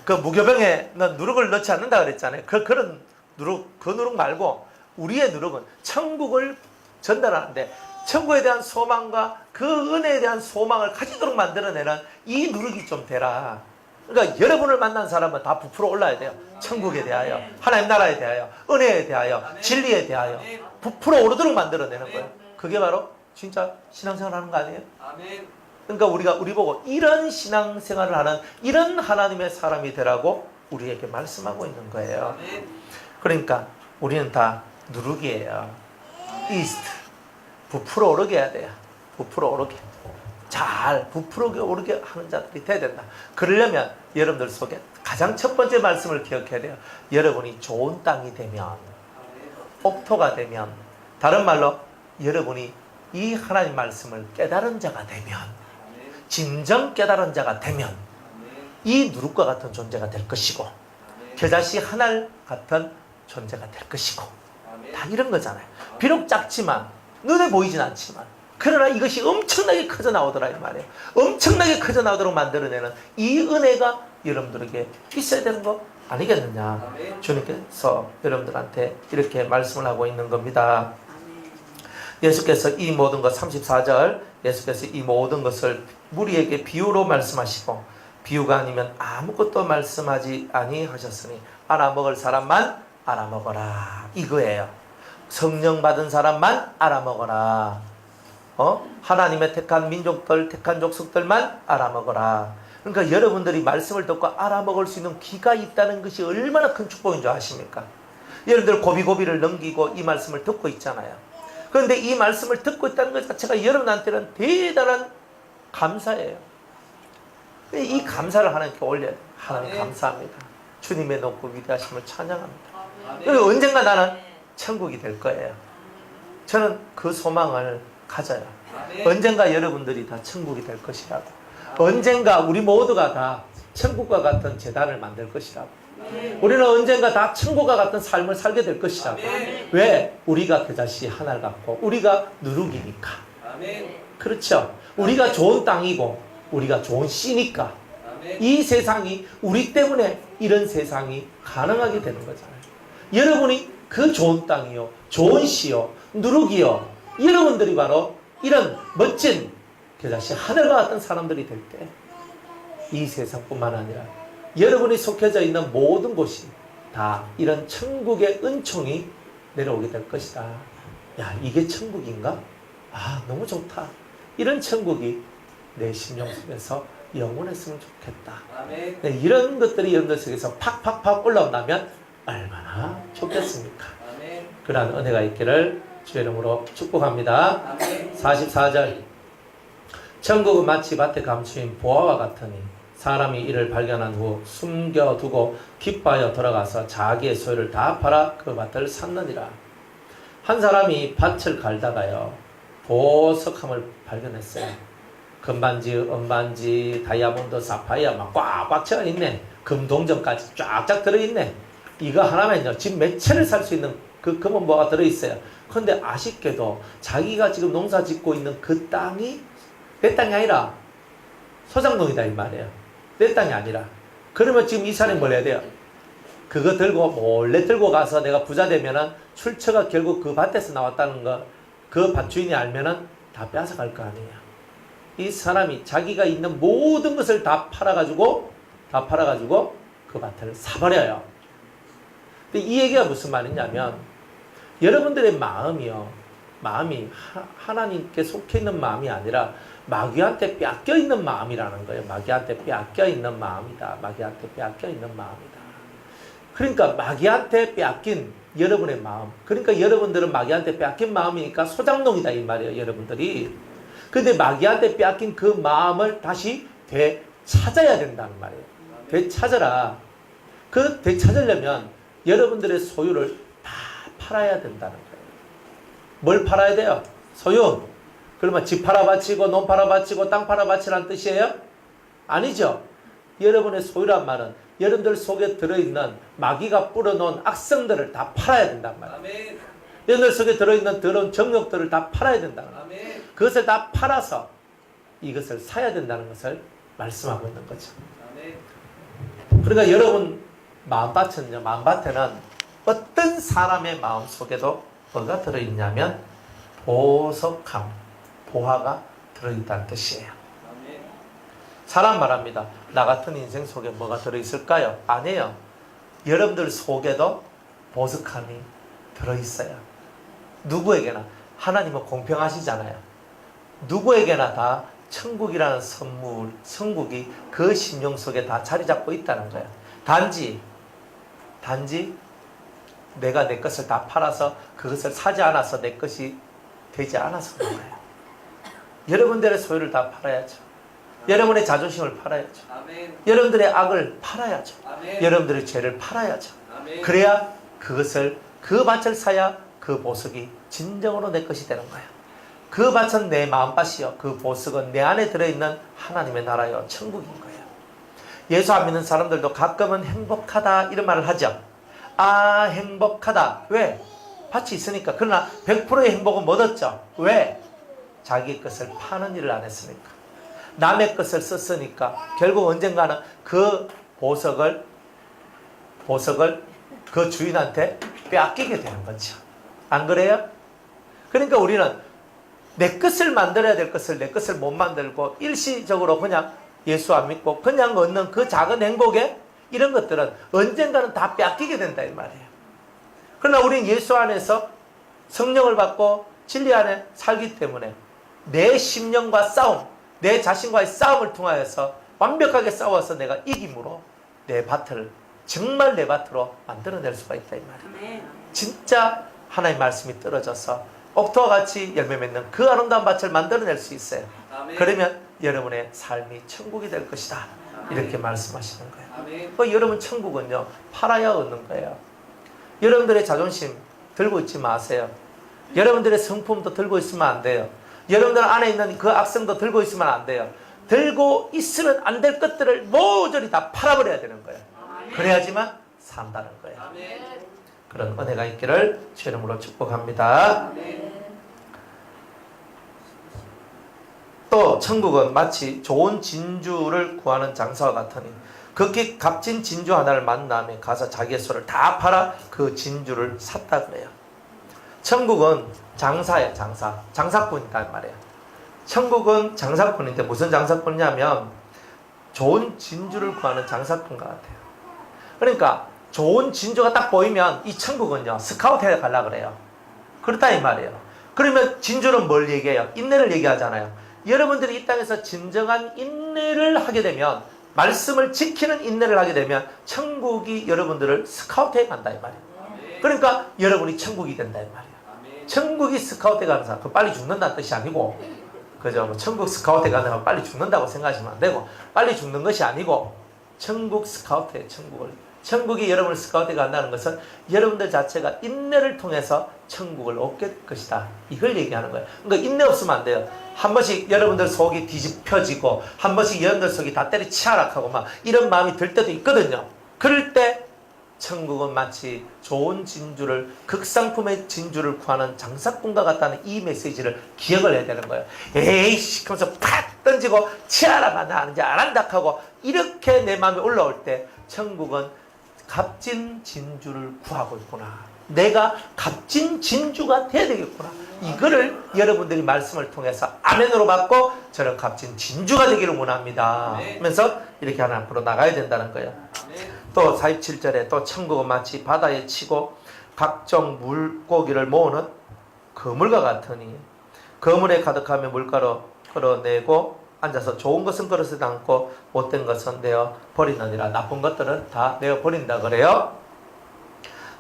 그 무교병에 누룩을 넣지 않는다 그랬잖아요. 그런 누룩, 그 누룩 말고 우리의 누룩은 천국을 전달하는데 천국에 대한 소망과 그 은혜에 대한 소망을 가지도록 만들어내는 이 누룩이 좀 되라. 그러니까 여러분을 만난 사람은 다 부풀어 올라야 돼요. 천국에 대하여, 하나님 나라에 대하여, 은혜에 대하여, 진리에 대하여 부풀어 오르도록 만들어내는 거예요. 그게 바로 진짜 신앙생활 하는 거 아니에요? 그러니까 우리 보고 이런 신앙생활을 하는 이런 하나님의 사람이 되라고 우리에게 말씀하고 있는 거예요. 그러니까 우리는 다 누룩이에요. 이스트. 부풀어 오르게 해야 돼요. 부풀어 오르게 잘 부풀어 오르게 하는 자들이 돼야 된다. 그러려면 여러분들 속에 가장 첫 번째 말씀을 기억해야 돼요. 여러분이 좋은 땅이 되면, 옥토가 되면, 다른 말로 여러분이 이 하나님 말씀을 깨달은 자가 되면, 진정 깨달은 자가 되면 이 누룩과 같은 존재가 될 것이고, 겨자씨 하늘 같은 존재가 될 것이고, 다 이런 거잖아요. 비록 작지만 눈에 보이진 않지만, 그러나 이것이 엄청나게 커져 나오더라 이 말이에요. 엄청나게 커져 나오도록 만들어내는 이 은혜가 여러분들에게 있어야 되는 거 아니겠느냐. 주님께서 여러분들한테 이렇게 말씀을 하고 있는 겁니다. 예수께서 이 모든 것, 34절, 예수께서 이 모든 것을 무리에게 비유로 말씀하시고, 비유가 아니면 아무것도 말씀하지 아니하셨으니 알아먹을 사람만 알아먹어라, 이거예요. 성령 받은 사람만 알아먹어라. 하나님의 택한 민족들, 택한 족속들만 알아먹어라. 그러니까 여러분들이 말씀을 듣고 알아먹을 수 있는 귀가 있다는 것이 얼마나 큰 축복인 줄 아십니까? 여러분들 고비고비를 넘기고 이 말씀을 듣고 있잖아요. 그런데 이 말씀을 듣고 있다는 것 자체가 여러분한테는 대단한 감사예요. 이 감사를 하나님께 올려야 돼요. 하나님 감사합니다. 주님의 높고 위대하심을 찬양합니다. 그리고 언젠가 나는 천국이 될 거예요. 저는 그 소망을 가져요. 언젠가 여러분들이 다 천국이 될 것이라고. 언젠가 우리 모두가 다 천국과 같은 재단을 만들 것이라고. 우리는 언젠가 다 천국과 같은 삶을 살게 될 것이라고. 왜? 우리가 겨자씨 하나를 갖고 우리가 누룩이니까. 그렇죠. 우리가 좋은 땅이고 우리가 좋은 씨니까. 이 세상이 우리 때문에 이런 세상이 가능하게 되는 거잖아요. 여러분이 그 좋은 땅이요, 좋은 씨요, 누룩이요, 여러분들이 바로 이런 멋진 겨자씨 하늘과 같은 사람들이 될 때 이 세상뿐만 아니라 여러분이 속해져 있는 모든 곳이 다 이런 천국의 은총이 내려오게 될 것이다. 야, 이게 천국인가? 아, 너무 좋다. 이런 천국이 내 심령 속에서 영원했으면 좋겠다. 네, 이런 것들이 여러분들 속에서 팍팍팍 올라온다면 얼마나 좋겠습니까? 그러한 은혜가 있기를 주의 이름으로 축복합니다. 44절, 천국은 마치 밭에 감추인 보화와 같으니 사람이 이를 발견한 후 숨겨두고 기뻐하여 돌아가서 자기의 소유를 다 팔아 그 밭을 샀느니라. 한 사람이 밭을 갈다가요, 보석함을 발견했어요. 금반지, 은반지, 다이아몬드, 사파이어 막 꽉꽉 채워 있네. 금동전까지 쫙쫙 들어있네. 이거 하나면요, 집 몇 채를 살 수 있는 그 금은 뭐가 들어있어요. 그런데 아쉽게도 자기가 지금 농사 짓고 있는 그 땅이 내 땅이 아니라 소장농이다 이 말이에요. 내 땅이 아니라. 그러면 지금 이 사람이 뭘 해야 돼요? 그거 들고 몰래 들고 가서 내가 부자 되면은 출처가 결국 그 밭에서 나왔다는 거 그 밭 주인이 알면은 다 뺏어갈 거 아니에요. 이 사람이 자기가 있는 모든 것을 다 팔아가지고 그 밭을 사버려요. 근데 이 얘기가 무슨 말이냐면, 여러분들의 마음이요, 마음이 하나님께 속해 있는 마음이 아니라 마귀한테 뺏겨 있는 마음이라는 거예요. 마귀한테 뺏겨 있는 마음이다. 마귀한테 뺏겨 있는 마음이다. 그러니까 마귀한테 뺏긴 여러분의 마음, 그러니까 여러분들은 마귀한테 뺏긴 마음이니까 소장농이다 이 말이에요, 여러분들이. 근데 마귀한테 뺏긴 그 마음을 다시 되찾아야 된다는 말이에요. 되찾아라. 그 되찾으려면 여러분들의 소유를 다 팔아야 된다는 거예요. 뭘 팔아야 돼요? 소유. 그러면 집 팔아 바치고 논 팔아 바치고 땅 팔아 바치라는 뜻이에요? 아니죠. 여러분의 소유란 말은 여러분들 속에 들어있는 마귀가 뿌려놓은 악성들을 다 팔아야 된단 말이에요. 여러분들 속에 들어있는 더러운 정욕들을 다 팔아야 된다는 거예요. 그것을 다 팔아서 이것을 사야 된다는 것을 말씀하고 있는 거죠. 그러니까 여러분 마음밭은요, 마음밭에는 어떤 사람의 마음 속에도 뭐가 들어있냐면 보석함, 보화가 들어있다는 뜻이에요. 사람 말합니다. 나 같은 인생 속에 뭐가 들어있을까요? 아니에요. 여러분들 속에도 보석함이 들어있어요. 누구에게나. 하나님은 공평하시잖아요. 누구에게나 다 천국이라는 선물, 천국이 그 심령 속에 다 자리 잡고 있다는 거예요. 단지 내가 내 것을 다 팔아서 그것을 사지 않아서 내 것이 되지 않아서 그런 거예요. 여러분들의 소유를 다 팔아야죠. 여러분의 자존심을 팔아야죠. 아멘. 여러분들의 악을 팔아야죠. 아멘. 여러분들의 죄를 팔아야죠. 아멘. 그래야 그 밭을 사야 그 보석이 진정으로 내 것이 되는 거예요. 그 밭은 내 마음밭이요. 그 보석은 내 안에 들어있는 하나님의 나라요. 천국인 거예요. 예수 안 믿는 사람들도 가끔은 행복하다 이런 말을 하죠. 아, 행복하다. 왜? 밭이 있으니까. 그러나 100%의 행복은 못 얻죠. 왜? 자기 것을 파는 일을 안 했으니까. 남의 것을 썼으니까 결국 언젠가는 그 보석을 그 주인한테 빼앗기게 되는 거죠. 안 그래요? 그러니까 우리는 내 것을 만들어야 될 것을 내 것을 못 만들고 일시적으로 그냥 예수 안 믿고 그냥 얻는 그 작은 행복에 이런 것들은 언젠가는 다 빼앗기게 된다 이 말이에요. 그러나 우리는 예수 안에서 성령을 받고 진리 안에 살기 때문에 내 심령과 싸움, 내 자신과의 싸움을 통하여서 완벽하게 싸워서 내가 이김으로 내 밭을 정말 내 밭으로 만들어낼 수가 있다 이 말이에요. 진짜 하나님의 말씀이 떨어져서 옥토와 같이 열매 맺는 그 아름다운 밭을 만들어낼 수 있어요. 아멘. 그러면 여러분의 삶이 천국이 될 것이다. 이렇게 말씀하시는 거예요. 아멘. 여러분 천국은요 팔아야 얻는 거예요. 여러분들의 자존심 들고 있지 마세요. 여러분들의 성품도 들고 있으면 안 돼요. 여러분들 안에 있는 그 악성도 들고 있으면 안 돼요. 들고 있으면 안 될 것들을 모조리 다 팔아버려야 되는 거예요. 그래야지만 산다는 거예요. 아멘. 그런 은혜가 있기를 주 이름으로 축복합니다. 아멘. 또 천국은 마치 좋은 진주를 구하는 장사와 같으니 극히 값진 진주 하나를 만나며 가서 자기의 소를 다 팔아 그 진주를 샀다 그래요. 천국은 장사예요. 장사꾼이다 말이에요. 천국은 장사꾼인데 무슨 장사꾼이냐면 좋은 진주를 구하는 장사꾼과 같아요. 그러니까 좋은 진주가 딱 보이면 이 천국은요 스카우트해 가려고 그래요. 그렇다 이 말이에요. 그러면 진주는 뭘 얘기해요? 인내를 얘기하잖아요. 여러분들이 이 땅에서 진정한 인내를 하게 되면, 말씀을 지키는 인내를 하게 되면 천국이 여러분들을 스카우트해 간다 이 말이에요. 그러니까 여러분이 천국이 된다 이 말이에요. 천국이 스카우트해 가는 사람, 그 빨리 죽는다는 뜻이 아니고, 그죠? 뭐 천국 스카우트해 가는 사람 빨리 죽는다고 생각하시면 안 되고, 빨리 죽는 것이 아니고 천국 스카우트해 천국이 여러분을 스카우트해 간다는 것은 여러분들 자체가 인내를 통해서 천국을 얻게 될 것이다. 이걸 얘기하는 거예요. 그러니까 인내 없으면 안 돼요. 한 번씩 여러분들 속이 뒤집혀지고 한 번씩 여러분들 속이 다 때리치아락하고 막 이런 마음이 들 때도 있거든요. 그럴 때 천국은 마치 좋은 진주를, 극상품의 진주를 구하는 장사꾼과 같다는 이 메시지를 기억을 해야 되는 거예요. 에이씨 하면서 팍 던지고 치아라가 나 이제 안 한다 하고 이렇게 내 마음에 올라올 때 천국은 값진 진주를 구하고 있구나. 내가 값진 진주가 돼야 되겠구나. 이거를 여러분들이 말씀을 통해서 아멘으로 받고 저는 값진 진주가 되기를 원합니다. 하면서 이렇게 하나 앞으로 나가야 된다는 거예요. 또 47절에 또 천국은 마치 바다에 치고 각종 물고기를 모으는 그물과 같으니 그물에 가득하며 물가로 끌어내고 앉아서 좋은 것은 그릇에 담고 못된 것은 내어 버리느니라. 나쁜 것들은 다 내어 버린다 그래요.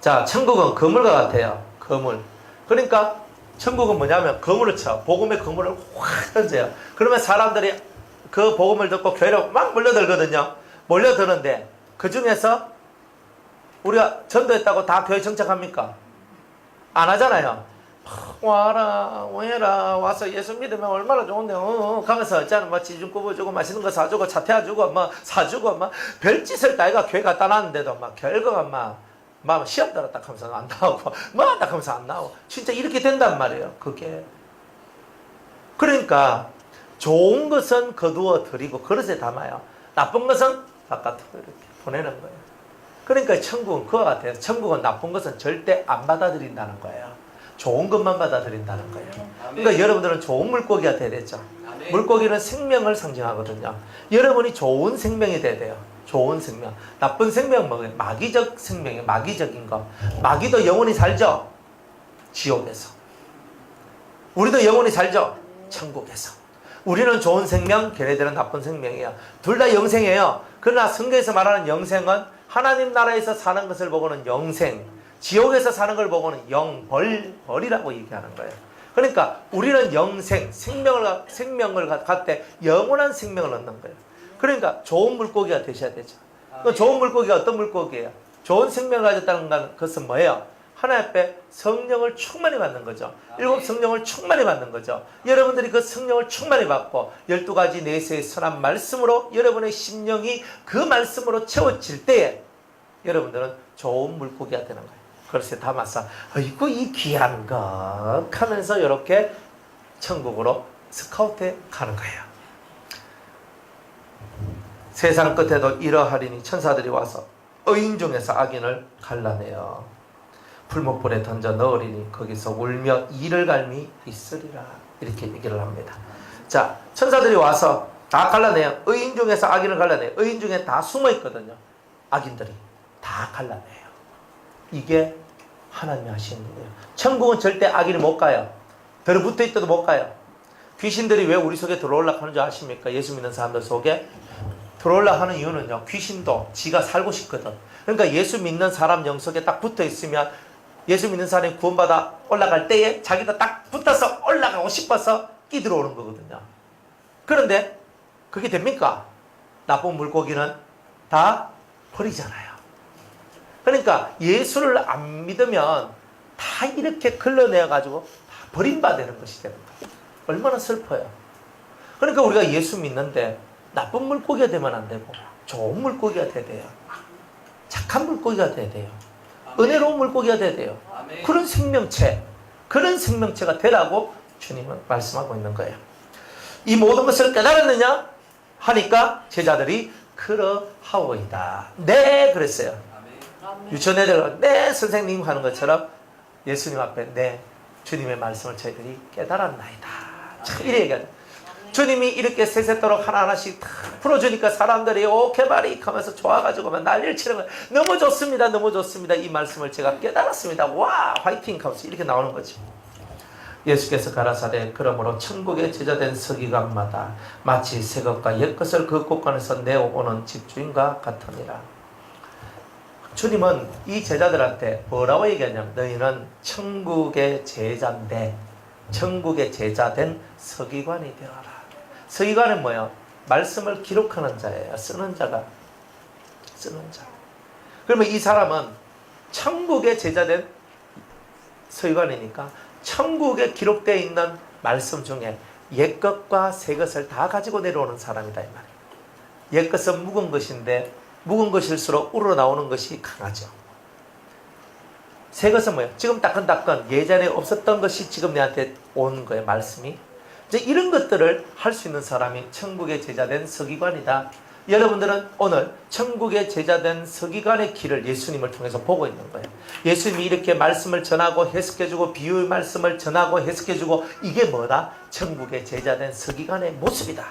자, 천국은 그물과 같아요. 그물. 그러니까 천국은 뭐냐면 그물을 쳐. 복음의 그물을 확 던져요. 그러면 사람들이 그 복음을 듣고 교회로 막 몰려들거든요. 몰려드는데 그 중에서 우리가 전도했다고 다 교회 정착합니까? 안 하잖아요. 와라, 왜라, 와서 예수 믿으면 얼마나 좋은데, 가면서 있잖아, 뭐, 지중 굽어주고, 맛있는 거 사주고, 차 태워주고, 뭐, 사주고, 뭐, 별짓을 따위가 교회 갖다 놨는데도, 막, 결과가 막, 시험 들었다 하면서 안 나오고, 뭐 한다 하면서 안 나오고, 진짜 이렇게 된단 말이에요, 그게. 그러니까, 좋은 것은 거두어 드리고, 그릇에 담아요. 나쁜 것은 바깥으로 이렇게 보내는 거예요. 그러니까 천국은 그와 같아요. 천국은 나쁜 것은 절대 안 받아들인다는 거예요. 좋은 것만 받아들인다는 거예요. 그러니까 여러분들은 좋은 물고기가 돼야 되죠. 물고기는 생명을 상징하거든요. 여러분이 좋은 생명이 돼야 돼요. 좋은 생명. 나쁜 생명은 뭐예요? 마귀적 생명이에요. 마귀적인 거. 마귀도 영원히 살죠? 지옥에서. 우리도 영원히 살죠? 천국에서. 우리는 좋은 생명, 걔네들은 나쁜 생명이에요. 둘 다 영생이에요. 그러나 성경에서 말하는 영생은 하나님 나라에서 사는 것을 보고는 영생, 지옥에서 사는 걸 보고는 벌이라고 얘기하는 거예요. 그러니까 우리는 영생, 생명을 갖을 때 영원한 생명을 얻는 거예요. 그러니까 좋은 물고기가 되셔야 되죠. 그 좋은 물고기가 어떤 물고기예요? 좋은 생명을 가졌다는 것은 뭐예요? 하나님 앞에 성령을 충만히 받는 거죠. 일곱 성령을 충만히 받는 거죠. 여러분들이 그 성령을 충만히 받고 12가지 내세의 선한 말씀으로 여러분의 심령이 그 말씀으로 채워질 때에 여러분들은 좋은 물고기가 되는 거예요. 그래서 담아서 아이고 이 귀한 것 하면서 이렇게 천국으로 스카우트해 가는 거예요. 세상 끝에도 이러하리니 천사들이 와서 의인 중에서 악인을 갈라내어 풀목불에 던져 넣으리니 거기서 울며 이를 갈미 있으리라. 이렇게 얘기를 합니다. 자, 천사들이 와서 다 갈라내요. 의인 중에서 악인을 갈라내요. 의인 중에 다 숨어 있거든요. 악인들이 다 갈라내요. 이게 하나님이 하시는 거예요. 천국은 절대 악인이 못 가요. 들어붙어 있어도 못 가요. 귀신들이 왜 우리 속에 들어오려고 하는 줄 아십니까? 예수 믿는 사람들 속에 들어오려고 하는 이유는요, 귀신도 지가 살고 싶거든. 그러니까 예수 믿는 사람 영 속에 딱 붙어 있으면 예수 믿는 사람이 구원받아 올라갈 때에 자기도 딱 붙어서 올라가고 싶어서 끼들어오는 거거든요. 그런데 그게 됩니까? 나쁜 물고기는 다 버리잖아요. 그러니까 예수를 안 믿으면 다 이렇게 걸러내어가지고 다 버림받는 것이 되는 거예요. 얼마나 슬퍼요. 그러니까 우리가 예수 믿는데 나쁜 물고기가 되면 안 되고 좋은 물고기가 돼야 돼요. 착한 물고기가 돼야 돼요. 은혜로운 물고기가 돼야 돼요. 그런 생명체가 되라고 주님은 말씀하고 있는 거예요. 이 모든 것을 깨달았느냐 하니까 제자들이 그러하오이다. 네, 그랬어요. 유치원 애들 네 선생님 하는 것처럼 예수님 앞에 네 주님의 말씀을 저희들이 깨달았나이다. 참 이래 얘기하죠. 주님이 이렇게 세세토록 하나하나씩 다 풀어주니까 사람들이 오케바리 하면서 좋아가지고 막 난리를 치는 거예요. 너무 좋습니다. 너무 좋습니다. 이 말씀을 제가 깨달았습니다. 와 화이팅 하면서 이렇게 나오는 거지. 예수께서 가라사대 그러므로 천국에 제자된 서기관마다 마치 새 것과 옛 것을 그 곳간에서 내어오는 집주인과 같으니라. 주님은 이 제자들한테 뭐라고 얘기하냐면 너희는 천국의 제자인데 천국의 제자된 서기관이 되어라. 서기관은 뭐예요? 말씀을 기록하는 자예요. 쓰는 자가. 쓰는 자. 그러면 이 사람은 천국의 제자된 서기관이니까 천국에 기록되어 있는 말씀 중에 옛것과 새것을 다 가지고 내려오는 사람이다 이 말이에요. 옛것은 묵은 것인데 묵은 것일수록 우러나오는 것이 강하죠. 새것은 뭐예요? 지금 따끈따끈 예전에 없었던 것이 지금 내한테 온 거예요. 말씀이. 이제 이런 것들을 할 수 있는 사람이 천국의 제자된 서기관이다. 여러분들은 오늘 천국의 제자된 서기관의 길을 예수님을 통해서 보고 있는 거예요. 예수님이 이렇게 말씀을 전하고 해석해주고 비유의 말씀을 전하고 해석해주고 이게 뭐다? 천국의 제자된 서기관의 모습이다.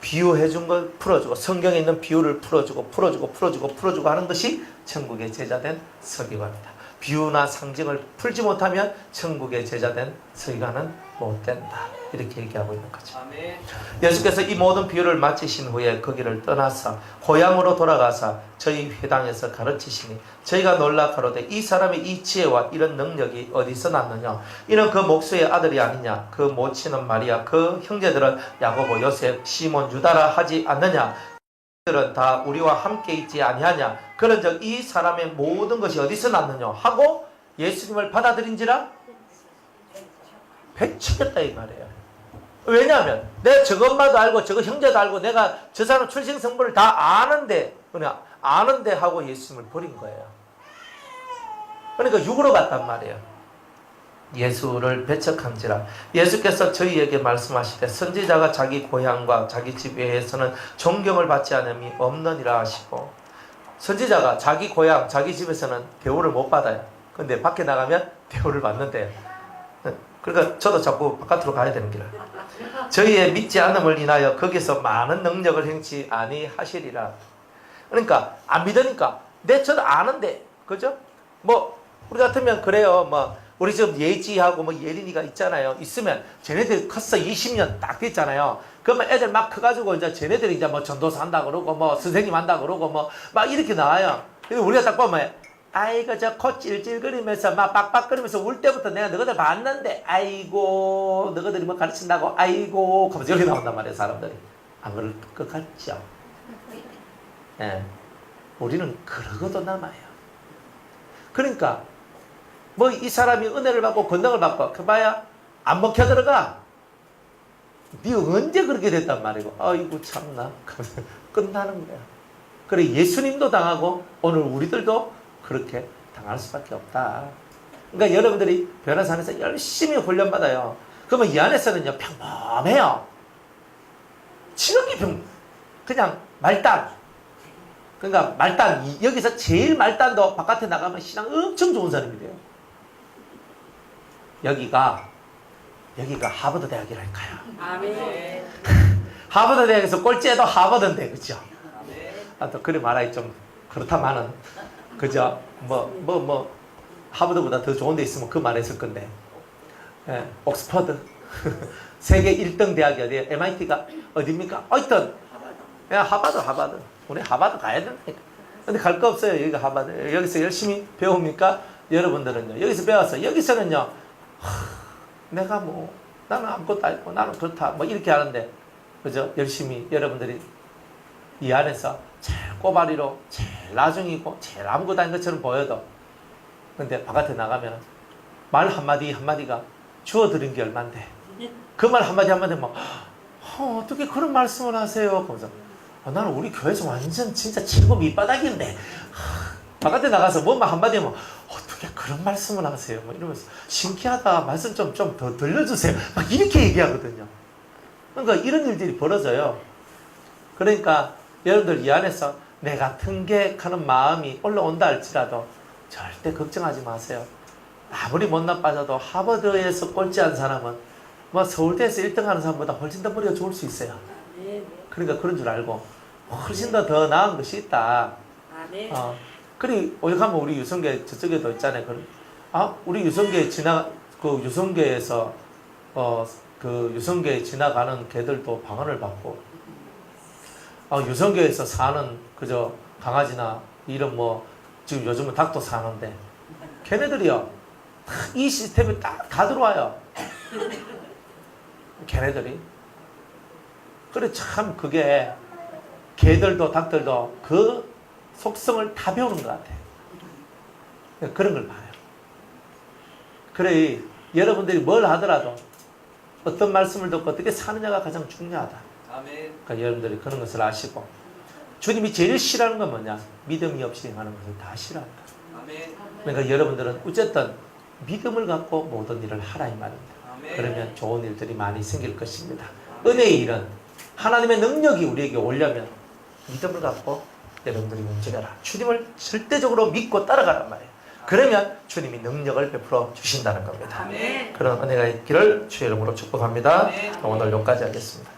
비유해준 걸 풀어주고 성경에 있는 비유를 풀어주고 하는 것이 천국의 제자된 서기관이다. 비유나 상징을 풀지 못하면 천국의 제자된 서기관은 못 된다. 이렇게 얘기하고 있는 거죠. 아멘. 예수께서 이 모든 비유를 마치신 후에 거기를 떠나서 고향으로 돌아가서 저희 회당에서 가르치시니 저희가 놀라 가로되 이 사람의 이 지혜와 이런 능력이 어디서 났느냐? 이는 그 목수의 아들이 아니냐? 그 모친은 마리아, 그 형제들은 야고보, 요셉, 시몬, 유다라 하지 않느냐? 들은 다 우리와 함께 있지 아니하냐? 그런즉 이 사람의 모든 것이 어디서 났느냐? 하고 예수님을 받아들인지라 배척했다 이 말이에요. 왜냐하면 내가 저것마도 알고 저거 형제도 알고 내가 저 사람 출생 성분을 다 아는데 그냥 아는데 하고 예수님을 버린 거예요. 그러니까 육으로 갔단 말이에요. 예수를 배척한지라. 예수께서 저희에게 말씀하시되 선지자가 자기 고향과 자기 집 외에서는 존경을 받지 않음이 없느니라 하시고, 선지자가 자기 고향 자기 집에서는 대우를 못 받아요. 근데 밖에 나가면 대우를 받는데요. 그러니까 저도 자꾸 바깥으로 가야 되는 길을. 저희의 믿지 않음을 인하여 거기서 많은 능력을 행치 아니하시리라. 그러니까 안 믿으니까 저도 아는데 그죠? 뭐 우리 같으면 그래요. 뭐 우리 지금 예지하고 뭐 예린이가 있잖아요. 있으면 쟤네들 컸어 20년 딱 됐잖아요. 그러면 애들 막 커가지고 이제 쟤네들이 이제 뭐 전도사 한다 그러고 뭐 선생님 한다 그러고 뭐 막 이렇게 나와요. 근데 우리가 딱 보면 아이고 저 코 찔찔거리면서 막 빡빡거리면서 울 때부터 내가 너희들 봤는데 아이고 너희들이 뭐 가르친다고 아이고 하면서 여기 나온단 말이에요. 사람들이 안 그럴 것 같죠? 예, 우리는 그러고도 남아요. 그러니까 뭐 이 사람이 은혜를 받고 권능을 받고 그봐야 안 먹혀 들어가. 네 언제 그렇게 됐단 말이고 아이고 참나 끝나는 거야. 그래 예수님도 당하고 오늘 우리들도 그렇게 당할 수밖에 없다. 그러니까 여러분들이 변호사 안에서 열심히 훈련받아요. 그러면 이 안에서는요 평범해요. 지극히 그냥 말단. 그러니까 말단 여기서 제일 말단도 바깥에 나가면 신앙 엄청 좋은 사람이 돼요. 여기가 하버드 대학이랄까요. 아멘. 하버드 대학에서 꼴찌해도 하버드인데 그죠? 아멘. 아, 또 그리 말하기 좀 그렇다마는 그죠? 하버드보다 더 좋은 데 있으면 그 말했을 건데. 예, 옥스퍼드 세계 1등 대학이 어디예요? MIT가 어디입니까? 하여튼 하버드 우리 하버드 가야 된다니까. 근데 갈 거 없어요. 여기가 하버드. 여기서 열심히 배웁니까? 여러분들은요 여기서 배워서 여기서는요 내가 뭐 나는 아무것도 아니고 나는 그렇다 뭐 이렇게 하는데 그죠? 열심히 여러분들이 이 안에서 제일 꼬바리로 제일 나중이고 제일 아무것도 아닌 것처럼 보여도 근데 바깥에 나가면 말 한마디가 주워들은 게 얼만데 그 말 한마디만 막 어떻게 그런 말씀을 하세요? 그러면서 나는 우리 교회에서 완전 진짜 최고 밑바닥인데 바깥에 나가서 뭐만 한마디 하면 어떻게 그런 말씀을 하세요? 뭐 이러면서 신기하다. 말씀 좀 더 들려주세요. 막 이렇게 얘기하거든요. 그러니까 이런 일들이 벌어져요. 그러니까 여러분들 이 안에서 내가 등객하는 마음이 올라온다 할지라도 절대 걱정하지 마세요. 아무리 못나 빠져도 하버드에서 꼴찌한 사람은 뭐 서울대에서 1등 하는 사람보다 훨씬 더 머리가 좋을 수 있어요. 그러니까 그런 줄 알고 훨씬 더 나은 것이 있다. 그리고 오죽하면 우리 유성계 저쪽에도 있잖아요. 우리 유성계 유성계에서 그 유성계에 지나가는 개들도 방언을 받고 유성계에서 사는 그저 강아지나 이런 뭐 지금 요즘은 닭도 사는데 걔네들이요 이 시스템에 다 들어와요. 걔네들이 그래 참 그게 개들도 닭들도 그 속성을 다 배우는 것 같아. 그런 걸 봐요. 그래 여러분들이 뭘 하더라도 어떤 말씀을 듣고 어떻게 사느냐가 가장 중요하다. 아멘. 그러니까 여러분들이 그런 것을 아시고 주님이 제일 싫어하는 건 뭐냐? 믿음이 없이 행하는 것을 다 싫어한다. 아멘. 그러니까 여러분들은 어쨌든 믿음을 갖고 모든 일을 하라 이 말입니다. 아멘. 그러면 좋은 일들이 많이 생길 것입니다. 은혜의 일은 하나님의 능력이 우리에게 오려면 믿음을 갖고 여러분들이 움직여라. 주님을 절대적으로 믿고 따라가란 말이에요. 그러면 주님이 능력을 베풀어 주신다는 겁니다. 아멘. 그런 은혜가 있기를 주의 이름으로 축복합니다. 아멘. 오늘 여기까지 하겠습니다.